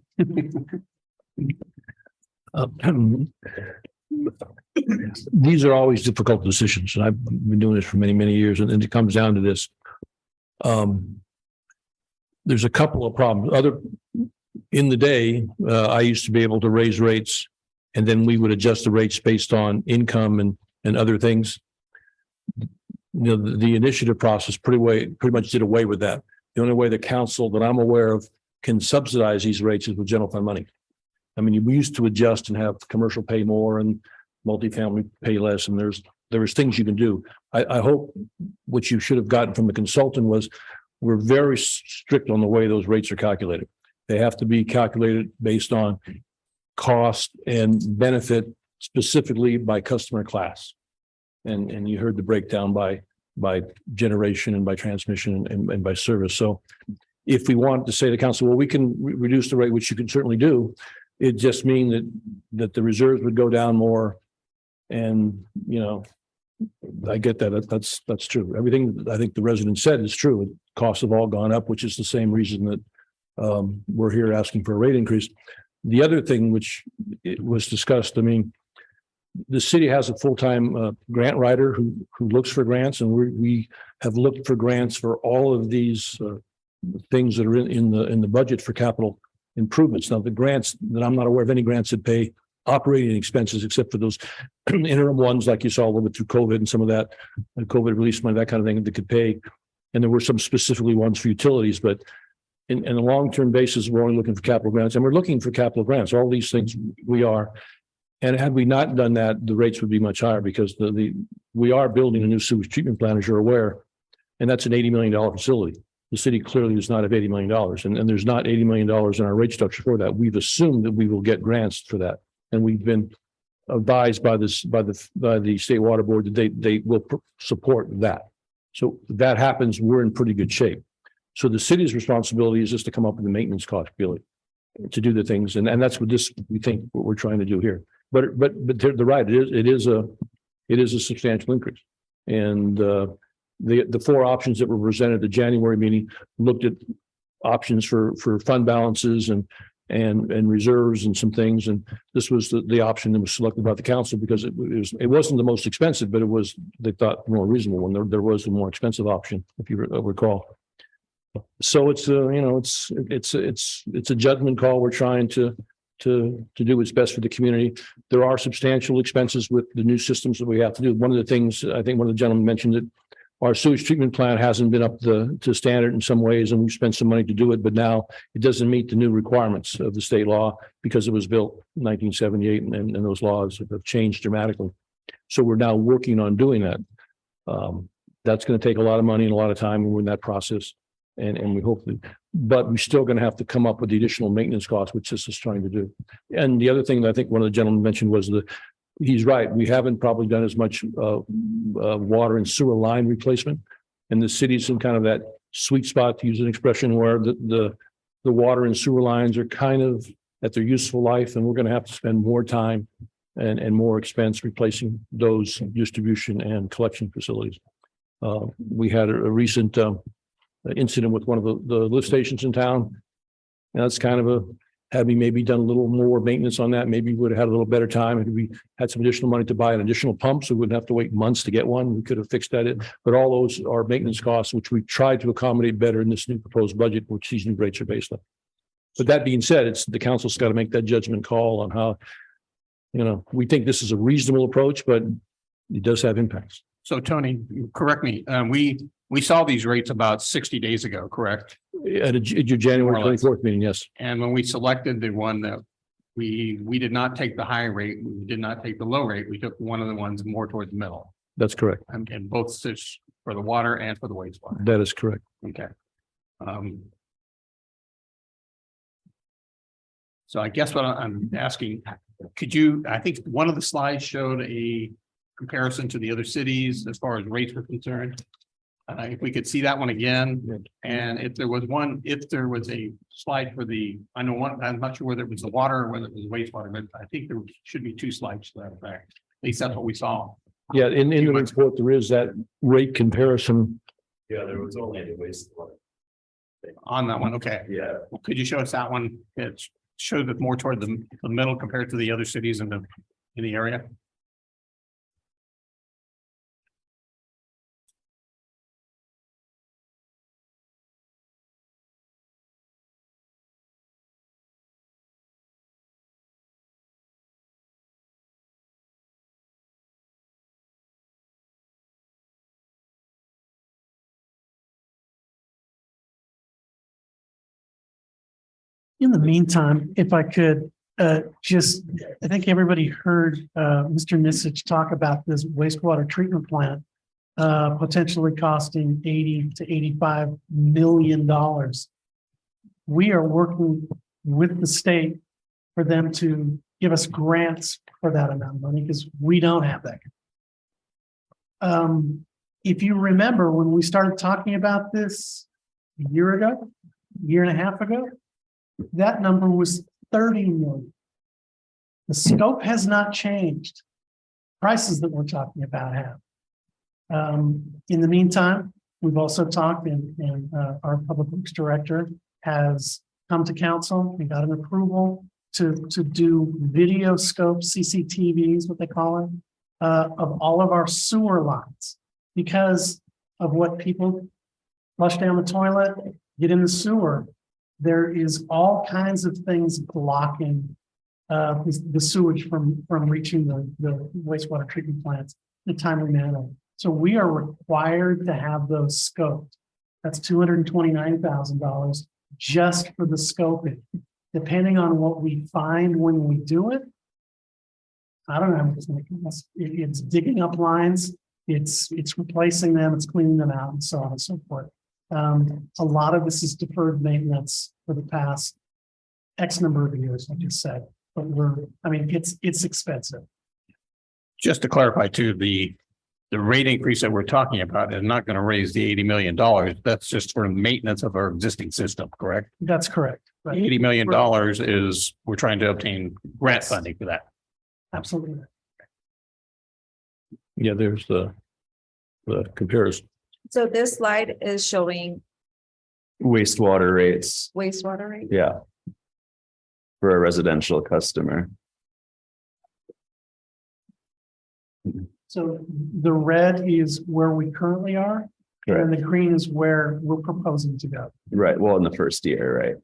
These are always difficult decisions, and I've been doing this for many, many years, and it comes down to this. There's a couple of problems. In the day, I used to be able to raise rates, and then we would adjust the rates based on income and other things. You know, the initiative process pretty much did away with that. The only way the council that I'm aware of can subsidize these rates is with general fund money. I mean, we used to adjust and have commercial pay more and multifamily pay less, and there's things you can do. I hope what you should have gotten from the consultant was we're very strict on the way those rates are calculated. They have to be calculated based on cost and benefit specifically by customer class. And you heard the breakdown by generation and by transmission and by service. So if we want to say to council, well, we can reduce the rate, which you can certainly do, it just mean that the reserves would go down more. And, you know, I get that. That's true. Everything I think the resident said is true. Costs have all gone up, which is the same reason that we're here asking for a rate increase. The other thing which it was discussed, I mean, the city has a full-time grant writer who looks for grants, and we have looked for grants for all of these things that are in the budget for capital improvements. Now, the grants that I'm not aware of any grants that pay operating expenses except for those interim ones, like you saw a little bit through COVID and some of that COVID release money, that kind of thing that could pay. And there were some specifically ones for utilities, but in a long-term basis, we're only looking for capital grants, and we're looking for capital grants. All these things we are. And had we not done that, the rates would be much higher because we are building a new sewage treatment plant, as you're aware, and that's an $80 million facility. The city clearly does not have $80 million, and there's not $80 million in our rate structure for that. We've assumed that we will get grants for that, and we've been advised by the State Water Board that they will support that. So if that happens, we're in pretty good shape. So the city's responsibility is just to come up with the maintenance cost, really, to do the things, and that's what we think what we're trying to do here. But they're right. It is a substantial increase, and the four options that were presented at the January meeting looked at options for fund balances and reserves and some things, and this was the option that was selected by the council because it wasn't the most expensive, but it was they thought more reasonable one. There was a more expensive option, if you recall. So it's a judgment call. We're trying to do what's best for the community. There are substantial expenses with the new systems that we have to do. One of the things, I think one of the gentlemen mentioned that our sewage treatment plant hasn't been up to standard in some ways, and we've spent some money to do it, but now it doesn't meet the new requirements of the state law because it was built in 1978 and those laws have changed dramatically. So we're now working on doing that. That's going to take a lot of money and a lot of time, and we're in that process. And we hope that, but we're still going to have to come up with the additional maintenance costs, which this is trying to do. And the other thing that I think one of the gentlemen mentioned was he's right. We haven't probably done as much water and sewer line replacement, and the city's in kind of that sweet spot, to use an expression, where the water and sewer lines are kind of at their useful life, and we're going to have to spend more time and more expense replacing those distribution and collection facilities. We had a recent incident with one of the lift stations in town. And that's kind of had we maybe done a little more maintenance on that, maybe we would have had a little better time. If we had some additional money to buy an additional pump, so we wouldn't have to wait months to get one. We could have fixed that. But all those are maintenance costs, which we tried to accommodate better in this new proposed budget, which these new rates are based on. But that being said, it's the council's got to make that judgment call on how, we think this is a reasonable approach, but it does have impacts.
So Tony, correct me. We saw these rates about 60 days ago, correct?
At your January 24th meeting, yes.
And when we selected the one that we did not take the high rate, we did not take the low rate. We took one of the ones more towards the middle.
That's correct.
And both for the water and for the wastewater.
That is correct.
Okay. So I guess what I'm asking, I think one of the slides showed a comparison to the other cities as far as rates were concerned. If we could see that one again, and if there was a slide for I'm not sure whether it was the water or whether it was wastewater, but I think there should be two slides to that effect. At least that's what we saw.
Yeah, in the report, there is that rate comparison.
Yeah, there was only the wastewater
on that one. Okay.
Yeah.
Well, could you show us that one? It showed it more toward the middle compared to the other cities in the area.
In the meantime, if I could, Just, I think everybody heard Mr. Nisich talk about this wastewater treatment plant potentially costing $80 to $85 million. We are working with the state for them to give us grants for that amount of money because we don't have that. If you remember when we started talking about this a year and a half ago, that number was 30 million. The scope has not changed. Prices that we're talking about have. In the meantime, we've also talked and our public works director has come to council and got an approval to do video scope CCTVs, what they call it, of all of our sewer lines because of what people flush down the toilet, get in the sewer. There is all kinds of things blocking the sewage from reaching the wastewater treatment plants in a timely manner. So we are required to have those scoped. That's $229,000 just for the scoping. Depending on what we find when we do it, I don't know. It's digging up lines, it's replacing them, it's cleaning them out, and so on and so forth. A lot of this is deferred maintenance for the past X number of years, like you said. But it's expensive.
Just to clarify too, the rate increase that we're talking about is not going to raise the $80 million. That's just for maintenance of our existing system, correct?
That's correct. Right.
$80 million is we're trying to obtain grant funding for that.
Absolutely.
Yeah, there's the comparison.
So this slide is showing
Wastewater rates,
wastewater rate.
yeah. For a residential customer.
So the red is where we currently are, and the green is where we're proposing to go.
Right, well, in the first year, right?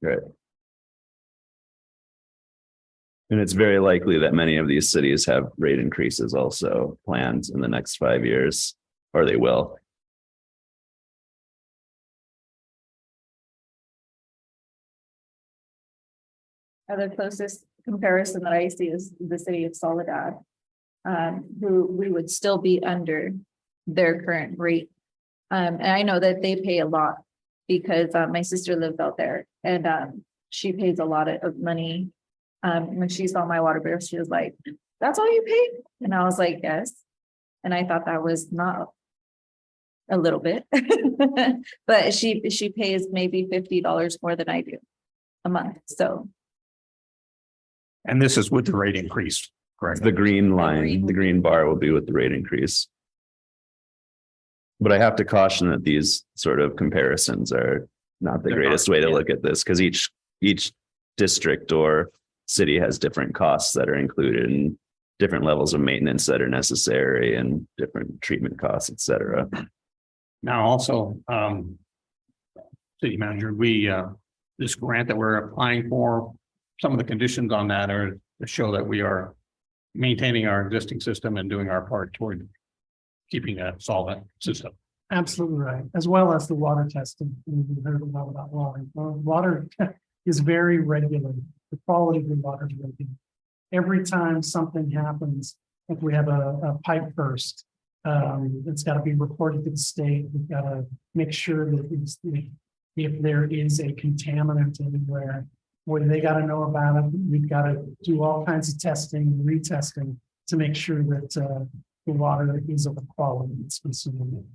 Right. And it's very likely that many of these cities have rate increases also planned in the next 5 years, or they will.
The closest comparison that I see is the city of Soledad, who we would still be under their current rate. And I know that they pay a lot because my sister lives out there and she pays a lot of money. When she saw my water bill, she was like, "That's all you pay?" And I was like, "Yes." And I thought that was not a little bit, but she pays maybe $50 more than I do a month. So.
And this is with the rate increase, correct?
The green line, the green bar will be with the rate increase. But I have to caution that these sort of comparisons are not the greatest way to look at this, because each district or city has different costs that are included and different levels of maintenance that are necessary and different treatment costs, et cetera.
Now also, city manager, this grant that we're applying for, some of the conditions on that are to show that we are maintaining our existing system and doing our part toward keeping a solvent system.
Absolutely right. As well as the water testing. We've heard a lot about water. Water is very regulated. The quality of the water is regulated. Every time something happens, if we have a pipe burst, it's got to be reported to the state. We've got to make sure that if there is a contaminant anywhere, where they got to know about it. We've got to do all kinds of testing, retesting to make sure that the water is of the quality it's consumed.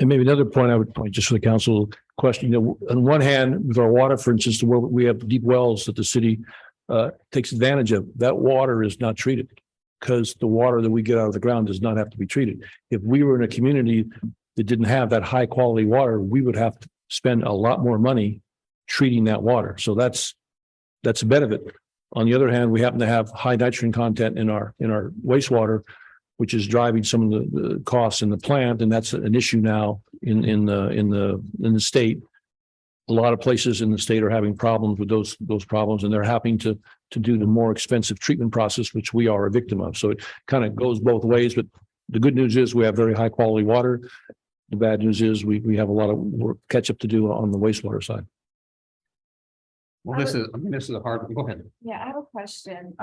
And maybe another point I would point just for the council question, on one hand, with our water, for instance, where we have deep wells that the city takes advantage of, that water is not treated because the water that we get out of the ground does not have to be treated. If we were in a community that didn't have that high quality water, we would have to spend a lot more money treating that water. So that's a benefit. On the other hand, we happen to have high nitrogen content in our wastewater, which is driving some of the costs in the plant, and that's an issue now in the state. A lot of places in the state are having problems with those problems, and they're having to do the more expensive treatment process, which we are a victim of. So it kind of goes both ways. But the good news is we have very high quality water. The bad news is we have a lot of work catch up to do on the wastewater side.
Well, this is a hard one. Go ahead.
Yeah, I have a question.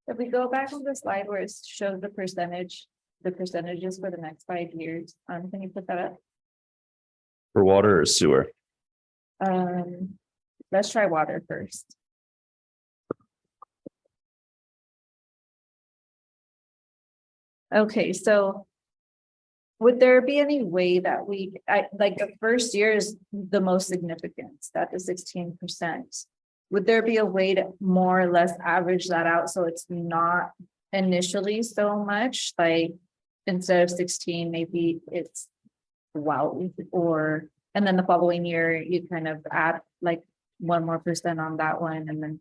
If we go back to the slide where it shows the percentages for the next 5 years, can you put that up?
For water or sewer?
Let's try water first. Okay, so would there be any way that like the first year is the most significant, that is 16%. Would there be a way to more or less average that out so it's not initially so much, like instead of 16, maybe it's 12 or, and then the following year you kind of add like 1 more % on that one, and then,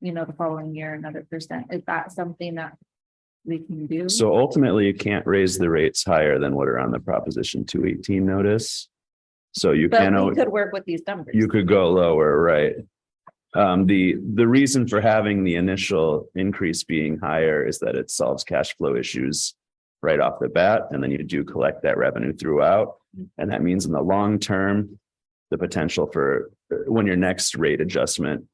the following year another %. Is that something that we can do?
So ultimately, you can't raise the rates higher than what are on the Proposition 218 notice. So you
But
can,
we could work with these numbers.
you could go lower, right? The reason for having the initial increase being higher is that it solves cash flow issues right off the bat, and then you do collect that revenue throughout. And that means in the long term, the potential for when your next rate adjustment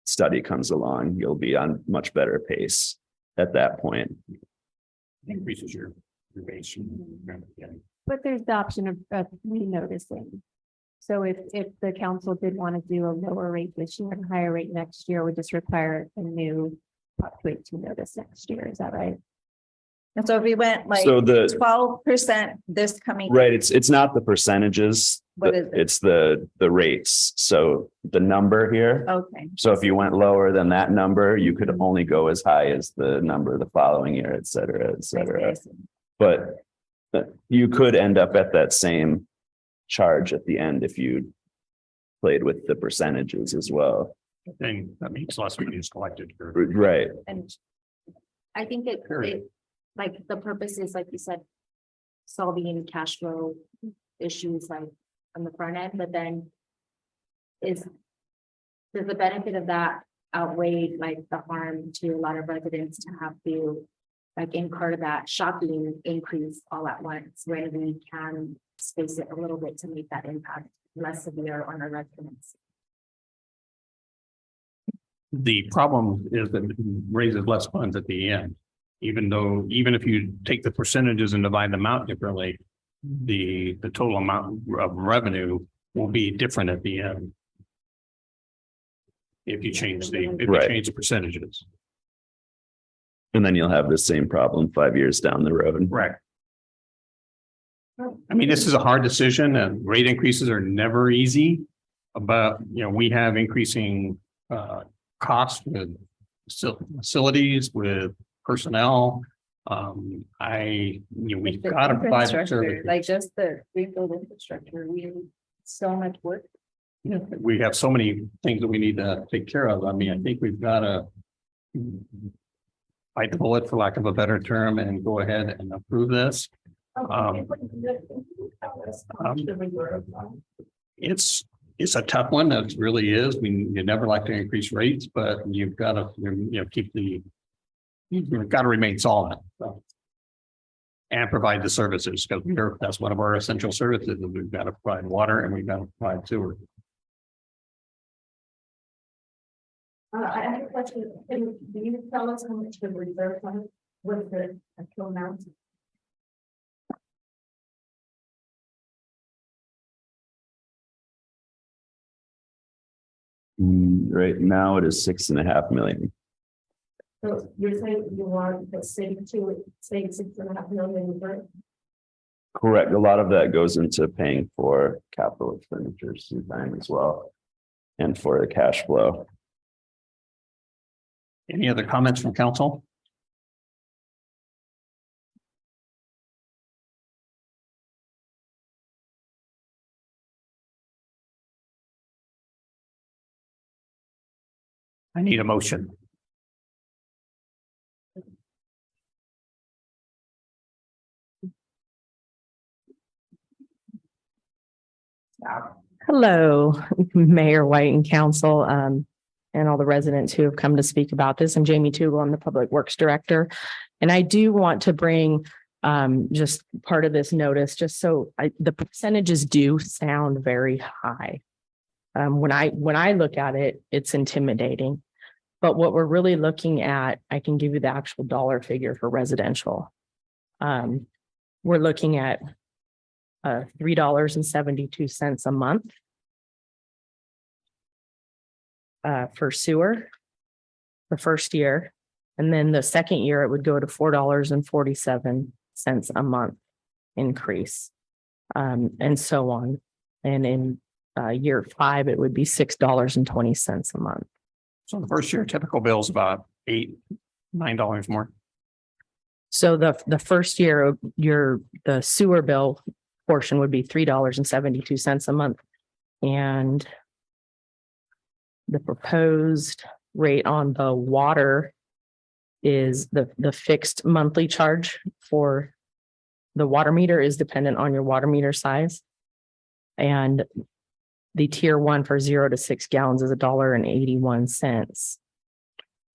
study comes along, you'll be on much better pace at that point.
Increases your base.
But there's the option of renoticing. So if the council did want to do a lower rate this year and a higher rate next year, would just require a new Prop 218 notice next year. Is that right?
And so if we went like
So the-
12% this coming.
Right, it's not the percentages,
What is it?
it's the rates. So the number here.
Okay.
So if you went lower than that number, you could only go as high as the number the following year, et cetera, et cetera. But you could end up at that same charge at the end if you played with the percentages as well.
Then that means less money is collected.
Right.
And I think like the purpose is, like you said, solving any cash flow issues like on the front end, but then does the benefit of that outweigh like the harm to a lot of residents to have to like incur that shocking increase all at once when we can space it a little bit to make that impact less severe on our residents?
The problem is that it raises less funds at the end, even if you take the percentages and divide them out differently, the total amount of revenue will be different at the end. If you change the percentages.
And then you'll have the same problem 5 years down the road.
Right. I mean, this is a hard decision and rate increases are never easy. But, we have increasing costs with facilities, with personnel. We've
The
got to provide
infrastructure,
services.
like just the rebuild infrastructure, we have so much work.
We have so many things that we need to take care of. I mean, I think we've got to bite the bullet, for lack of a better term, and go ahead and approve this. It's a tough one. That really is. You never like to increase rates, but you've got to, you've got to remain solvent. And provide the services, because that's one of our essential services. We've got to provide water and we've got to provide sewer.
I have a question. Do you tell us how much the reserve fund was the actual amount?
Right now it is 6.5 million.
So you're saying you want the city to say 6.5 million reserve?
Correct. A lot of that goes into paying for capital expenditures sometimes as well. And for the cash flow.
Any other comments from council? I need a motion.
Hello, Mayor White and Council, and all the residents who have come to speak about this. I'm Jamie Tugel, I'm the Public Works Director. And I do want to bring just part of this notice, just so the percentages do sound very high. When I look at it, it's intimidating. But what we're really looking at, I can give you the actual dollar figure for residential. We're looking at $3.72 a month for sewer the first year. And then the second year, it would go to $4.47 a month increase, and so on. And in year 5, it would be $6.20 a month.
So the first year typical bill is about $8-9 more.
So the first year, the sewer bill portion would be $3.72 a month. And the proposed rate on the water is the fixed monthly charge for the water meter is dependent on your water meter size. And the tier 1 for 0 to 6 gallons is $1.81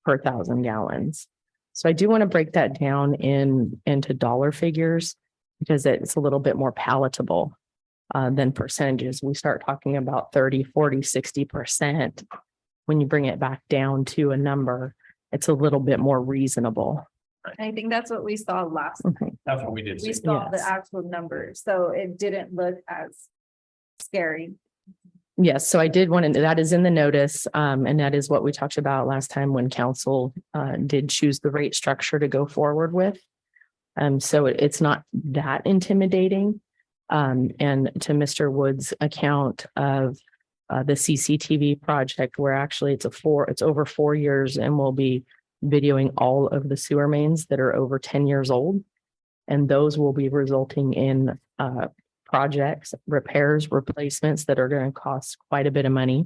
per 1,000 gallons. So I do want to break that down into dollar figures because it's a little bit more palatable than percentages. We start talking about 30, 40, 60%. When you bring it back down to a number, it's a little bit more reasonable.
I think that's what we saw last.
That's what we did.
We saw the actual numbers, so it didn't look as scary.
Yes, so I did want to, that is in the notice, and that is what we talked about last time when council did choose the rate structure to go forward with. So it's not that intimidating. And to Mr. Wood's account of the CCTV project, where actually it's over 4 years, and we'll be videoing all of the sewer mains that are over 10 years old. And those will be resulting in projects, repairs, replacements that are going to cost quite a bit of money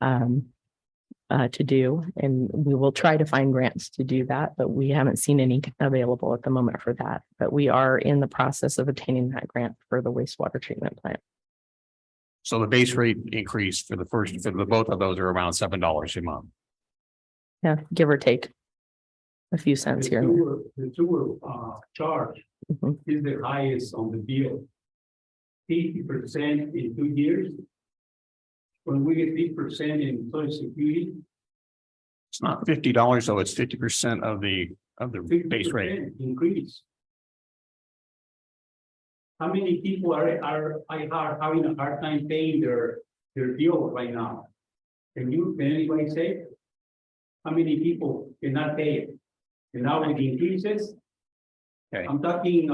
to do. And we will try to find grants to do that, but we haven't seen any available at the moment for that. But we are in the process of obtaining that grant for the wastewater treatment plant.
So the base rate increase for the both of those are around $7 a month.
Yeah, give or take a few cents here. and there.
The sewer charge is the highest on the bill. 80% in 2 years. When we get 8% in social security.
It's not $50 though, it's 50% of the base rate.
Increase. How many people are having a hard time paying their bill right now? Can anybody say? How many people cannot pay it? And now with the increases,
Okay.
I'm talking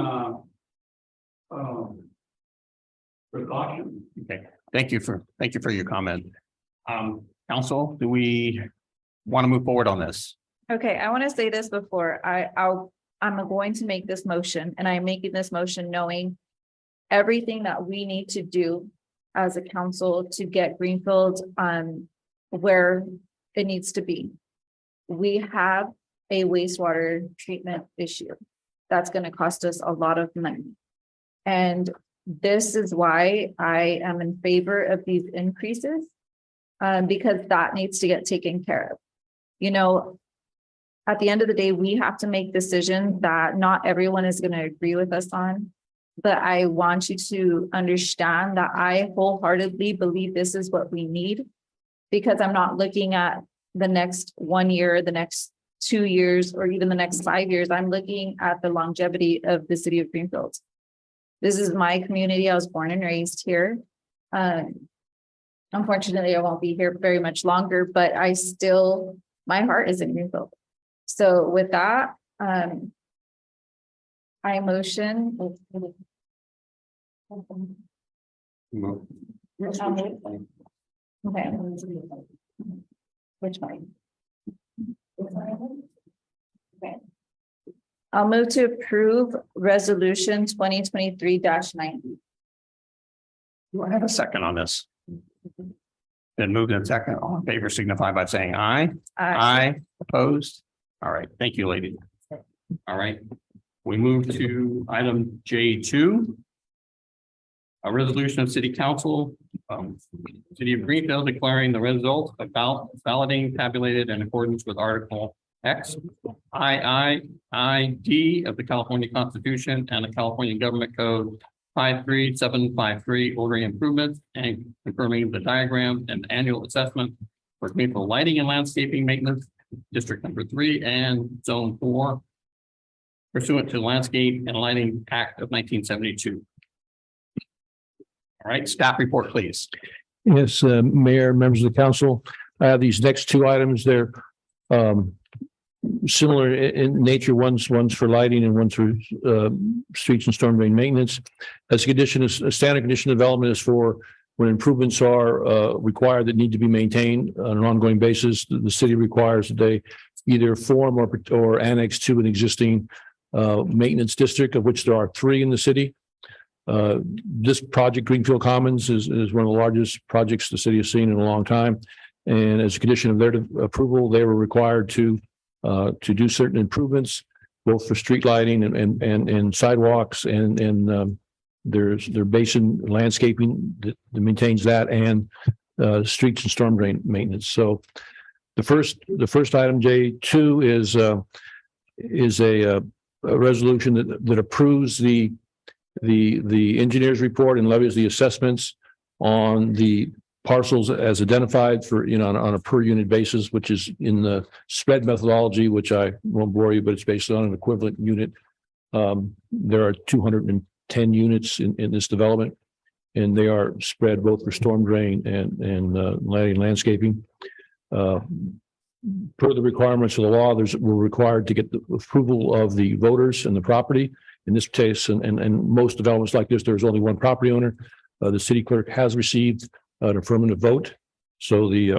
precaution.
Okay, thank you for your comment. Council, do we want to move forward on this?
Okay, I want to say this before I'm going to make this motion, and I'm making this motion knowing everything that we need to do as a council to get Greenfield where it needs to be. We have a wastewater treatment issue that's going to cost us a lot of money. And this is why I am in favor of these increases, because that needs to get taken care of. You know, at the end of the day, we have to make decisions that not everyone is going to agree with us on. But I want you to understand that I wholeheartedly believe this is what we need, because I'm not looking at the next 1 year, the next 2 years, or even the next 5 years. I'm looking at the longevity of the city of Greenfield. This is my community. I was born and raised here. Unfortunately, I won't be here very much longer, but my heart is in Greenfield. So with that, I motion. Okay. Which one? Okay. I'll move to approve resolution 2023-90.
Do I have a second on this? Then moved in second. All in favor signify by saying aye. Aye. Opposed? All right, thank you, lady. All right, we move to item J2. A resolution of City Council, City of Greenfield declaring the results of balloting tabulated in accordance with Article X, III, ID of the California Constitution and the California Government Code 53-753, ordering improvements and confirming the diagram and annual assessment for Greenfield lighting and landscaping maintenance, District number 3 and Zone 4, pursuant to Landscape and Lighting Act of 1972. All right, staff report, please.
Yes, Mayor, members of the council, I have these next two items. They're similar in nature. One's for lighting and one's for streets and storm drain maintenance. As a condition, a standard condition development is for when improvements are required that need to be maintained on an ongoing basis. The city requires that they either form or annex to an existing maintenance district, of which there are 3 in the city. This project, Greenfield Commons, is one of the largest projects the city has seen in a long time. And as a condition of their approval, they were required to do certain improvements, both for street lighting and sidewalks and their basin landscaping that maintains that, and streets and storm drain maintenance. So the first item, J2, is a resolution that approves the engineer's report and levies the assessments on the parcels as identified for, on a per unit basis, which is in the spread methodology, which I won't bore you, but it's based on an equivalent unit. There are 210 units in this development, and they are spread both for storm drain and lighting and landscaping. Per the requirements of the law, we're required to get the approval of the voters and the property. In this case, and most developments like this, there's only one property owner. The city clerk has received an affirmative vote, so the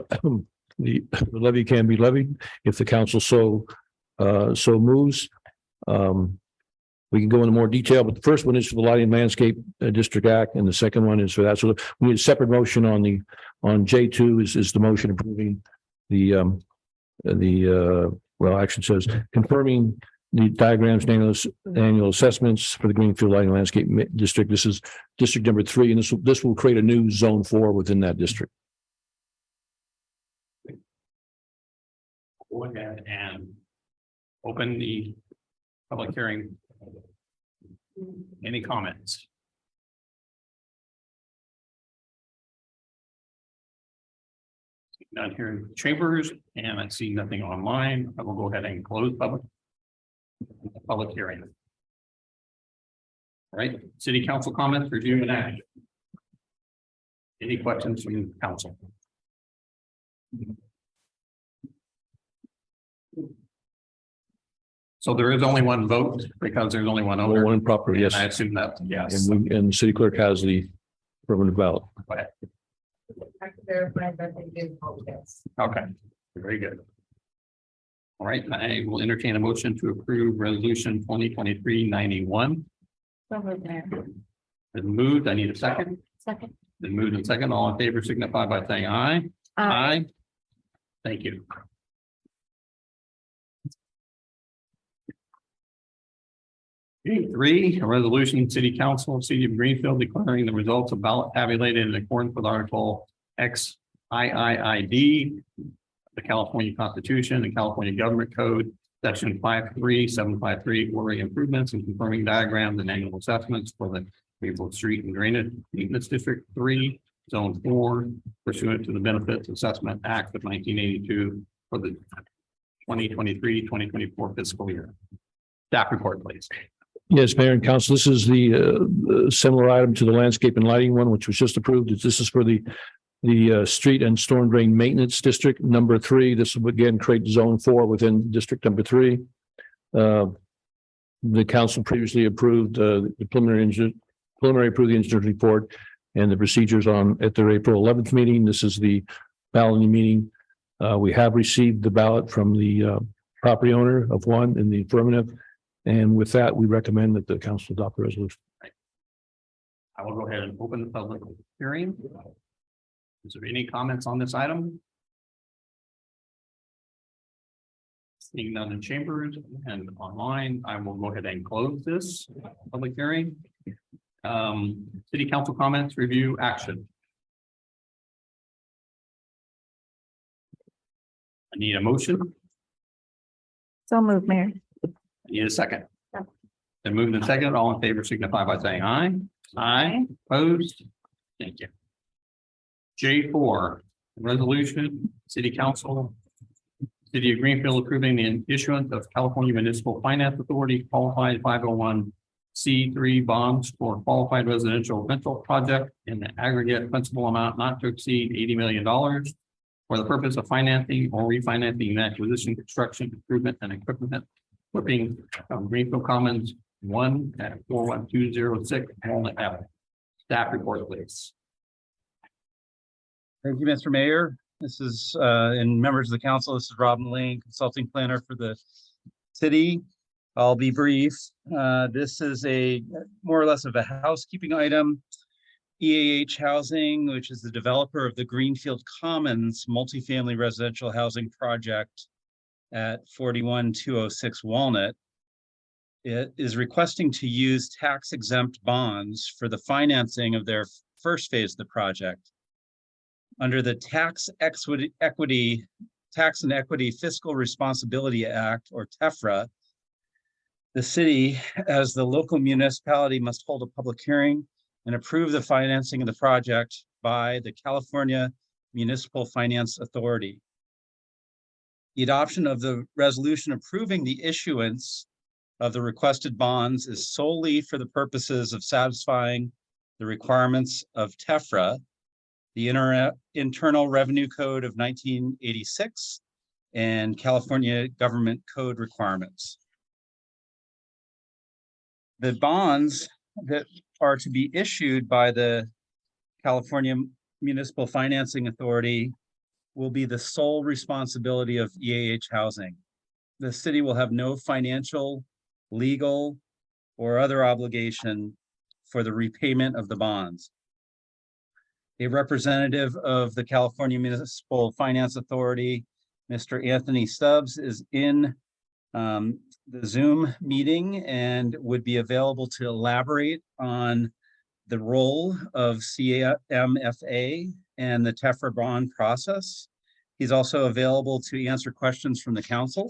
levy can be levied if the council so moves. We can go into more detail, but the first one is for the Lighting and Landscape District Act, and the second one is for that. So we need a separate motion on J2 is the motion approving the action says confirming the diagrams and annual assessments for the Greenfield Lighting and Landscape District. This is District number 3, and this will create a new Zone 4 within that district.
Go ahead and open the public hearing. Any comments? None here in chambers, and I see nothing online. I will go ahead and close public hearing. All right, city council comments, review and action. Any questions from council? So there is only one vote because there's only one owner.
One property, yes.
I assume that, yes.
And the city clerk has the affirmative ballot.
Go ahead.
I can verify that they did vote yes.
Okay, very good. All right, I will entertain a motion to approve resolution 2023-91.
So moved, Mayor.
Been moved. I need a second.
Second.
Been moved and second. All in favor signify by saying aye. Aye. Thank you. A resolution, City Council, City of Greenfield declaring the results of ballot tabulated in accordance with Article XIIID, the California Constitution and California Government Code, Section 53753, ordering improvements and confirming diagrams and annual assessments for the Greenfield Street and Drainage Maintenance District 3, Zone 4, pursuant to the Benefits Assessment Act of 1982 for the 2023-2024 fiscal year. Staff report, please.
Yes, Mayor and Council, this is the similar item to the landscape and lighting one, which was just approved. This is for the street and storm drain maintenance district number 3. This will again create Zone 4 within district number 3. The council previously approved the preliminary approved the engineer's report and the procedures at their April 11th meeting. This is the balloting meeting. We have received the ballot from the property owner of one in the affirmative. And with that, we recommend that the council adopt the resolution.
I will go ahead and open the public hearing. Is there any comments on this item? Seeing none in chambers and online, I will go ahead and close this public hearing. City council comments, review, action. I need a motion.
So moved, Mayor.
I need a second. Then moved and second. All in favor signify by saying aye. Aye. Opposed? Thank you. J4, resolution, city council. City of Greenfield approving the issuance of California Municipal Finance Authority qualified 501c3 bonds for qualified residential rental project in the aggregate principal amount not to exceed $80 million for the purpose of financing or refinancing the acquisition, construction, improvement, and equipment equipping Greenfield Commons 1 at 41206 Walnut Avenue. Staff report, please.
Thank you, Mr. Mayor. This is, and members of the council, this is Robin Lane, consulting planner for the city. I'll be brief. This is a more or less of a housekeeping item. EAH Housing, which is the developer of the Greenfield Commons multifamily residential housing project at 41206 Walnut, it is requesting to use tax exempt bonds for the financing of their first phase of the project. Under the Tax and Equity Fiscal Responsibility Act, or TEFRA, the city, as the local municipality, must hold a public hearing and approve the financing of the project by the California Municipal Finance Authority. The adoption of the resolution approving the issuance of the requested bonds is solely for the purposes of satisfying the requirements of TEFRA, the Internal Revenue Code of 1986, and California Government Code requirements. The bonds that are to be issued by the California Municipal Financing Authority will be the sole responsibility of EAH Housing. The city will have no financial, legal, or other obligation for the repayment of the bonds. A representative of the California Municipal Finance Authority, Mr. Anthony Stubbs, is in the Zoom meeting and would be available to elaborate on the role of CMFA and the TEFRA bond process. He's also available to answer questions from the council.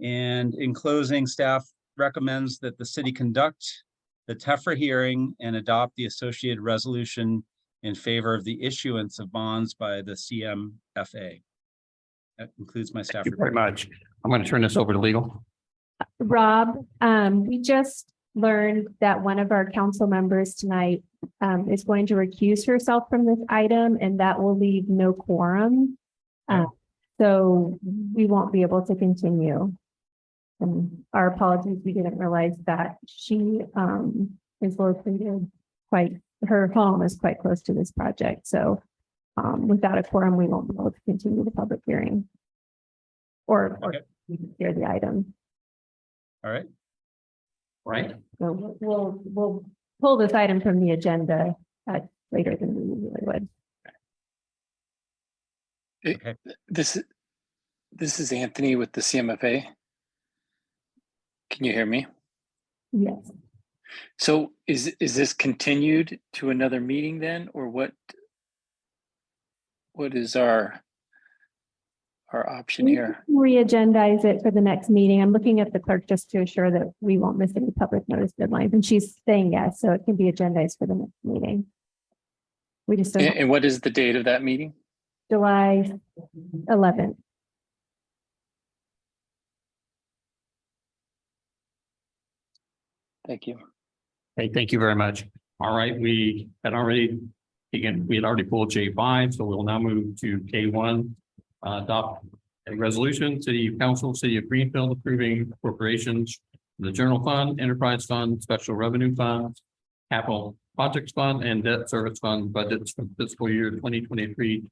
And in closing, staff recommends that the city conduct the TEFRA hearing and adopt the associated resolution in favor of the issuance of bonds by the CMFA. That concludes my staff report.
Thank you very much. I'm going to turn this over to legal.
Rob, we just learned that one of our council members tonight is going to recuse herself from this item, and that will leave no quorum. So we won't be able to continue. And our apologies, we didn't realize that she is located her home is quite close to this project. So without a quorum, we won't be able to continue the public hearing or hear the item.
All right.
Right.
So we'll pull this item from the agenda later than we usually would.
Okay.
This is Anthony with the CMFA. Can you hear me?
Yes.
So is this continued to another meeting then, or what is our option here?
Re-agendize it for the next meeting. I'm looking at the clerk just to assure that we won't miss any public notice deadlines, and she's saying yes, so it can be agendized for the next meeting. We just don't.
And what is the date of that meeting?
July 11th.
Thank you.
Hey, thank you very much. All right, we had already pulled J5, so we'll now move to K1. Adopt a resolution, City Council, City of Greenfield approving appropriations, the General Fund, Enterprise Fund, Special Revenue Fund, Capital Projects Fund, and Debt Service Fund budgets for fiscal year 2023-2024.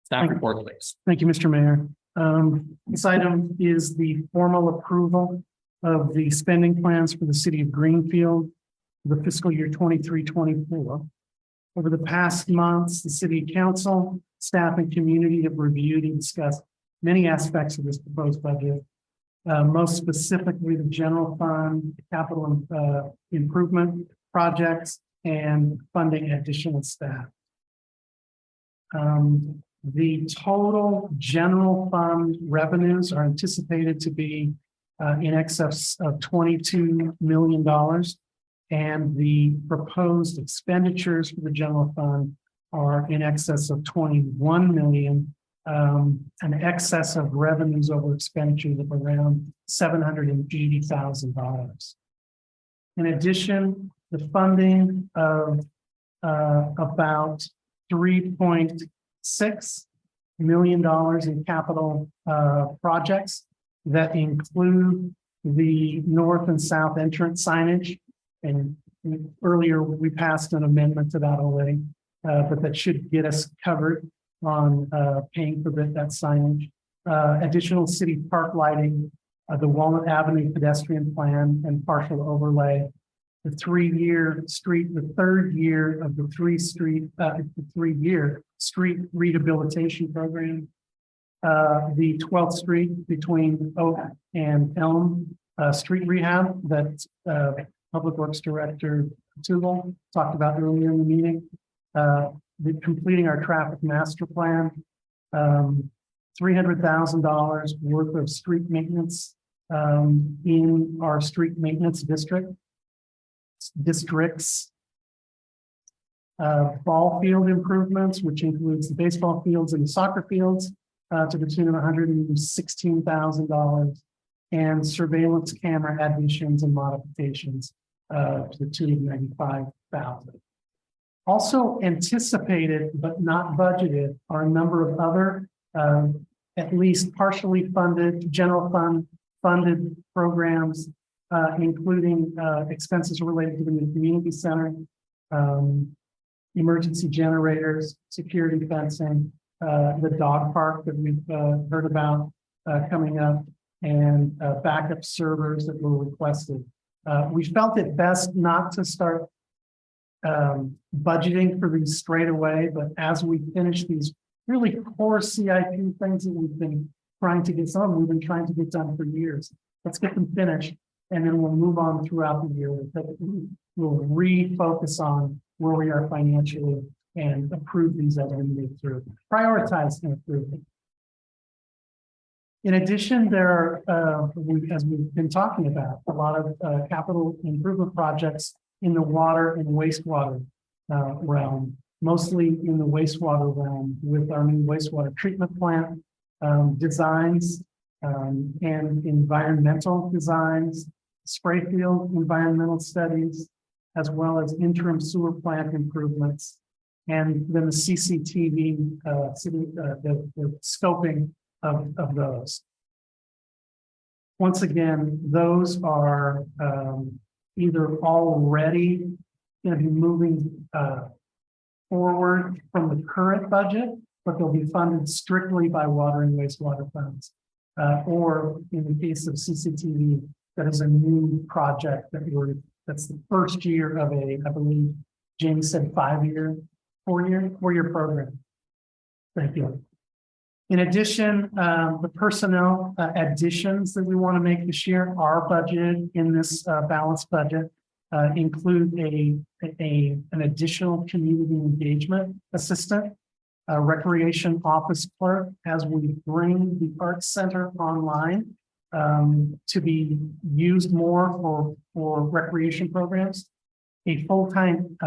Staff report, please.
Thank you, Mr. Mayor. This item is the formal approval of the spending plans for the city of Greenfield for the fiscal year 23-24. Over the past months, the city council, staff, and community have reviewed and discussed many aspects of this proposed budget. Most specifically, the general fund, capital improvement projects, and funding additional staff. The total general fund revenues are anticipated to be in excess of $22 million. And the proposed expenditures for the general fund are in excess of 21 million, an excess of revenues over expenditures of around $780,000. In addition, the funding of about $3.6 million in capital projects that include the north and south entrance signage. And earlier we passed an amendment to that already, but that should get us covered on paying for that signage. Additional city park lighting, the Walnut Avenue pedestrian plan and partial overlay, the 3-year street, the 3rd year of the 3-year street rehabilitation program. The 12th Street between Oak and Elm street rehab that Public Works Director Tugel talked about earlier in the meeting. Completing our traffic master plan, $300,000 worth of street maintenance in our street maintenance districts. Ball field improvements, which includes the baseball fields and the soccer fields, to the tune of $116,000, and surveillance camera additions and modifications to the tune of $95,000. Also anticipated but not budgeted are a number of other at least partially funded general fund funded programs, including expenses related to the new community center, emergency generators, security fencing, the dog park that we've heard about coming up, and backup servers that were requested. We felt it best not to start budgeting for these straight away, but as we finish these really core CIP things that we've been trying to get we've been trying to get done for years. Let's get them finished, and then we'll move on throughout the year. We'll refocus on where we are financially and approve these as we move through. Prioritize and approve them. In addition, there are, as we've been talking about, a lot of capital improvement projects in the water and wastewater realm, mostly in the wastewater realm with our new wastewater treatment plant designs and environmental designs, spray field environmental studies, as well as interim sewer plant improvements, and then the CCTV, the scoping of those. Once again, those are either already going to be moving forward from the current budget, but they'll be funded strictly by water and wastewater funds. Or in the case of CCTV, that is a new project that's the first year of a, I believe, Jamie said 4-year program. Thank you. In addition, the personnel additions that we want to make this year are budgeted in this balanced budget, include an additional community engagement assistant, a recreation office clerk, as we bring the Arts Center online to be used more for recreation programs, a full-time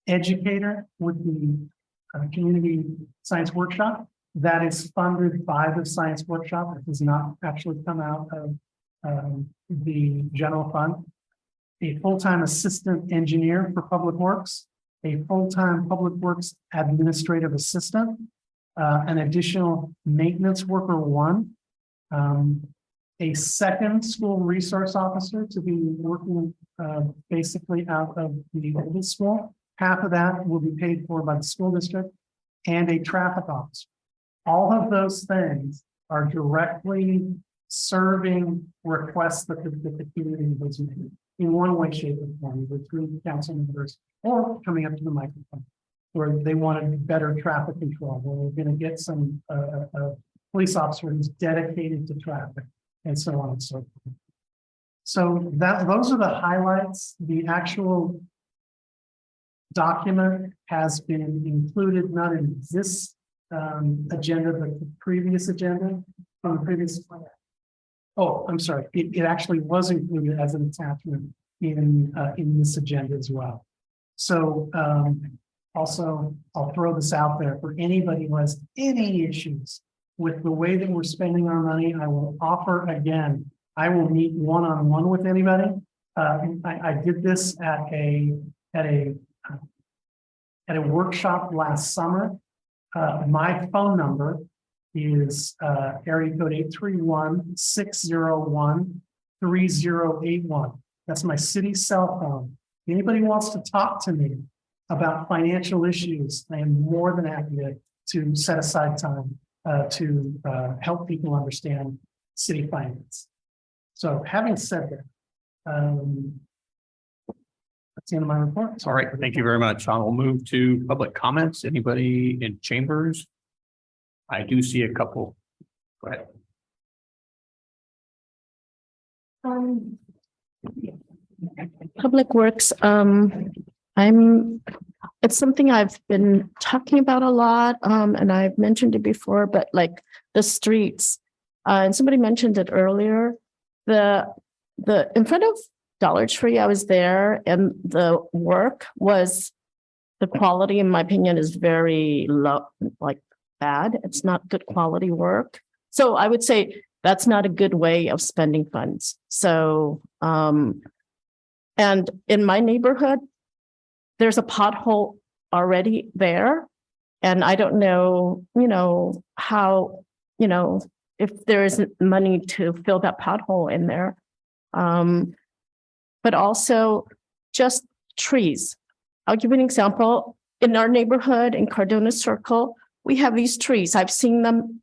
educator with the community science workshop that is funded by the science workshop. It does not actually come out of the general fund. A full-time assistant engineer for Public Works, a full-time Public Works administrative assistant, an additional maintenance worker 1, a second school resource officer to be working basically out of the old school. Half of that will be paid for by the school district, and a traffic officer. All of those things are directly serving requests that the community was making in one way, shape, or form, either through council members or coming up to the microphone, where they wanted better traffic control, where we're going to get some police officers dedicated to traffic, and so on and so forth. So those are the highlights. The actual document has been included, not in this agenda, but the previous agenda from the previous. Oh, I'm sorry. It actually was included as an attachment in this agenda as well. So, also, I'll throw this out there for anybody who has any issues with the way that we're spending our money. I will offer again, I will meet one-on-one with anybody. I did this at a workshop last summer. My phone number is area code 831-601-3081. That's my city cell phone. Anybody wants to talk to me about financial issues, I am more than happy to set aside time to help people understand city finance. So having said that, that's the end of my report.
All right, thank you very much. I will move to public comments. Anybody in chambers? I do see a couple. Go ahead.
Public Works, it's something I've been talking about a lot, and I've mentioned it before, but like the streets, and somebody mentioned it earlier, the in front of Dollar Tree, I was there, and the work was, the quality, in my opinion, is very low, like bad. It's not good quality work. So I would say that's not a good way of spending funds. So, and in my neighborhood, there's a pothole already there. And I don't know, how, if there isn't money to fill that pothole in there. But also just trees. I'll give you an example. In our neighborhood in Cardona Circle, we have these trees. I've seen them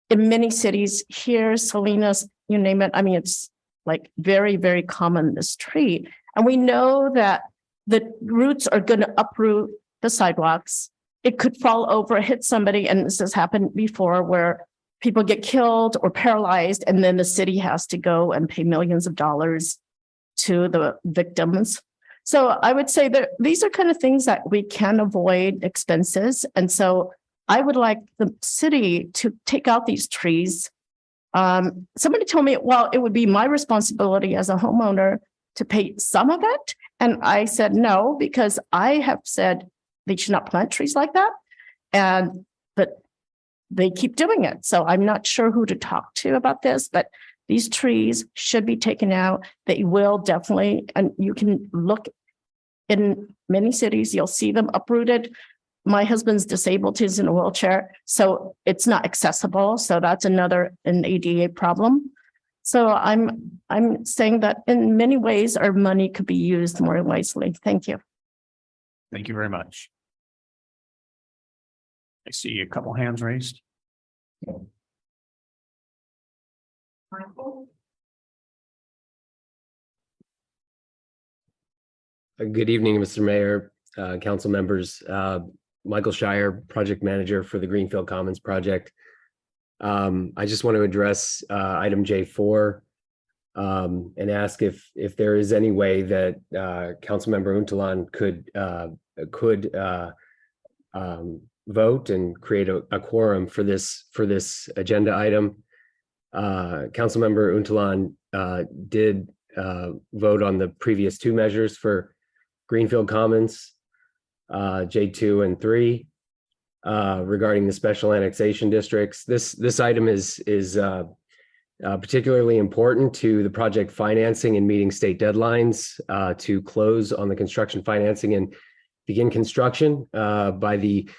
in many cities here, Salinas, you name it. I mean, it's like very, very common, this tree. And we know that the roots are going to uproot the sidewalks. It could fall over, hit somebody. And this has happened before where people get killed or paralyzed, and then the city has to go and pay millions of dollars to the victims. So I would say that these are kind of things that we can avoid expenses. And so I would like the city to take out these trees. Somebody told me, well, it would be my responsibility as a homeowner to pay some of it. And I said, no, because I have said they should not plant trees like that. But they keep doing it. So I'm not sure who to talk to about this, but these trees should be taken out. They will definitely, and you can look in many cities, you'll see them uprooted. My husband's disabled, he's in a wheelchair, so it's not accessible. So that's an ADA problem. So I'm saying that in many ways, our money could be used more wisely. Thank you.
Thank you very much. I see a couple hands raised.
Good evening, Mr. Mayor, council members. Michael Shire, project manager for the Greenfield Commons project. I just want to address item J4 and ask if there is any way that Councilmember Untulan could vote and create a quorum for this agenda item. Councilmember Untulan did vote on the previous two measures for Greenfield Commons, J2 and 3, regarding the special annexation districts. This item is particularly important to the project financing and meeting state deadlines to close on the construction financing and begin construction by the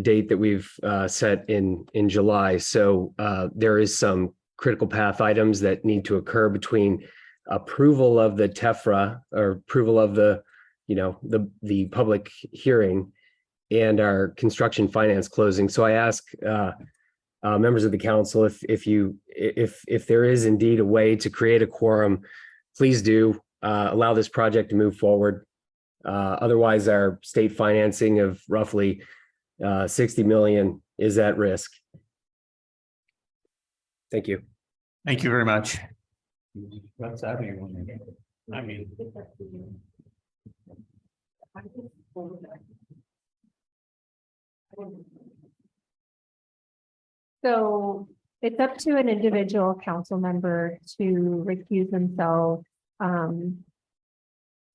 date that we've set in July. So there is some critical path items that need to occur between approval of the TEFRA or approval of the public hearing and our construction finance closing. So I ask members of the council if there is indeed a way to create a quorum, please do allow this project to move forward. Otherwise, our state financing of roughly 60 million is at risk. Thank you.
Thank you very much. That's everyone. I mean.
So It's up to an individual council member to recuse themselves,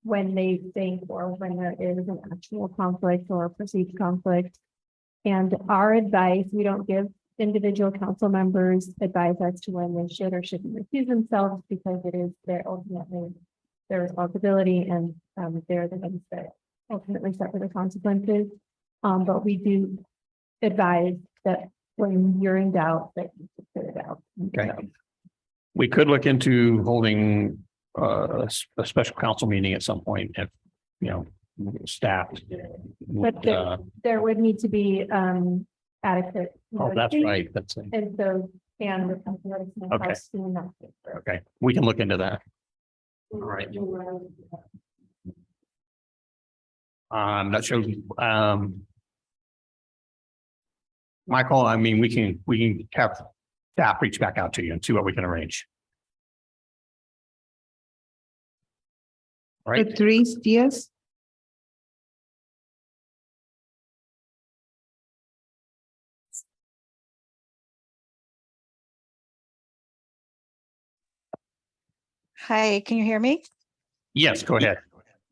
when they think or when there is an actual conflict or a perceived conflict. And our advice, we don't give individual council members advice as to when they should or shouldn't recuse themselves, because it is their ultimately their responsibility, and they're the ones that ultimately suffer the consequences. But we do advise that when you're in doubt, that you should put it out.
Okay. We could look into holding a special council meeting at some point if, staffed.
But there would need to be adequate.
Oh, that's
noticing.
right. That's it.
And so, and how
Okay.
soon that.
Okay, we can look into that. All right. I'm not sure. Michael, I mean, we can have staff reach back out to you and see what we can arrange. All right.
Patrice Diaz.
Hi, can you hear me?
Yes, go ahead.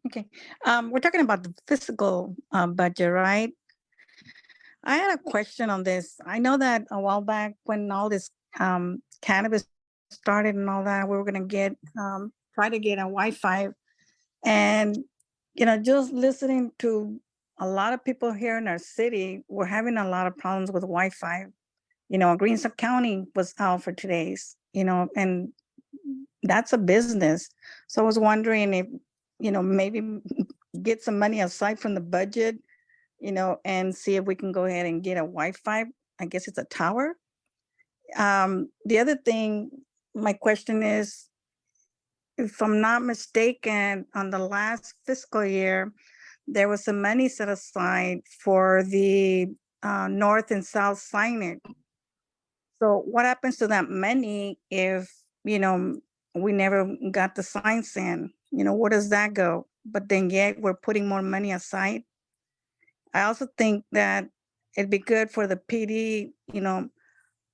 Okay, we're talking about the fiscal budget, right? I had a question on this. I know that a while back when all this cannabis started and all that, we were gonna get try to get a Wi-Fi. And just listening to a lot of people here in our city, we're having a lot of problems with Wi-Fi. Greenstock County was out for 2 days, and that's a business. So I was wondering if, maybe get some money aside from the budget, and see if we can go ahead and get a Wi-Fi. I guess it's a tower. The other thing, my question is, if I'm not mistaken, on the last fiscal year, there was some money set aside for the north and south signage. So what happens to that money if, we never got the signs in? Where does that go? But then yet we're putting more money aside. I also think that it'd be good for the PD,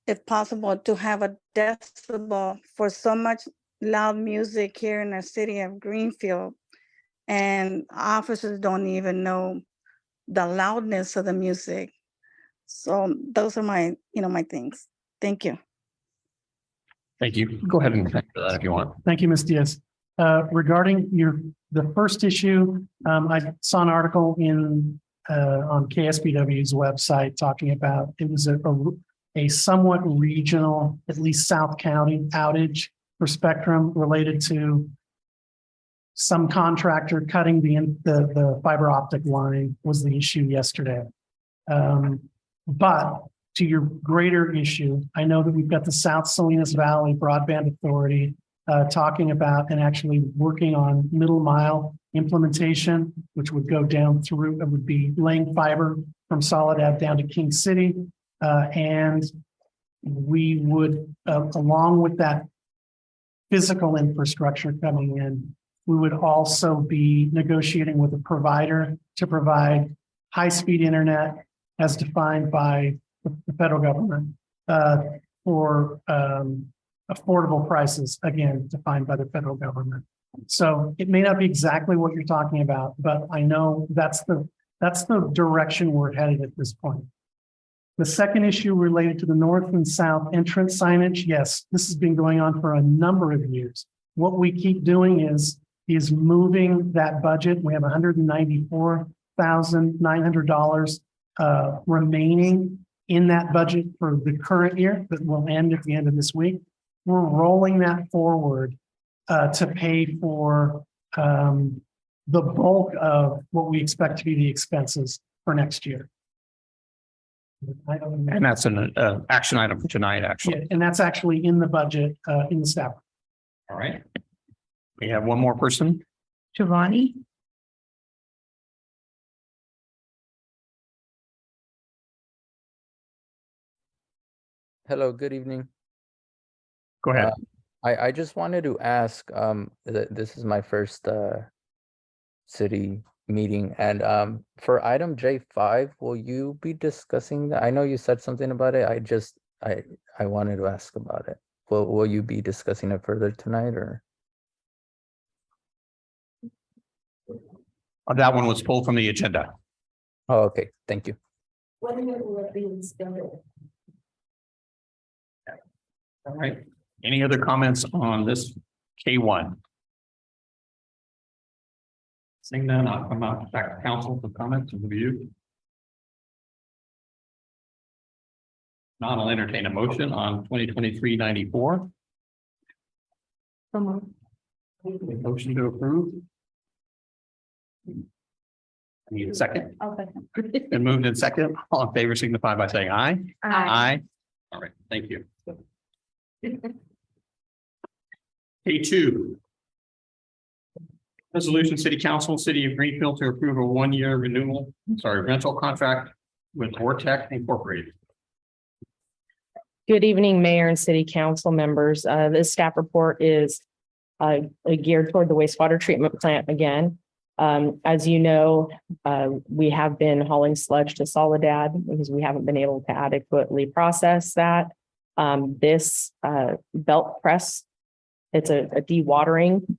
if possible, to have a decibel for so much loud music here in the city of Greenfield. And officers don't even know the loudness of the music. So those are my, my things. Thank you.
Thank you. Go ahead and answer that if you want.
Thank you, Ms. Diaz. Regarding the first issue, I saw an article on KSBW's website talking about, it was a somewhat regional, at least South County outage for Spectrum related to some contractor cutting the fiber optic line was the issue yesterday. But to your greater issue, I know that we've got the South Salinas Valley Broadband Authority talking about and actually working on middle mile implementation, which would go down through, it would be laying fiber from Soledad down to King City. And we would, along with that physical infrastructure coming in, we would also be negotiating with a provider to provide high-speed internet as defined by the federal government for affordable prices, again, defined by the federal government. So it may not be exactly what you're talking about, but I know that's the direction we're headed at this point. The second issue related to the north and south entrance signage, yes, this has been going on for a number of years. What we keep doing is moving that budget. We have $194,900 remaining in that budget for the current year that will end at the end of this week. We're rolling that forward to pay for the bulk of what we expect to be the expenses for next year.
And that's an action item for tonight, actually.
Yeah, and that's actually in the budget, in the staff.
All right. We have one more person.
Giovanni.
Hello, good evening.
Go ahead.
I just wanted to ask, this is my first city meeting, and for item J5, will you be discussing that? I know you said something about it. I just I wanted to ask about it. Will you be discussing it further tonight or?
That one was pulled from the agenda.
Oh, okay, thank you.
When will it be installed?
All right. Any other comments on this K1? Seeing none, I'll come out back to council for comments and review. Now I'll entertain a motion on 2023-94. Motion to approve. I need a second.
Okay.
Been moved in second. All in favor signify by saying aye.
Aye.
All right, thank you. K2. Resolution City Council, City of Greenfield to approve a one-year rental contract with Vortec Incorporated.
Good evening, Mayor and City Council members. This staff report is geared toward the wastewater treatment plant again. As you know, we have been hauling sludge to Soledad because we haven't been able to adequately process that. This belt press, it's a dewatering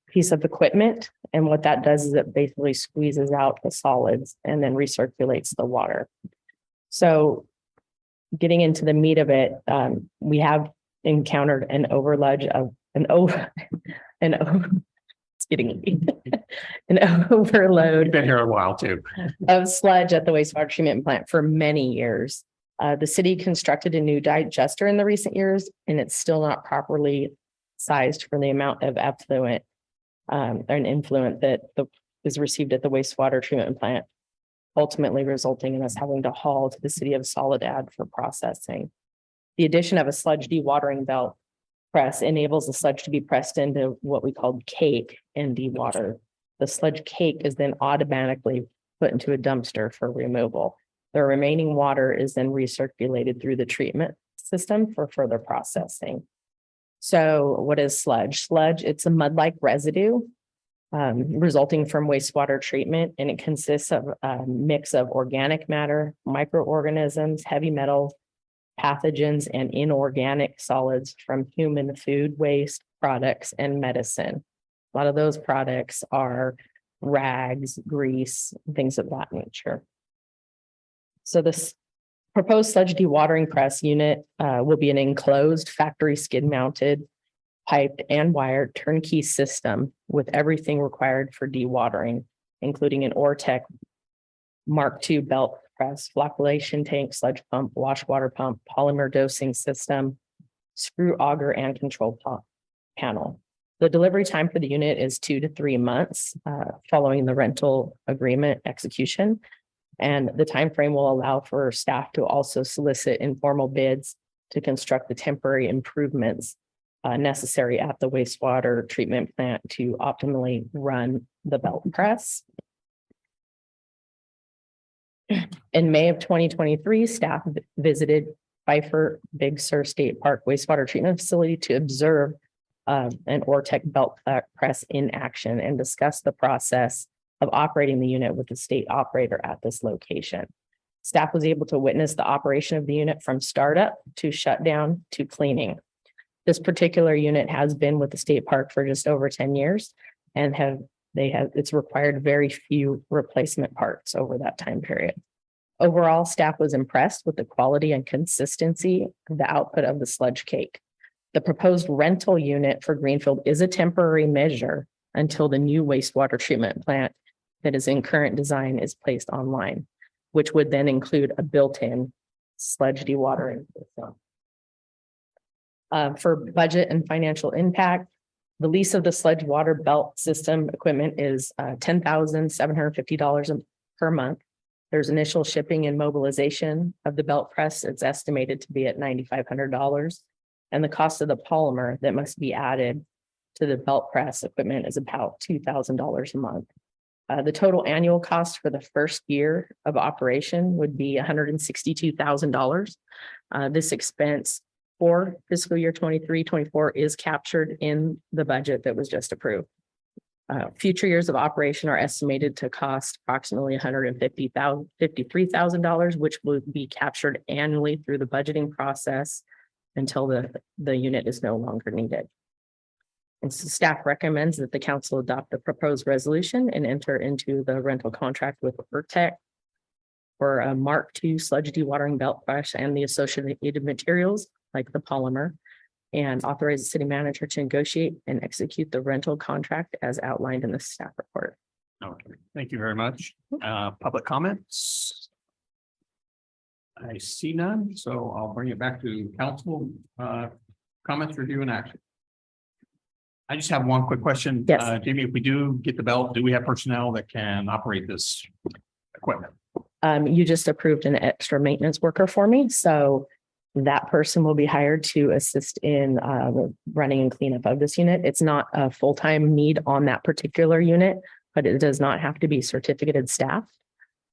piece of equipment. And what that does is it basically squeezes out the solids and then recirculates the water. So getting into the meat of it, we have encountered an overload of it's getting an overload.
Been here a while too.
Of sludge at the wastewater treatment plant for many years. The city constructed a new digester in the recent years, and it's still not properly sized for the amount of effluent and influent that is received at the wastewater treatment plant, ultimately resulting in us having to haul to the city of Soledad for processing. The addition of a sludge dewatering belt press enables the sludge to be pressed into what we call cake and dewater. The sludge cake is then automatically put into a dumpster for removal. The remaining water is then recirculated through the treatment system for further processing. So what is sludge? Sludge, it's a mud-like residue resulting from wastewater treatment, and it consists of a mix of organic matter, microorganisms, heavy metals, pathogens, and inorganic solids from human food waste products and medicine. A lot of those products are rags, grease, things of that nature. So this proposed sludge dewatering press unit will be an enclosed factory skid mounted, piped and wired turnkey system with everything required for dewatering, including an Ortec Mark II belt press, flocculation tank, sludge pump, wash water pump, polymer dosing system, screw auger, and control panel. The delivery time for the unit is 2 to 3 months following the rental agreement execution. And the time frame will allow for staff to also solicit informal bids to construct the temporary improvements necessary at the wastewater treatment plant to optimally run the belt press. In May of 2023, staff visited Pfeiffer Big Sur State Park wastewater treatment facility to observe an Ortec belt press in action and discuss the process of operating the unit with the state operator at this location. Staff was able to witness the operation of the unit from startup to shutdown to cleaning. This particular unit has been with the state park for just over 10 years and it's required very few replacement parts over that time period. Overall, staff was impressed with the quality and consistency of the output of the sludge cake. The proposed rental unit for Greenfield is a temporary measure until the new wastewater treatment plant that is in current design is placed online, which would then include a built-in sludge dewatering system. For budget and financial impact, the lease of the sludge water belt system equipment is $10,750 per month. There's initial shipping and mobilization of the belt press. It's estimated to be at $9,500. And the cost of the polymer that must be added to the belt press equipment is about $2,000 a month. The total annual cost for the first year of operation would be $162,000. This expense for fiscal year 23-24 is captured in the budget that was just approved. Future years of operation are estimated to cost approximately $153,000, which will be captured annually through the budgeting process until the unit is no longer needed. And so staff recommends that the council adopt the proposed resolution and enter into the rental contract with ERTEC for a Mark II sludge dewatering belt brush and the associated materials like the polymer, and authorize the city manager to negotiate and execute the rental contract as outlined in the staff report.
Okay, thank you very much. Public comments? I see none, so I'll bring it back to council. Comments, review, and action. I just have one quick question.
Yes.
Jamie, if we do get the belt, do we have personnel that can operate this equipment?
You just approved an extra maintenance worker for me, so that person will be hired to assist in running and cleanup of this unit. It's not a full-time need on that particular unit, but it does not have to be certificated staff.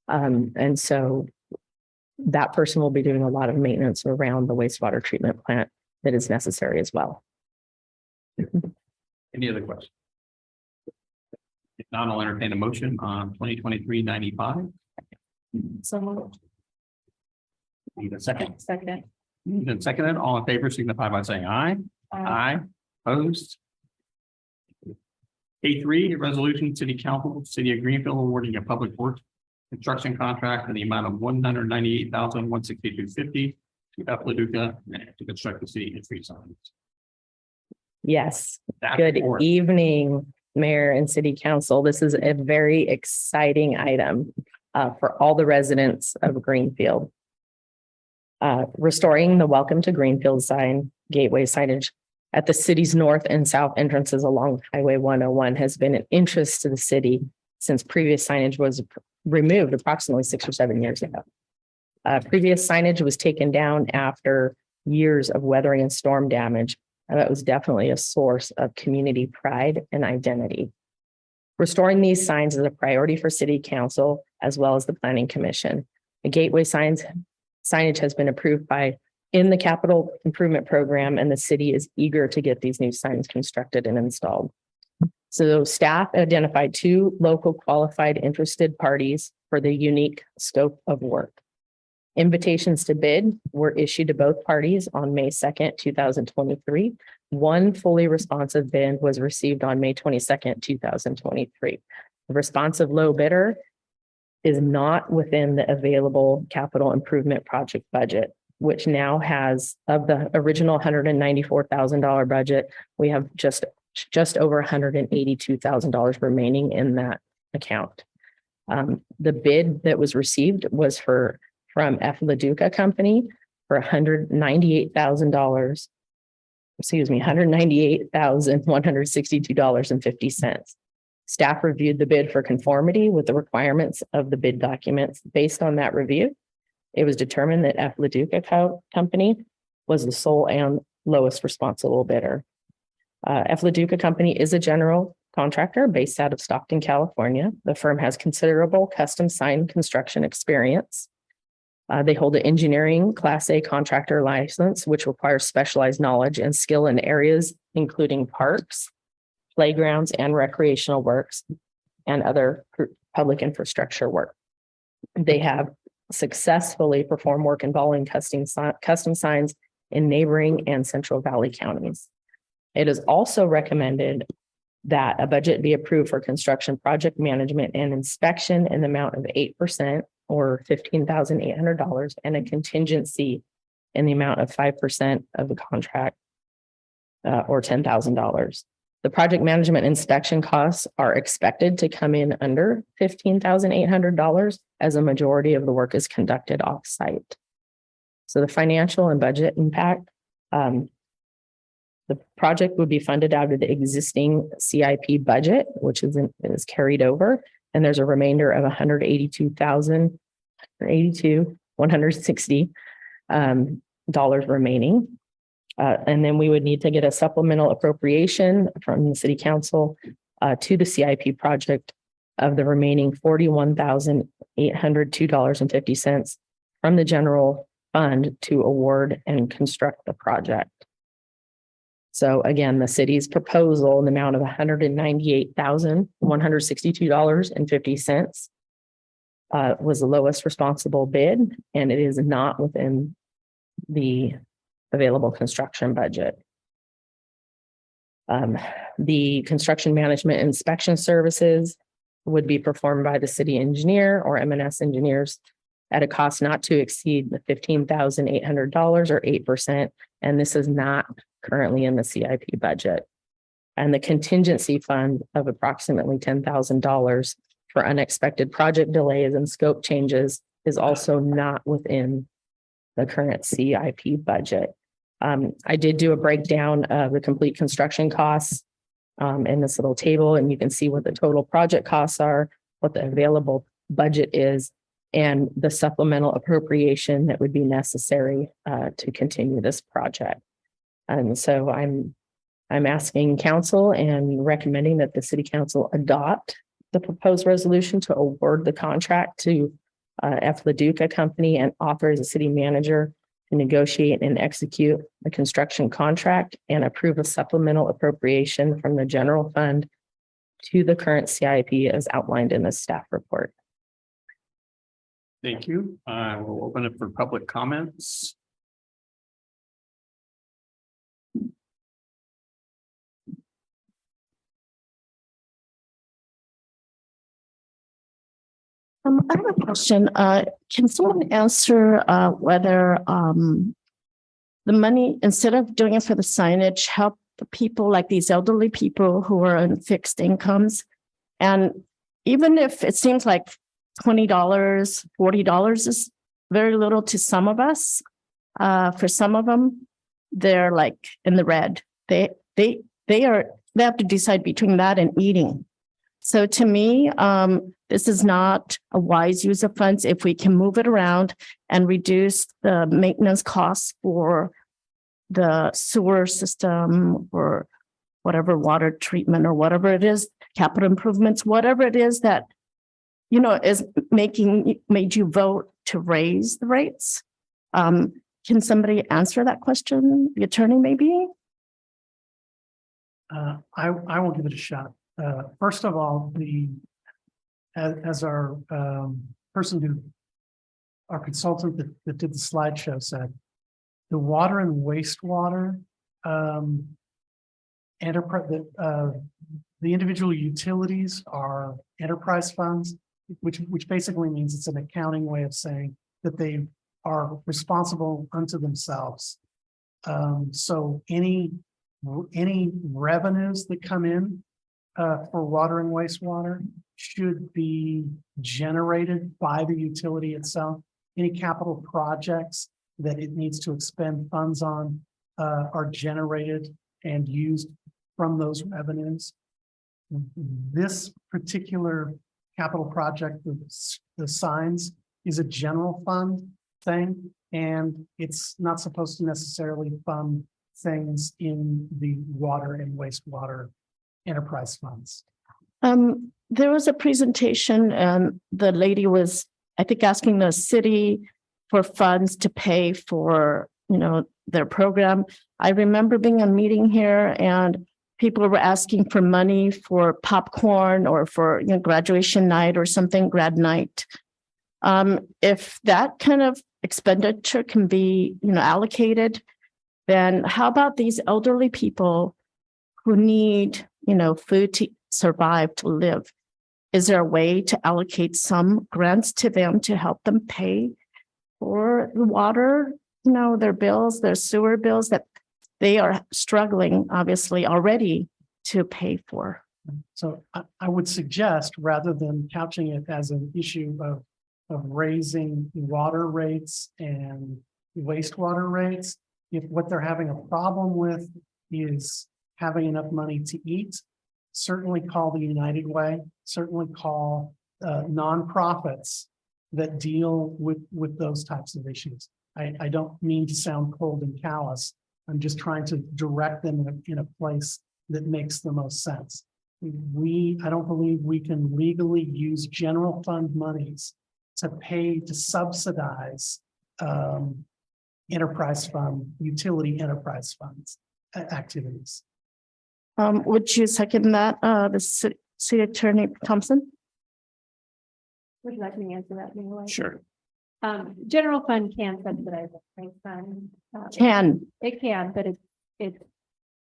And so that person will be doing a lot of maintenance around the wastewater treatment plant that is necessary as well.
Any other questions? If not, I'll entertain a motion on 2023-95.
So
Need a second?
second.
Moved and seconded. All in favor signify by saying aye. Aye. Opposed? A3, resolution, city council, city of Greenfield awarding a public works construction contract in the amount of $198,162.50 to F. Leduca to construct the city entry signs.
Yes.
That's
Good
for-
evening, Mayor and City Council. This is a very exciting item for all the residents of Greenfield. Restoring the Welcome to Greenfield sign, gateway signage at the city's north and south entrances along Highway 101 has been an interest to the city since previous signage was removed approximately 6 or 7 years ago. Previous signage was taken down after years of weathering and storm damage. And that was definitely a source of community pride and identity. Restoring these signs is a priority for City Council as well as the Planning Commission. The gateway signage has been approved in the capital improvement program, and the city is eager to get these new signs constructed and installed. So staff identified 2 local qualified interested parties for the unique scope of work. Invitations to bid were issued to both parties on May 2nd, 2023. One fully responsive bid was received on May 22nd, 2023. The responsive low bidder is not within the available capital improvement project budget, which now has, of the original $194,000 budget, we have just over $182,000 remaining in that account. The bid that was received was from F. Leduca Company for $198,000. Excuse me, $198,162.50. Staff reviewed the bid for conformity with the requirements of the bid documents. Based on that review, it was determined that F. Leduca Company was the sole and lowest responsible bidder. F. Leduca Company is a general contractor based out of Stockton, California. The firm has considerable custom sign construction experience. They hold an engineering Class A contractor license, which requires specialized knowledge and skill in areas including parks, playgrounds, and recreational works, and other public infrastructure work. They have successfully performed work involving custom signs in neighboring and Central Valley counties. It is also recommended that a budget be approved for construction project management and inspection in the amount of 8% or $15,800 and a contingency in the amount of 5% of the contract or $10,000. The project management inspection costs are expected to come in under $15,800 as a majority of the work is conducted off-site. So the financial and budget impact, the project would be funded out of the existing CIP budget, which is carried over, and there's a remainder of $160 remaining. And then we would need to get a supplemental appropriation from the city council to the CIP project of the remaining $41,802.50 from the general fund to award and construct the project. So again, the city's proposal in the amount of $198,162.50 was the lowest responsible bid, and it is not within the available construction budget. The construction management inspection services would be performed by the city engineer or M&S engineers at a cost not to exceed the $15,800 or 8%. And this is not currently in the CIP budget. And the contingency fund of approximately $10,000 for unexpected project delays and scope changes is also not within the current CIP budget. I did do a breakdown of the complete construction costs in this little table, and you can see what the total project costs are, what the available budget is, and the supplemental appropriation that would be necessary to continue this project. And so I'm asking council and recommending that the city council adopt the proposed resolution to award the contract to F. LaDuca Company and authorize the city manager to negotiate and execute the construction contract and approve a supplemental appropriation from the general fund to the current CIP as outlined in the staff report.
Thank you. I will open it for public comments.
I have a question. Can someone answer whether the money, instead of doing it for the signage, help the people like these elderly people who are on fixed incomes? And even if it seems like $20, $40 is very little to some of us, for some of them, they're like in the red. They have to decide between that and eating. So to me, this is not a wise use of funds if we can move it around and reduce the maintenance costs for the sewer system or whatever water treatment or whatever it is, capital improvements, whatever it is that, you know, is made you vote to raise the rates. Can somebody answer that question? The attorney maybe?
I will give it a shot. First of all, as our our consultant that did the slideshow said, the water and wastewater enterprise, the individual utilities are enterprise funds, which basically means it's an accounting way of saying that they are responsible unto themselves. So any revenues that come in for water and wastewater should be generated by the utility itself. Any capital projects that it needs to expend funds on are generated and used from those revenues. This particular capital project, the signs, is a general fund thing, and it's not supposed to necessarily fund things in the water and wastewater enterprise funds.
There was a presentation and the lady was, I think, asking the city for funds to pay for, you know, their program. I remember being a meeting here and people were asking for money for popcorn or for, you know, graduation night or something, grad night. If that kind of expenditure can be, you know, allocated, then how about these elderly people who need, you know, food to survive, to live? Is there a way to allocate some grants to them to help them pay for the water, you know, their bills, their sewer bills that they are struggling, obviously, already to pay for?
So I would suggest, rather than couching it as an issue of raising water rates and wastewater rates, if what they're having a problem with is having enough money to eat, certainly call the United Way, certainly call nonprofits that deal with those types of issues. I don't mean to sound cold and callous. I'm just trying to direct them in a place that makes the most sense. I don't believe we can legally use general fund monies to subsidize enterprise fund, utility enterprise funds. activities.
Would you second that, the city attorney Thompson?
Would you like me to answer that? Leroy?
Sure.
General fund can subsidize the price fund.
Can.
It can, but it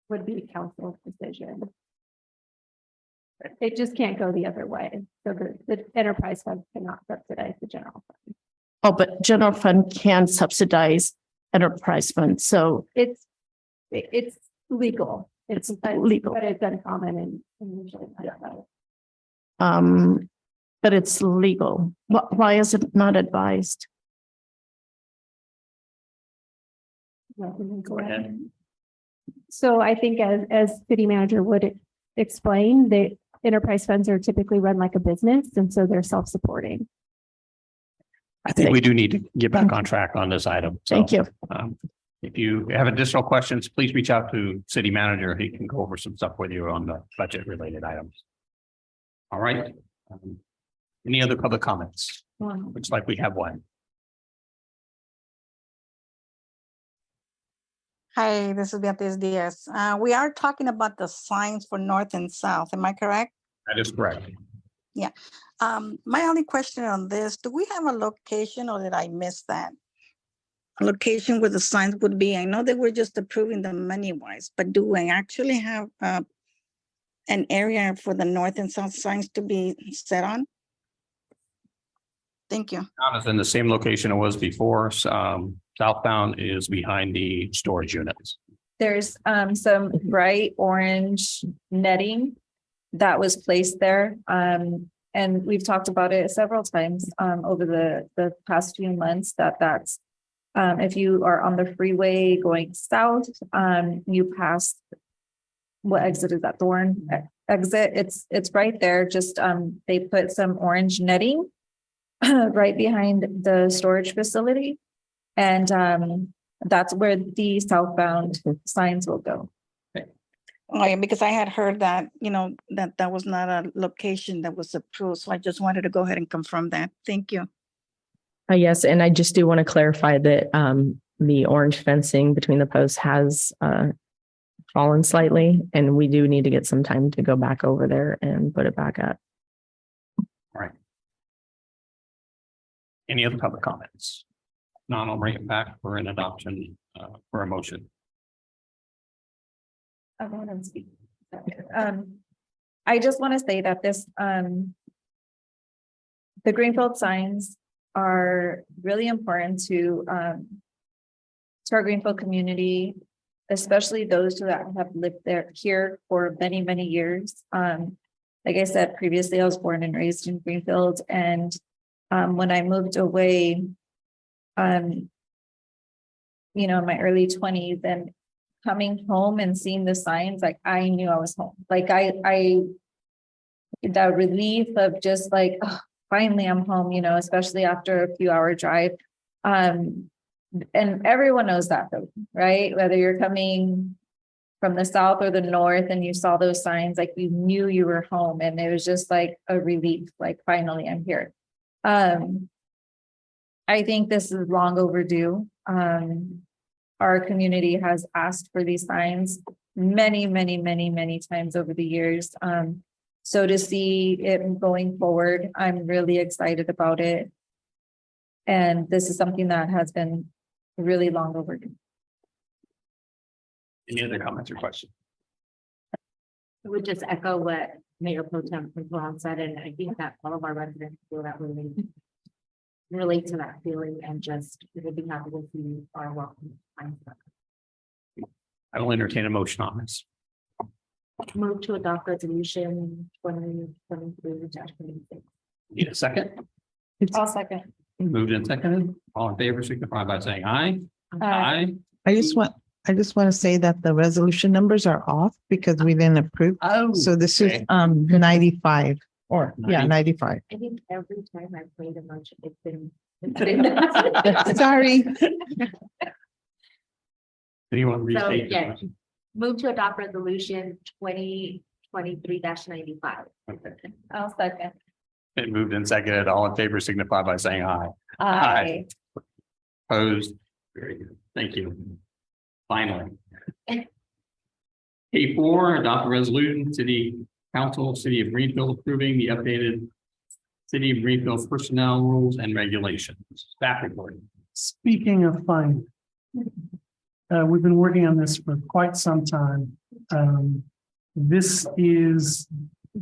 would be council's decision. It just can't go the other way. So the enterprise fund cannot subsidize the general fund.
Oh, but general fund can subsidize enterprise fund, so
It's legal. It's
legal.
but it's uncommon and usually not allowed.
but it's legal. Why is it not advised?
Go ahead. So I think as city manager would explain, the enterprise funds are typically run like a business, and so they're self-supporting.
I think we do need to get back on track on this item. So,
Thank you.
If you have additional questions, please reach out to city manager. He can go over some stuff with you on the budget related items. All right. Any other public comments? Looks like we have one.
Hi, this is Beatriz Diaz. We are talking about the signs for north and south. Am I correct?
That is correct.
Yeah. My only question on this, do we have a location or did I miss that? A location where the signs would be? I know that we're just approving the money wise, but do we actually have an area for the north and south signs to be set on? Thank you.
It's in the same location it was before. Southbound is behind the storage units.
There's some bright orange netting that was placed there. And we've talked about it several times over the past few months that's if you are on the freeway going south, you pass what exit is that? Thorn exit. It's right there. Just they put some orange netting right behind the storage facility. And that's where the southbound signs will go.
Oh, yeah, because I had heard that, that was not a location that was approved. So I just wanted to go ahead and confirm that. Thank you.
Yes, and I just do want to clarify that the orange fencing between the posts has fallen slightly, and we do need to get some time to go back over there and put it back up.
All right. Any other public comments? None, I'll bring it back for an adoption for a motion.
I want to speak. I just want to say that this, the Greenfield signs are really important to our Greenfield community, especially those who have lived here for many, many years. Like I said previously, I was born and raised in Greenfield, and when I moved away, in my early 20s, and coming home and seeing the signs, like I knew I was home. Like I that relief of just like, oh, finally I'm home, especially after a few hour drive. And everyone knows that, right? Whether you're coming from the south or the north and you saw those signs, like you knew you were home, and it was just like a relief, like finally I'm here. I think this is long overdue. Our community has asked for these signs many, many, many, many times over the years. So to see it going forward, I'm really excited about it. And this is something that has been really long overdue.
Any other comments or questions?
I would just echo what Mayor Pro Tem Brown said, and I think that all of our residents feel that really relate to that feeling, and just would be happy to see our welcome.
I will entertain a motion on this.
Move to adopt resolution 2023-26.
Need a second?
I'll second.
Moved and seconded. All in favor, signify by saying aye.
Aye.
I just want to say that the resolution numbers are off because we didn't approve.
Oh.
So this is
okay.
95 or
90.
95.
I think every time I played a motion, it's been.
Sorry.
Do you want to
So,
restate? the
yeah.
motion?
Move to adopt resolution 2023-95.
Okay.
I'll second.
It moved and seconded. All in favor, signify by saying aye.
Aye.
Opposed? Very good. Thank you. Finally. K4, adopt a resolution, City Council, City of Greenfield approving the updated City of Greenfield personnel rules and regulations. Staff report.
Speaking of fun, we've been working on this for quite some time. This is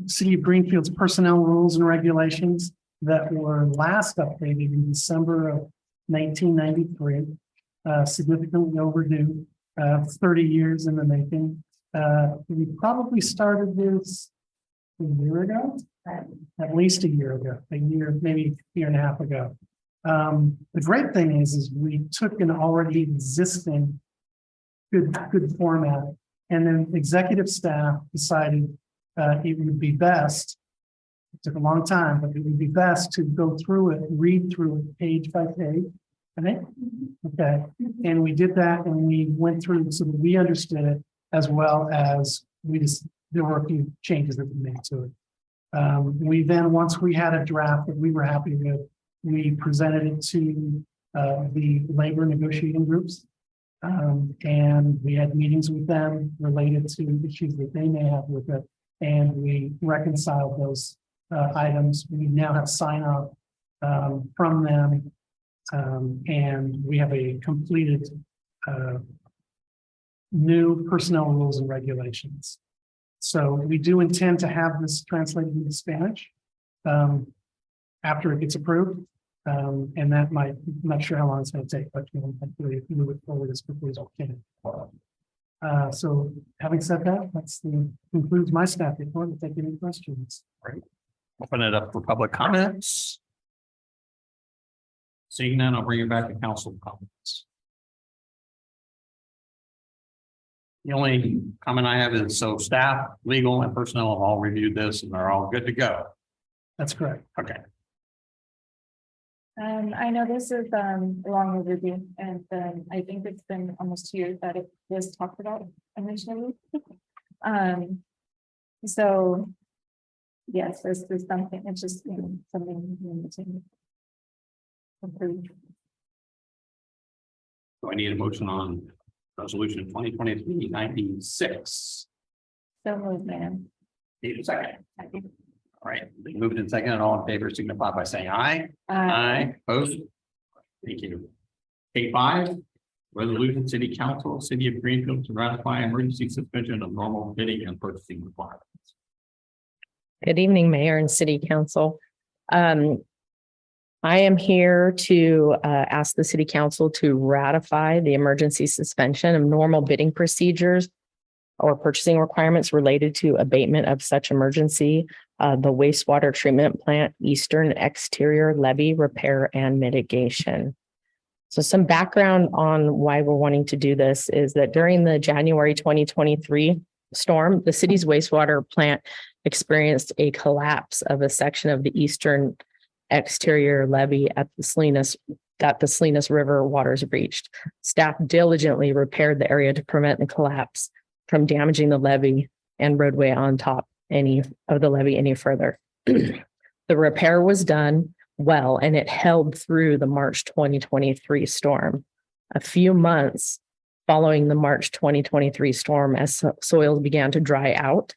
City of Greenfield's personnel rules and regulations that were last updated in December of 1993. Significantly overdue, 30 years in the making. We probably started this a year ago, at least a year ago, maybe a year and a half ago. The great thing is we took an already existing good format, and then executive staff decided it would be best. It took a long time, but it would be best to go through it, read through it page by page. Okay, and we did that, and we went through it so that we understood it, as well as there were a few changes that we made to it. We then, once we had a draft that we were happy with, we presented it to the labor negotiating groups. And we had meetings with them related to issues that they may have with it. And we reconciled those items. We now have sign off from them. And we have a completed new personnel rules and regulations. So we do intend to have this translated into Spanish after it gets approved. And that might, I'm not sure how long it's going to take, but hopefully move it forward as quickly as we can. So having said that, concludes my staff report. We'll take any questions.
Great. Open it up for public comments. Seeing none, I'll bring it back to council comments. The only comment I have is, so staff, legal, and personnel have all reviewed this and they're all good to go.
That's correct.
Okay.
I know this is long overdue, and I think it's been almost 2 years that it was talked about initially. So yes, this is something, it's just something to approve.
So I need a motion on resolution 2023-96.
So moved, ma'am.
Need a second. All right, moved and second, and all in favor signify by saying aye. Aye. Opposed? Thank you. K5, resolution City Council, City of Greenfield to ratify emergency suspension of normal bidding and purchasing requirements.
Good evening, Mayor and City Council. I am here to ask the City Council to ratify the emergency suspension of normal bidding procedures or purchasing requirements related to abatement of such emergency, the wastewater treatment plant eastern exterior levee repair and mitigation. So some background on why we're wanting to do this is that during the January 2023 storm, the city's wastewater plant experienced a collapse of a section of the eastern exterior levee at the Salinas River waters breached. Staff diligently repaired the area to prevent the collapse from damaging the levee and roadway on top of the levee any further. The repair was done well, and it held through the March 2023 storm. A few months following the March 2023 storm, as soils began to dry out,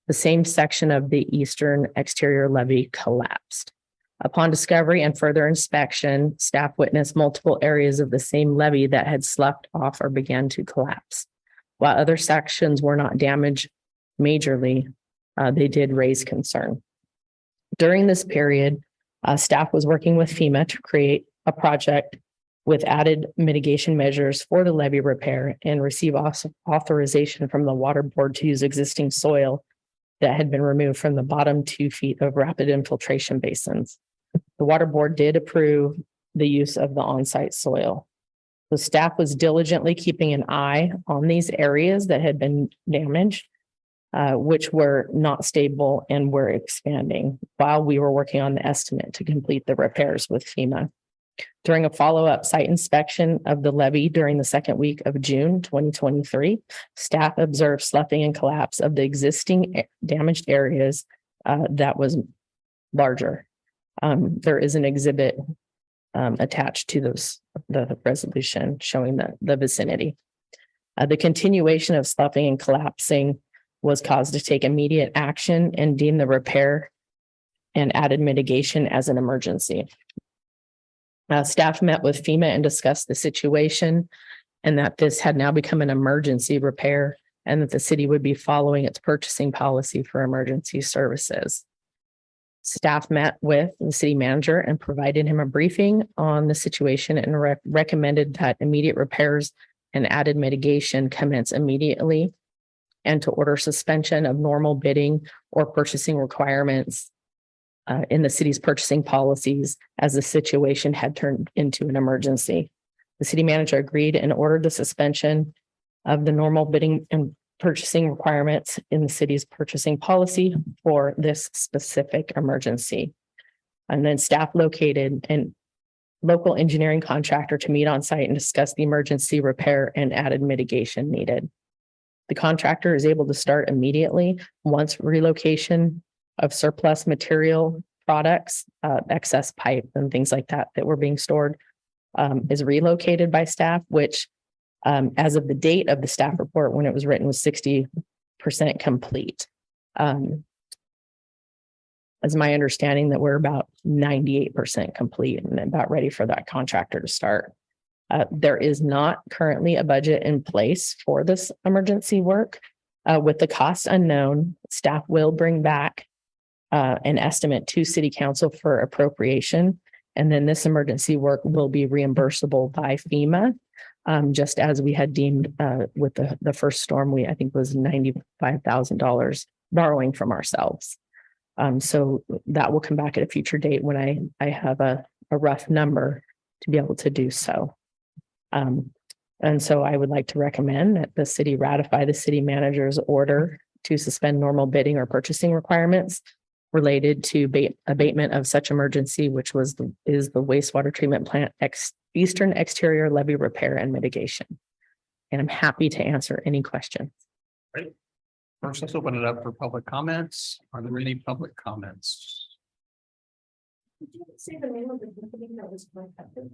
the same section of the eastern exterior levee collapsed. Upon discovery and further inspection, staff witnessed multiple areas of the same levee that had sloughed off or began to collapse. While other sections were not damaged majorly, they did raise concern. During this period, staff was working with FEMA to create a project with added mitigation measures for the levee repair and receive authorization from the water board to use existing soil that had been removed from the bottom 2 feet of rapid infiltration basins. The water board did approve the use of the on-site soil. The staff was diligently keeping an eye on these areas that had been damaged, which were not stable and were expanding while we were working on the estimate to complete the repairs with FEMA. During a follow-up site inspection of the levee during the second week of June 2023, staff observed sloughing and collapse of the existing damaged areas that was larger. There is an exhibit attached to the resolution showing the vicinity. The continuation of sloughing and collapsing was caused to take immediate action and deem the repair and added mitigation as an emergency. Staff met with FEMA and discussed the situation and that this had now become an emergency repair and that the city would be following its purchasing policy for emergency services. Staff met with the city manager and provided him a briefing on the situation and recommended that immediate repairs and added mitigation commence immediately and to order suspension of normal bidding or purchasing requirements in the city's purchasing policies as the situation had turned into an emergency. The city manager agreed and ordered the suspension of the normal bidding and purchasing requirements in the city's purchasing policy for this specific emergency. And then staff located an local engineering contractor to meet on site and discuss the emergency repair and added mitigation needed. The contractor is able to start immediately once relocation of surplus material products, excess pipe and things like that that were being stored is relocated by staff, which as of the date of the staff report, when it was written, was 60% complete. As my understanding that we're about 98% complete and about ready for that contractor to start. There is not currently a budget in place for this emergency work. With the cost unknown, staff will bring back an estimate to city council for appropriation. And then this emergency work will be reimbursable by FEMA. Just as we had deemed with the first storm, I think was $95,000 borrowing from ourselves. So that will come back at a future date when I have a rough number to be able to do so. And so I would like to recommend that the city ratify the city manager's order to suspend normal bidding or purchasing requirements related to abatement of such emergency, which is the wastewater treatment plant eastern exterior levee repair and mitigation. And I'm happy to answer any questions.
Right. First, let's open it up for public comments. Are there any public comments?
Did you say the name of the company that was contacted?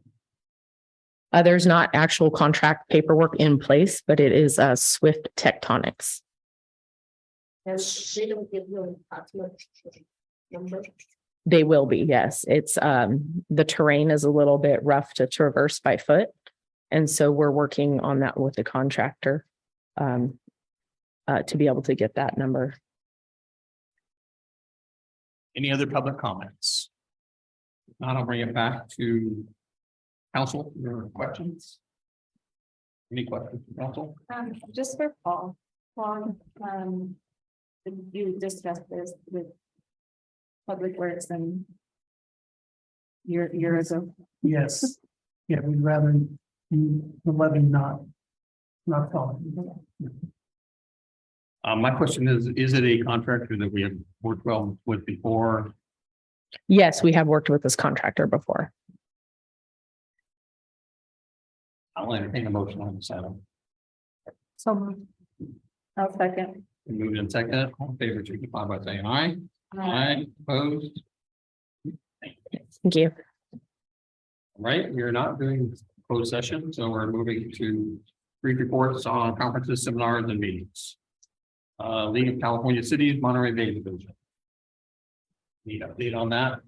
There's not actual contract paperwork in place, but it is Swift Tectonics.
And they don't give you approximate number.
They will be, yes. It's the terrain is a little bit rough to traverse by foot. And so we're working on that with the contractor to be able to get that number.
Any other public comments? If not, I'll bring it back to council. Your questions? Any questions from council?
Just for Paul, you discussed this with Public Works and years ago.
Yes. Yeah, we'd rather the levy not fall.
My question is it a contractor that we have worked well with before?
Yes, we have worked with this contractor before.
I'll entertain a motion on this item.
So I'll second.
Moved and seconded. All in favor, signify by saying aye. Aye. Opposed?
Thank you.
All right, we are not doing closed session, so we're moving to brief reports on conferences, seminars, and meetings. League of California Cities, Monterey Bay Division. Need update on that?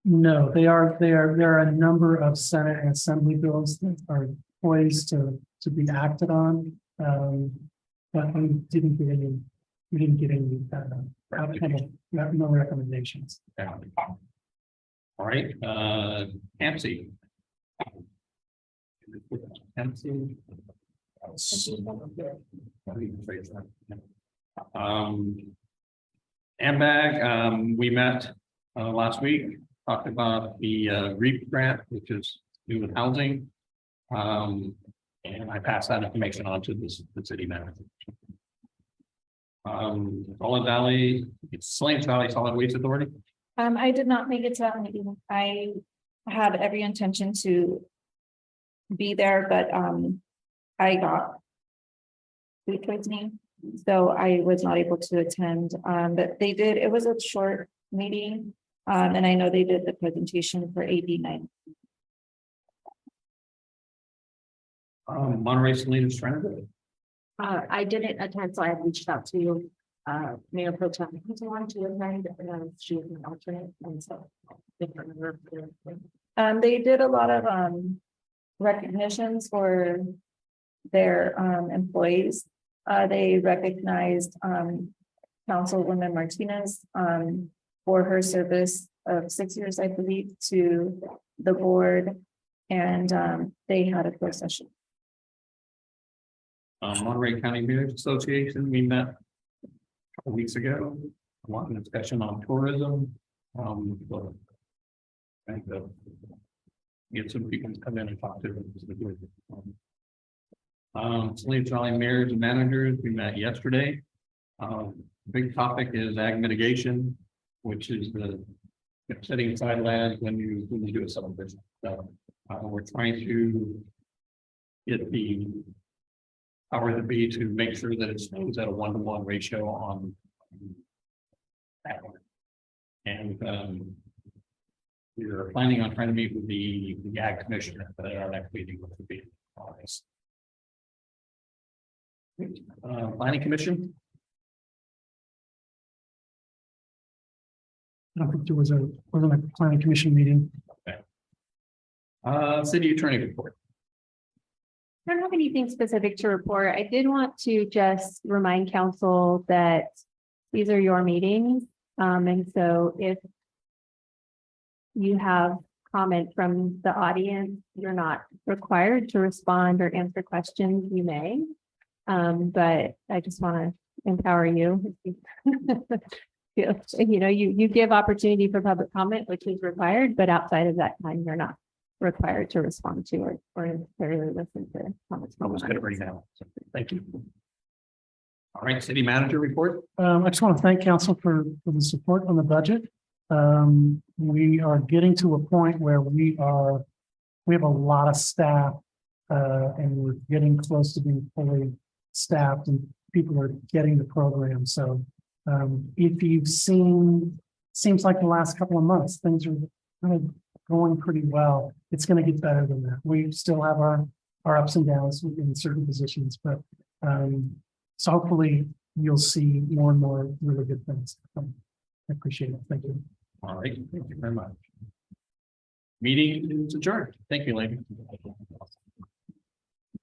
No, there are a number of Senate and Assembly bills that are poised to be acted on. But we didn't get any no recommendations.
Yeah. All right, AMSI. AMSI. AMBAG, we met last week, talked about the REAP grant, which is new with housing. And I passed that information on to the city manager. Solid Valley, it's Slains Valley Solid Waste Authority.
I did not make it to that meeting. I had every intention to be there, but I got food poisoning, so I was not able to attend. But they did, it was a short meeting. And I know they did the presentation for AB 9.
Monterey Salinas Transit.
I didn't attend, so I reached out to Mayor Pro Tem. Who's wanted to attend, she was an alternate, and so.
They did a lot of recognitions for their employees. They recognized Councilwoman Martinez for her service of 6 years, I believe, to the board. And they had a closed session.
Monterey County Mayor's Association, we met a couple weeks ago. A lot of discussion on tourism. But I think that get some people to come in and talk to them. Salinas Valley Mayors and Managers, we met yesterday. Big topic is ag mitigation, which is the setting aside land when you do a subdivision. So we're trying to get the power to be to make sure that it stays at a 1-to-1 ratio on that one. And we're planning on trying to meet with the ag commissioner at our next meeting, which will be in August. Planning commission.
I don't think there was wasn't a planning commission meeting.
Okay. City attorney report.
I don't have anything specific to report. I did want to just remind council that these are your meetings. And so if you have comment from the audience, you're not required to respond or answer questions, you may. But I just want to empower you. You give opportunity for public comment, which is required, but outside of that time, you're not required to respond to or necessarily listen to comments.
Almost got it right now. So, thank you. All right, city manager report.
I just want to thank council for the support on the budget. We are getting to a point where we have a lot of staff and we're getting close to being fully staffed and people are getting the program. So if you've seen, seems like the last couple of months, things are kind of going pretty well. It's going to get better than that. We still have our ups and downs in certain positions, but so hopefully you'll see more and more really good things. I appreciate it. Thank you.
All right, thank you very much. Meeting is adjourned. Thank you, ladies.